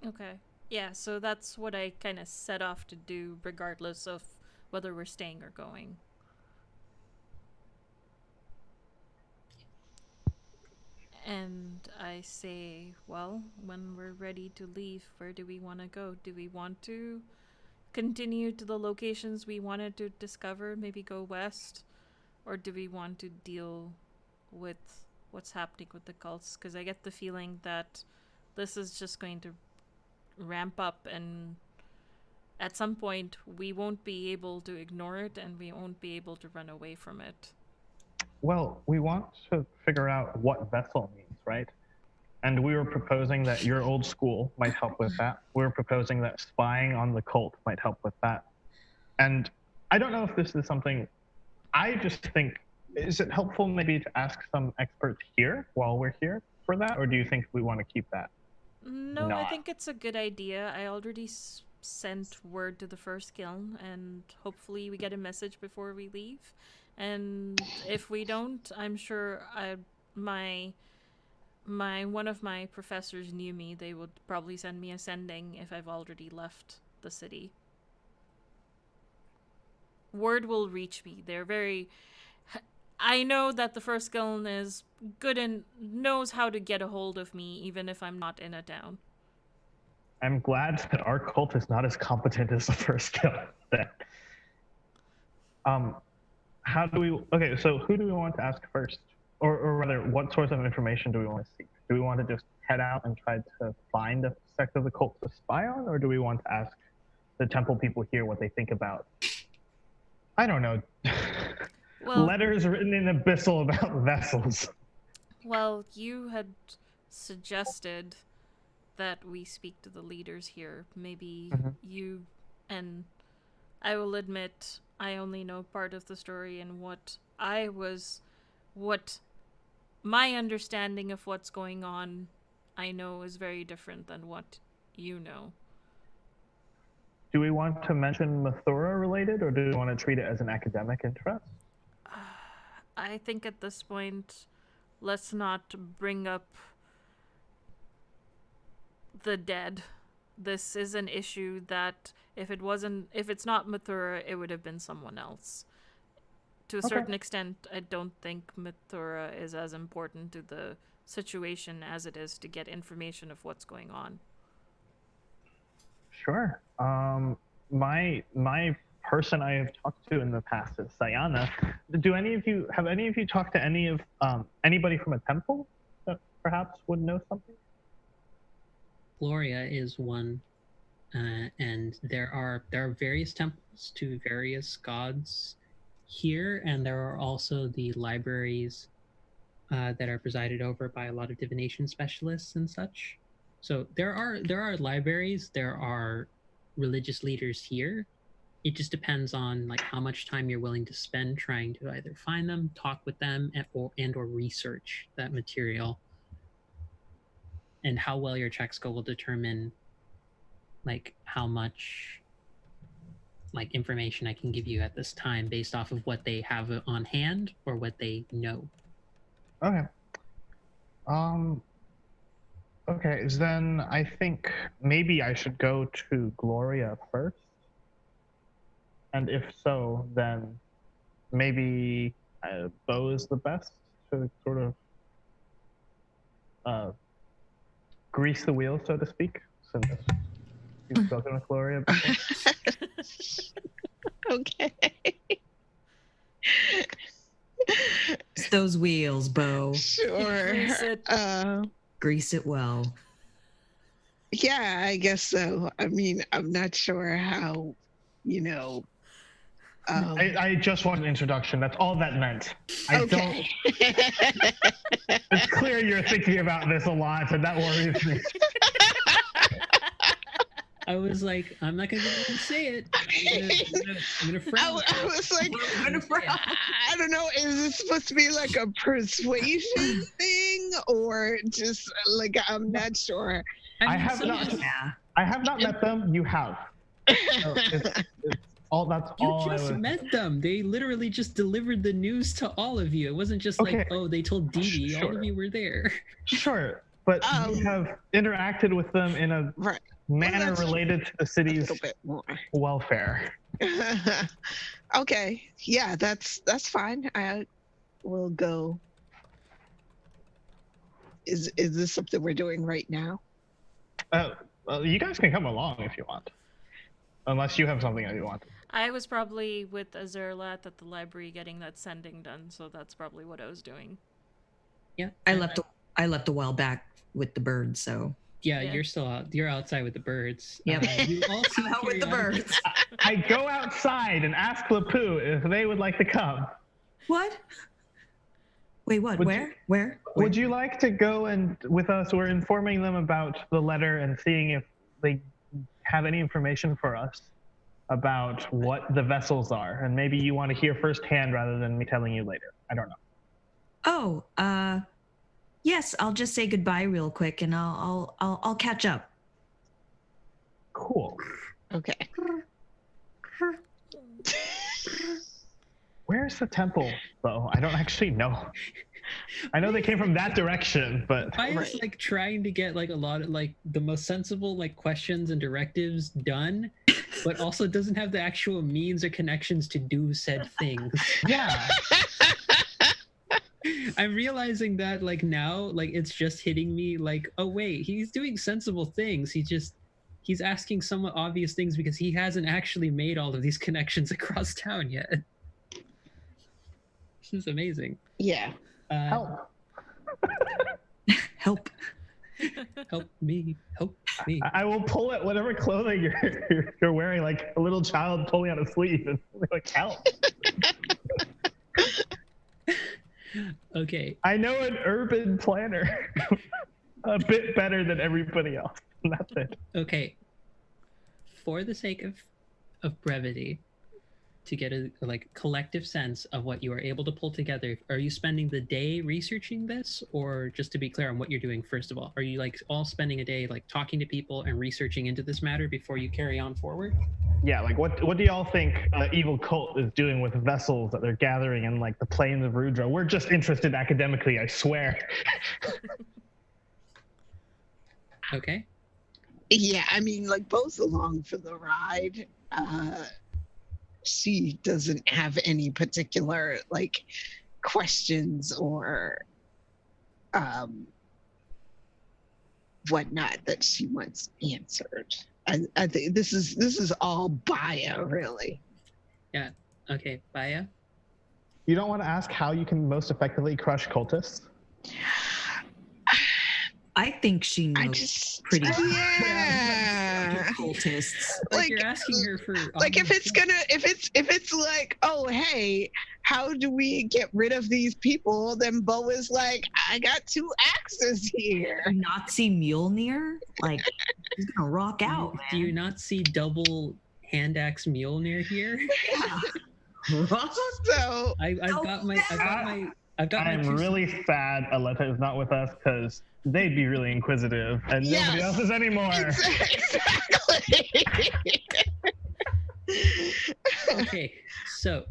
Okay. Yeah, so that's what I kind of set off to do, regardless of whether we're staying or going. And I say, well, when we're ready to leave, where do we want to go? Do we want to continue to the locations we wanted to discover, maybe go west? Or do we want to deal with what's happening with the cults? Because I get the feeling that this is just going to ramp up, and at some point we won't be able to ignore it, and we won't be able to run away from it. Well, we want to figure out what vessel means, right? And we were proposing that your old school might help with that. We were proposing that spying on the cult might help with that. And I don't know if this is something, I just think, is it helpful maybe to ask some experts here while we're here for that? Or do you think we want to keep that? No, I think it's a good idea. I already sent word to the first kiln, and hopefully we get a message before we leave. And if we don't, I'm sure one of my professors knew me. They would probably send me a sending if I've already left the city. Word will reach me. They're very... I know that the first kiln is good and knows how to get a hold of me, even if I'm not in a town. I'm glad that our cult is not as competent as the first kiln. How do we? Okay, so who do we want to ask first, or rather, what source of information do we want to seek? Do we want to just head out and try to find a sect of the cult to spy on, or do we want to ask the temple people here what they think about? I don't know. Well, letters written in abyssal about vessels. Well, you had suggested that we speak to the leaders here. Maybe you, and I will admit I only know part of the story, and what my understanding of what's going on, I know is very different than what you know. Do we want to mention Mathura related, or do we want to treat it as an academic interest? I think at this point, let's not bring up the dead. This is an issue that if it's not Mathura, it would have been someone else. To a certain extent, I don't think Mathura is as important to the situation as it is to get information of what's going on. Sure. My person I have talked to in the past is Sayana. Do any of you talked to anybody from a temple that perhaps would know something? Gloria is one, and there are various temples to various gods here, and there are also the libraries that are presided over by a lot of divination specialists and such. So there are libraries, there are religious leaders here. It just depends on like how much time you're willing to spend trying to either find them, talk with them, or research that material. And how well your checks go will determine like how much like information I can give you at this time based off of what they have on hand or what they know. Okay. Okay, so then I think maybe I should go to Gloria first. And if so, then maybe Bo is the best to sort of grease the wheel, so to speak, since you've spoken with Gloria before. Okay. It's those wheels, Bo. Sure. Grease it. Grease it well. Yeah, I guess so. I mean, I'm not sure how, I just want an introduction. That's all that meant. okay. It's clear you're thinking about this a lot, and that worries me. I was like, I'm not gonna be able to say it. I'm gonna frown. I was like, I don't know. Is this supposed to be like a persuasion thing, or just like I'm not sure? I have not met them. You have. So it's all. That's You all. just met them. They literally just delivered the news to all of you. It wasn't just like, oh, they told Dee Dee. All of you were there. Sure, but you have interacted with them in a manner related to the city's welfare. Okay, yeah, that's fine. I will go. Is this something we're doing right now? Well, you guys can come along if you want, unless you have something that you want. I was probably with Azerlat at the library getting that sending done, so that's probably what I was doing. Yeah, I left a while back with the birds, so yeah. You're still out. You're outside with the birds. Yep. You also I'm out with the birds. I go outside and ask Lapu if they would like to come. What? Wait, what? Where? Would you like to go and with us? We're informing them about the letter and seeing if they have any information for us about what the vessels are, and maybe you want to hear firsthand rather than me telling you later. I don't know. Oh, yes. I'll just say goodbye real quick, and I'll catch up. Cool. Okay. Where's the temple, though? I don't actually know. I know they came from that direction, but I was like trying to get like a lot of like the most sensible like questions and directives done, but also doesn't have the actual means or connections to do said things. Yeah. I'm realizing that like now, like it's just hitting me like, oh wait, he's doing sensible things. He's asking somewhat obvious things because he hasn't actually made all of these connections across town yet. This is amazing. Yeah. Help. Help. Help me. Help me. I will pull at whatever clothing you're wearing, like a little child pulling out a sleeve, and like, help. Okay. I know an urban planner a bit better than everybody else. And that's it. Okay. For the sake of brevity, to get a like collective sense of what you are able to pull together, are you spending the day researching this, or just to be clear on what you're doing first of all, are you like all spending a day like talking to people and researching into this matter before you carry on forward? Yeah, like what do y'all think evil cult is doing with vessels that they're gathering in like the plains of Rudra? We're just interested academically, I swear. Okay. Yeah, I mean, like both along for the ride. She doesn't have any particular like questions or whatnot that she wants answered. I think this is all Baya, really. Yeah. Okay, Baya. You don't want to ask how you can most effectively crush cultists? I think she knows I just pretty much. yeah. Cultists. Like you're asking her for like if it's like, oh hey, how do we get rid of these people? Then Bo is like, I got 2 axes here. Nazi Mjolnir, like he's gonna rock out, man. Do you not see double hand axe Mjolnir here? Yeah. So I've got my I'm really sad Aleta is not with us because they'd be really inquisitive and nobody else is anymore. Exactly. Okay, so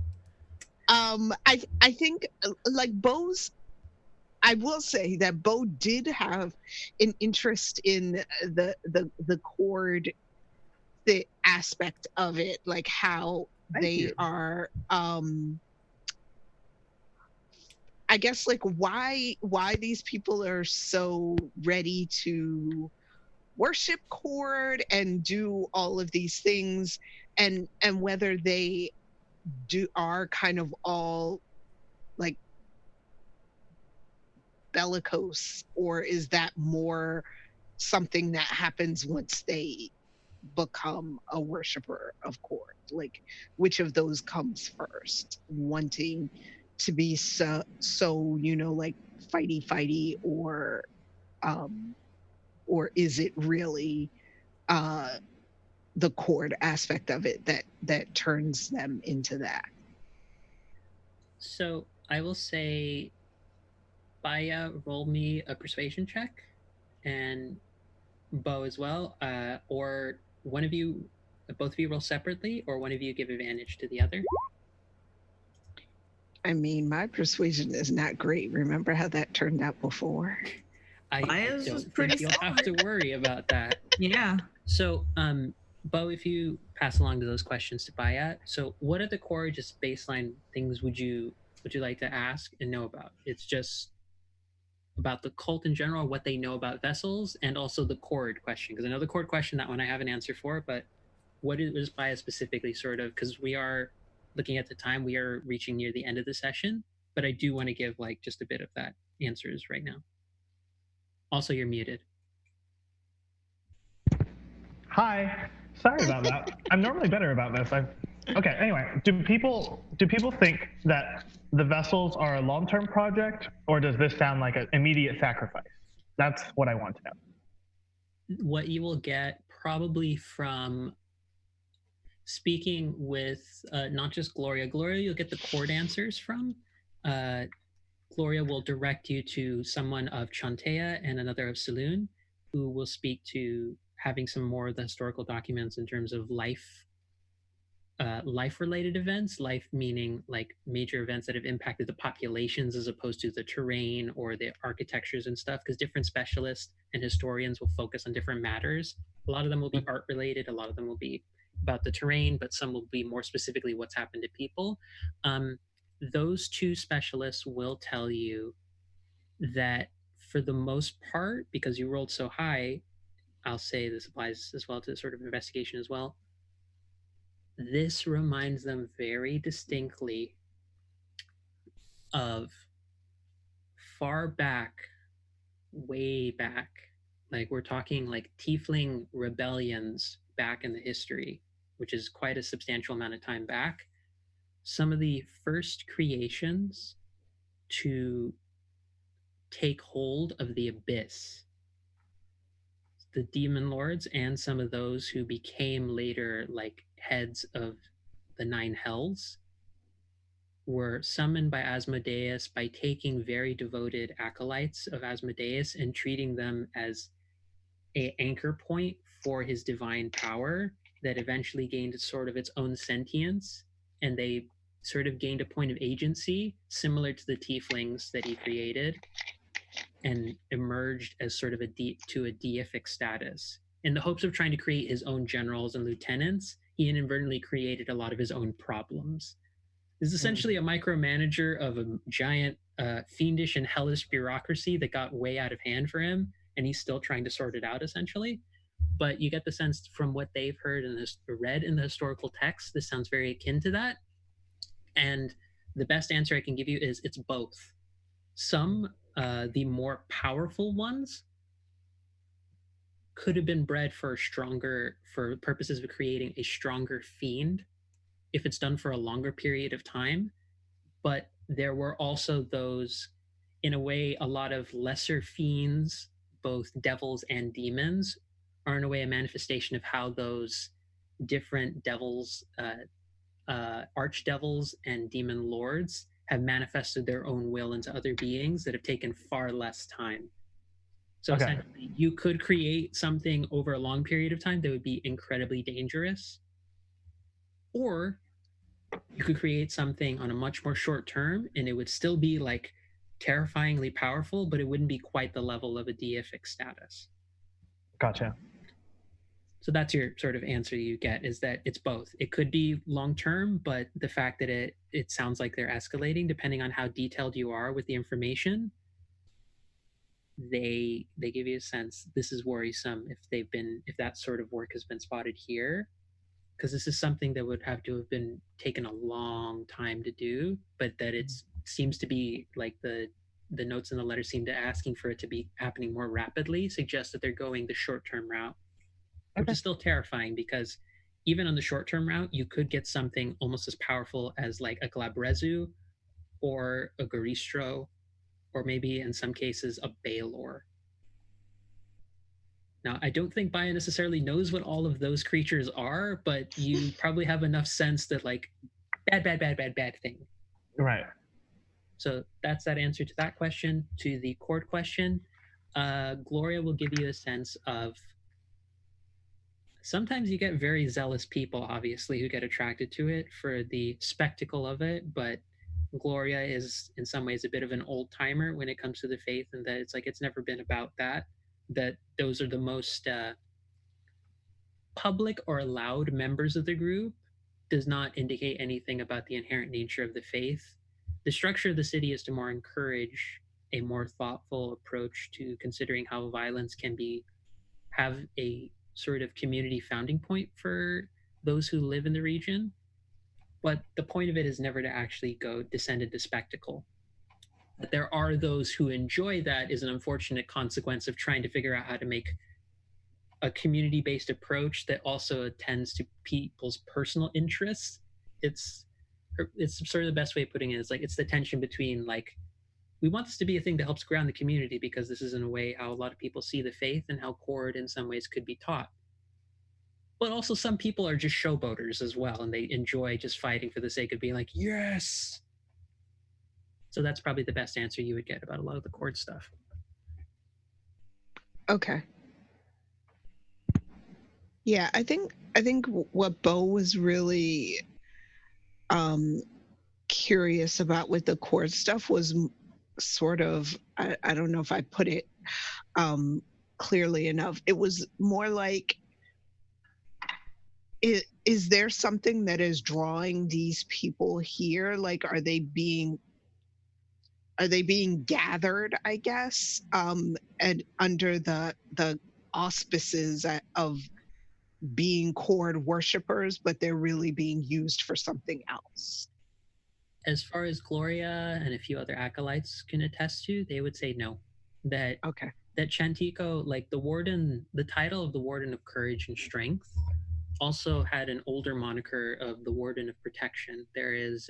I think like Bo's. I will say that Bo did have an interest in the chord, the aspect of it, like how they are. I guess like why these people are so ready to worship chord and do all of these things, and whether they are kind of all like bellicose, or is that more something that happens once they become a worshiper of chord? Like which of those comes first, wanting to be so like fighty, or is it really the chord aspect of it that turns them into that? So I will say, Baya, roll me a persuasion check, and Bo as well, or one of you, both of you roll separately, or one of you give advantage to the other. I mean, my persuasion is not great. Remember how that turned out before? I don't think you'll have to worry about that. Yeah. So, Bo, if you pass along to those questions to Baya, so what are the core just baseline things would you like to ask and know about? It's just about the cult in general, what they know about vessels, and also the chord question. Because I know the chord question, that one I have an answer for, but what is Baya specifically sort of, because we are looking at the time, we are reaching near the end of the session, but I do want to give like just a bit of that answers right now. Also, you're muted. Hi. Sorry about that. I'm normally better about this. Okay, anyway, do people think that the vessels are a long-term project, or does this sound like an immediate sacrifice? That's what I want to know. What you will get probably from speaking with not just Gloria, you'll get the chord answers from. Gloria will direct you to someone of Chantea and another of Saloon, who will speak to having some more of the historical documents in terms of life related events, life meaning like major events that have impacted the populations as opposed to the terrain or the architectures and stuff, because different specialists and historians will focus on different matters. A lot of them will be art related, a lot of them will be about the terrain, but some will be more specifically what's happened to people. Those 2 specialists will tell you that for the most part, because you rolled so high, I'll say this applies as well to sort of investigation as well. This reminds them very distinctly of far back, way back, like we're talking like tiefling rebellions back in the history, which is quite a substantial amount of time back. Some of the first creations to take hold of the abyss, the demon lords, and some of those who became later like heads of the 9 hells, were summoned by Asmodeus by taking very devoted acolytes of Asmodeus and treating them as an anchor point for his divine power that eventually gained sort of its own sentience, and they sort of gained a point of agency similar to the tieflings that he created, and emerged as sort of a deific status. In the hopes of trying to create his own generals and lieutenants, he inadvertently created a lot of his own problems. This is essentially a micromanager of a giant, fiendish and hellish bureaucracy that got way out of hand for him, and he's still trying to sort it out essentially. But you get the sense from what they've heard and read in the historical text, this sounds very akin to that. And the best answer I can give you is it's both. Some, the more powerful ones, could have been bred for purposes of creating a stronger fiend if it's done for a longer period of time. But there were also those, in a way, a lot of lesser fiends, both devils and demons, are in a way a manifestation of how those different devils, archdevils and demon lords have manifested their own will into other beings that have taken far less time. So Okay. essentially, you could create something over a long period of time that would be incredibly dangerous, or you could create something on a much more short term and it would still be like terrifyingly powerful, but it wouldn't be quite the level of a deific status. Gotcha. So that's your sort of answer you get, is that it's both. It could be long term, but the fact that it sounds like they're escalating depending on how detailed you are with the information, they give you a sense this is worrisome if that sort of work has been spotted here, because this is something that would have to have been taken a long time to do, but that it seems to be like the notes in the letter seem to asking for it to be happening more rapidly, suggests that they're going the short-term route, which is still terrifying, because even on the short-term route, you could get something almost as powerful as like a Glabrezu or a Garistro, or maybe in some cases a Baelor. Now, I don't think Baya necessarily knows what all of those creatures are, but you probably have enough sense that like bad thing. Right. So that's that answer to that question. To the cord question, Gloria will give you a sense of, sometimes you get very zealous people, obviously, who get attracted to it for the spectacle of it, but Gloria is in some ways a bit of an old timer when it comes to the faith, and that it's like it's never been about that. That those are the most public or loud members of the group does not indicate anything about the inherent nature of the faith. The structure of the city is to more encourage a more thoughtful approach to considering how violence can have a sort of community founding point for those who live in the region. But the point of it is never to actually go descend into spectacle. That there are those who enjoy that is an unfortunate consequence of trying to figure out how to make a community-based approach that also attends to people's personal interests. It's sort of the best way of putting it is like it's the tension between like, we want this to be a thing that helps ground the community, because this is in a way how a lot of people see the faith and how cord in some ways could be taught. But also some people are just showboaters as well, and they enjoy just fighting for the sake of being like, yes. So that's probably the best answer you would get about a lot of the cord stuff. Okay. Yeah, I think what Bo was really curious about with the cord stuff was sort of, I don't know if I put it clearly enough. It was more like, is there something that is drawing these people here? Like, are they being gathered, I guess, and under the auspices of being cord worshippers, but they're really being used for something else? As far as Gloria and a few other acolytes can attest to, they would say no. That Okay. That Chantico, like the title of the Warden of Courage and Strength, also had an older moniker of the Warden of Protection. There is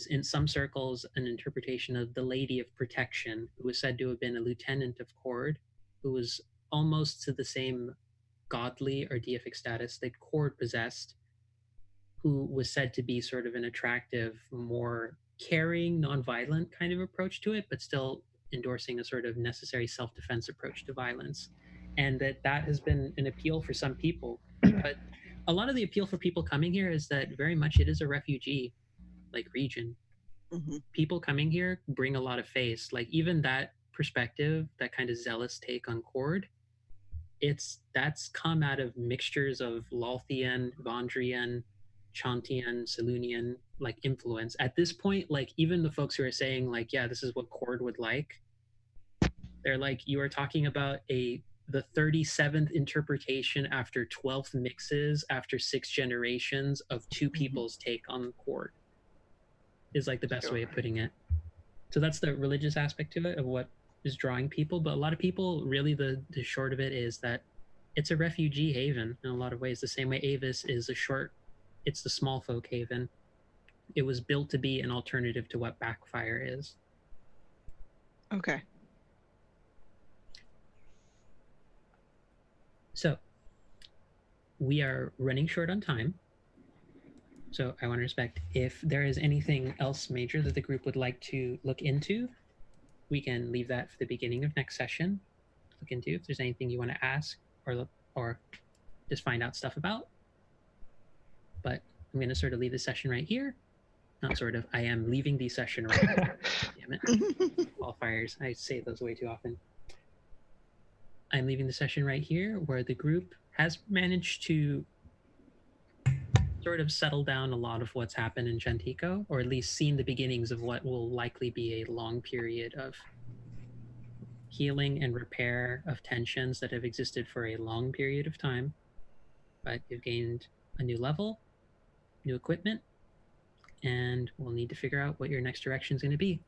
in some circles an interpretation of the Lady of Protection, who was said to have been a lieutenant of Cord, who was almost to the same godly or deific status that Cord possessed, who was said to be sort of an attractive, more caring, nonviolent kind of approach to it, but still endorsing a sort of necessary self-defense approach to violence. And that has been an appeal for some people. But a lot of the appeal for people coming here is that very much it is a refugee like region. Mm-hmm. People coming here bring a lot of faith. Like even that perspective, that kind of zealous take on Cord, that's come out of mixtures of Lothian, Vondrian, Chantian, Selunian like influence. At this point, like even the folks who are saying like, yeah, this is what Cord would like, They're like, you are talking about the 37th interpretation after 12 mixes after 6 generations of two people's take on the chord, is like the best way of putting it. So that's the religious aspect to it, of what is drawing people. But a lot of people, really, the short of it is that it's a refugee haven in a lot of ways, the same way Avis is it's the small folk haven. It was built to be an alternative to what Backfire is. Okay. So we are running short on time. So I want to respect, if there is anything else major that the group would like to look into, we can leave that for the beginning of next session. Look into if there's anything you want to ask or just find out stuff about. But I'm going to sort of leave the session right here. Not sort of, I am leaving the session right here. Damn it. Qualifiers, I say those way too often. I'm leaving the session right here, where the group has managed to sort of settle down a lot of what's happened in Chantico, or at least seen the beginnings of what will likely be a long period of healing and repair of tensions that have existed for a long period of time. But you've gained a new level, new equipment, and we'll need to figure out what your next direction is going to be.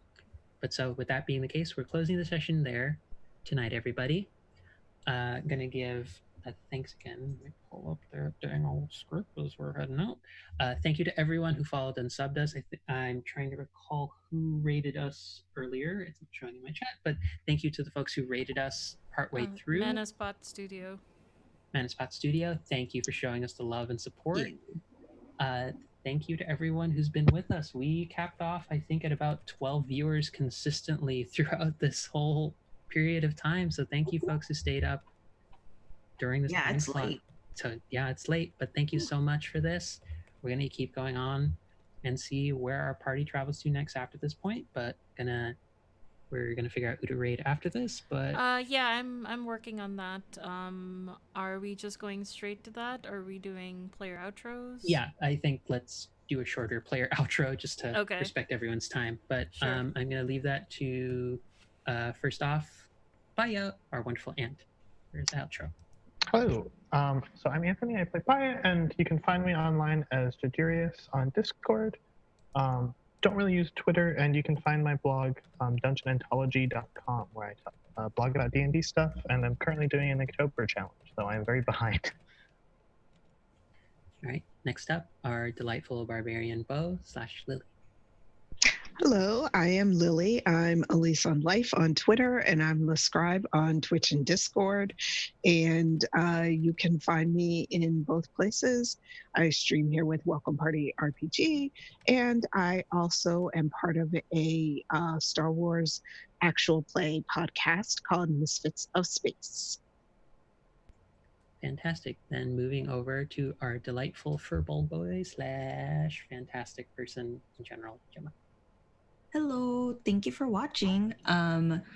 But so with that being the case, we're closing the session there tonight, everybody. Going to give thanks again. Let me pull up their dang old script as we're heading out. Thank you to everyone who followed and subbed us. I'm trying to recall who rated us earlier. It's not showing in my chat, but thank you to the folks who rated us partway through. Manaspot Studio. Manaspot Studio, thank you for showing us the love and support. Thank you to everyone who's been with us. We capped off, I think, at about 12 viewers consistently throughout this whole period of time. So thank you, folks who stayed up during this time slot. Late. So yeah, it's late, but thank you so much for this. We're gonna keep going on and see where our party travels to next after this point. But we're gonna figure out who to raid after this. But yeah, I'm working on that. Are we just going straight to that? Are we doing player outros? Yeah, I think let's do a shorter player outro just to respect everyone's time. But sure. I'm gonna leave that to first off, Baya, our wonderful aunt. Where's the outro? Hello. So I'm Anthony. I play Baya, and you can find me online as Jadirius on Discord. Don't really use Twitter, and you can find my blog, dungeonanthology.com, where I blog about D&D stuff, and I'm currently doing an October challenge, so I'm very behind. All right. Next up, our delightful barbarian Bo / Lily. Hello, I am Lily. I'm Elise on Life on Twitter, and I'm the Scribe on Twitch and Discord. And you can find me in both places. I stream here with Welcome Party RPG, and I also am part of a Star Wars actual play podcast called Misfits of Space. Fantastic. Then moving over to our delightful furball boy / fantastic person in general, Gemma. Hello, thank you for watching. I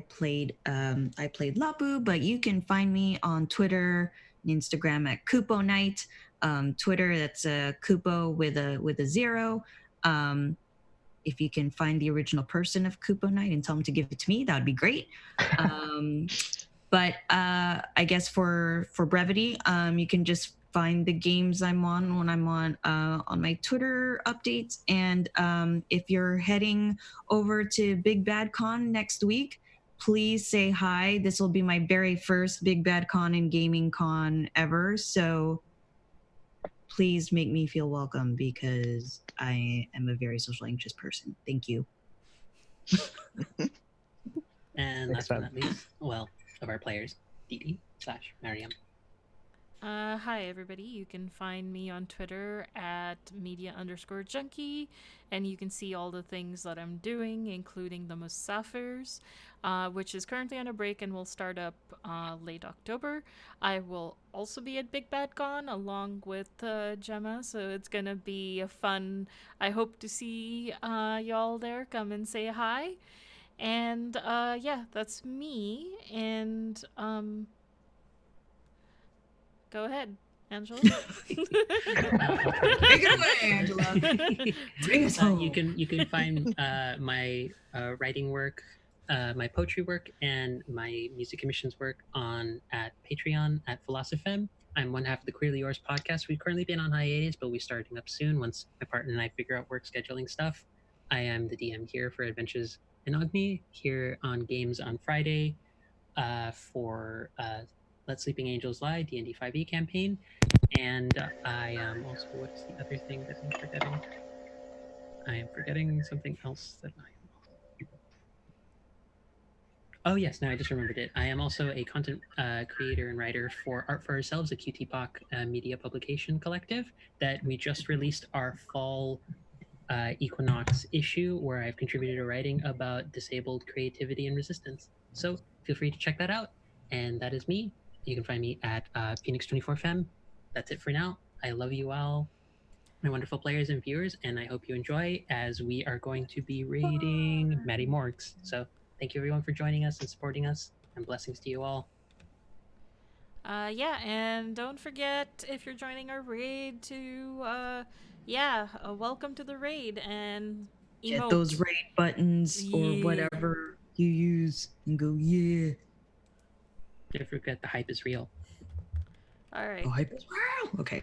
played Lapu, but you can find me on Twitter and Instagram at Kupo Night. Twitter, that's Kupo with a 0. If you can find the original person of Kupo Night and tell them to give it to me, that would be great. But I guess for brevity, you can just find the games I'm on when I'm on my Twitter updates. And if you're heading over to Big Bad Con next week, please say hi. This will be my very first Big Bad Con and gaming con ever. So please make me feel welcome, because I am a very social anxious person. Thank you. And last but not least, well, of our players, Didi / Mariam. Hi everybody, you can find me on Twitter at media_junkie, and you can see all the things that I'm doing, including the Musafirs, which is currently on a break and will start up late October. I will also be at Big Bad Con along with Gemma, so it's gonna be a fun. I hope to see y'all there. Come and say hi. And yeah, that's me. And go ahead, Angela. Take it away, Angela. Bring us home. You can find my writing work my poetry work and my music commissions work on at Patreon at Philosophem. I'm one half of the Queerly Yours podcast. We've currently been on hiatus, but we're starting up soon once my partner and I figure out work scheduling stuff. I am the DM here for Adventures in Agni, here on Games on Friday for Let Sleeping Angels Lie, D&D 5e campaign. And I am also, what's the other thing that I'm forgetting? I am forgetting something else that I am. Oh yes, no, I just remembered it. I am also a content creator and writer for Art for Ourselves, a QT PoC media publication collective that we just released our fall Equinox issue, where I've contributed to writing about disabled creativity and resistance. So feel free to check that out. And that is me. You can find me at Phoenix24Fem. That's it for now. I love you all, my wonderful players and viewers, and I hope you enjoy as we are going to be raiding Maddie Morgs. So thank you everyone for joining us and supporting us, and blessings to you all. Yeah, and don't forget, if you're joining our raid, to welcome to the raid and emote. Get those raid buttons or whatever you use and go, yeah. Don't forget the hype is real. All right. Oh, hype is real. Okay.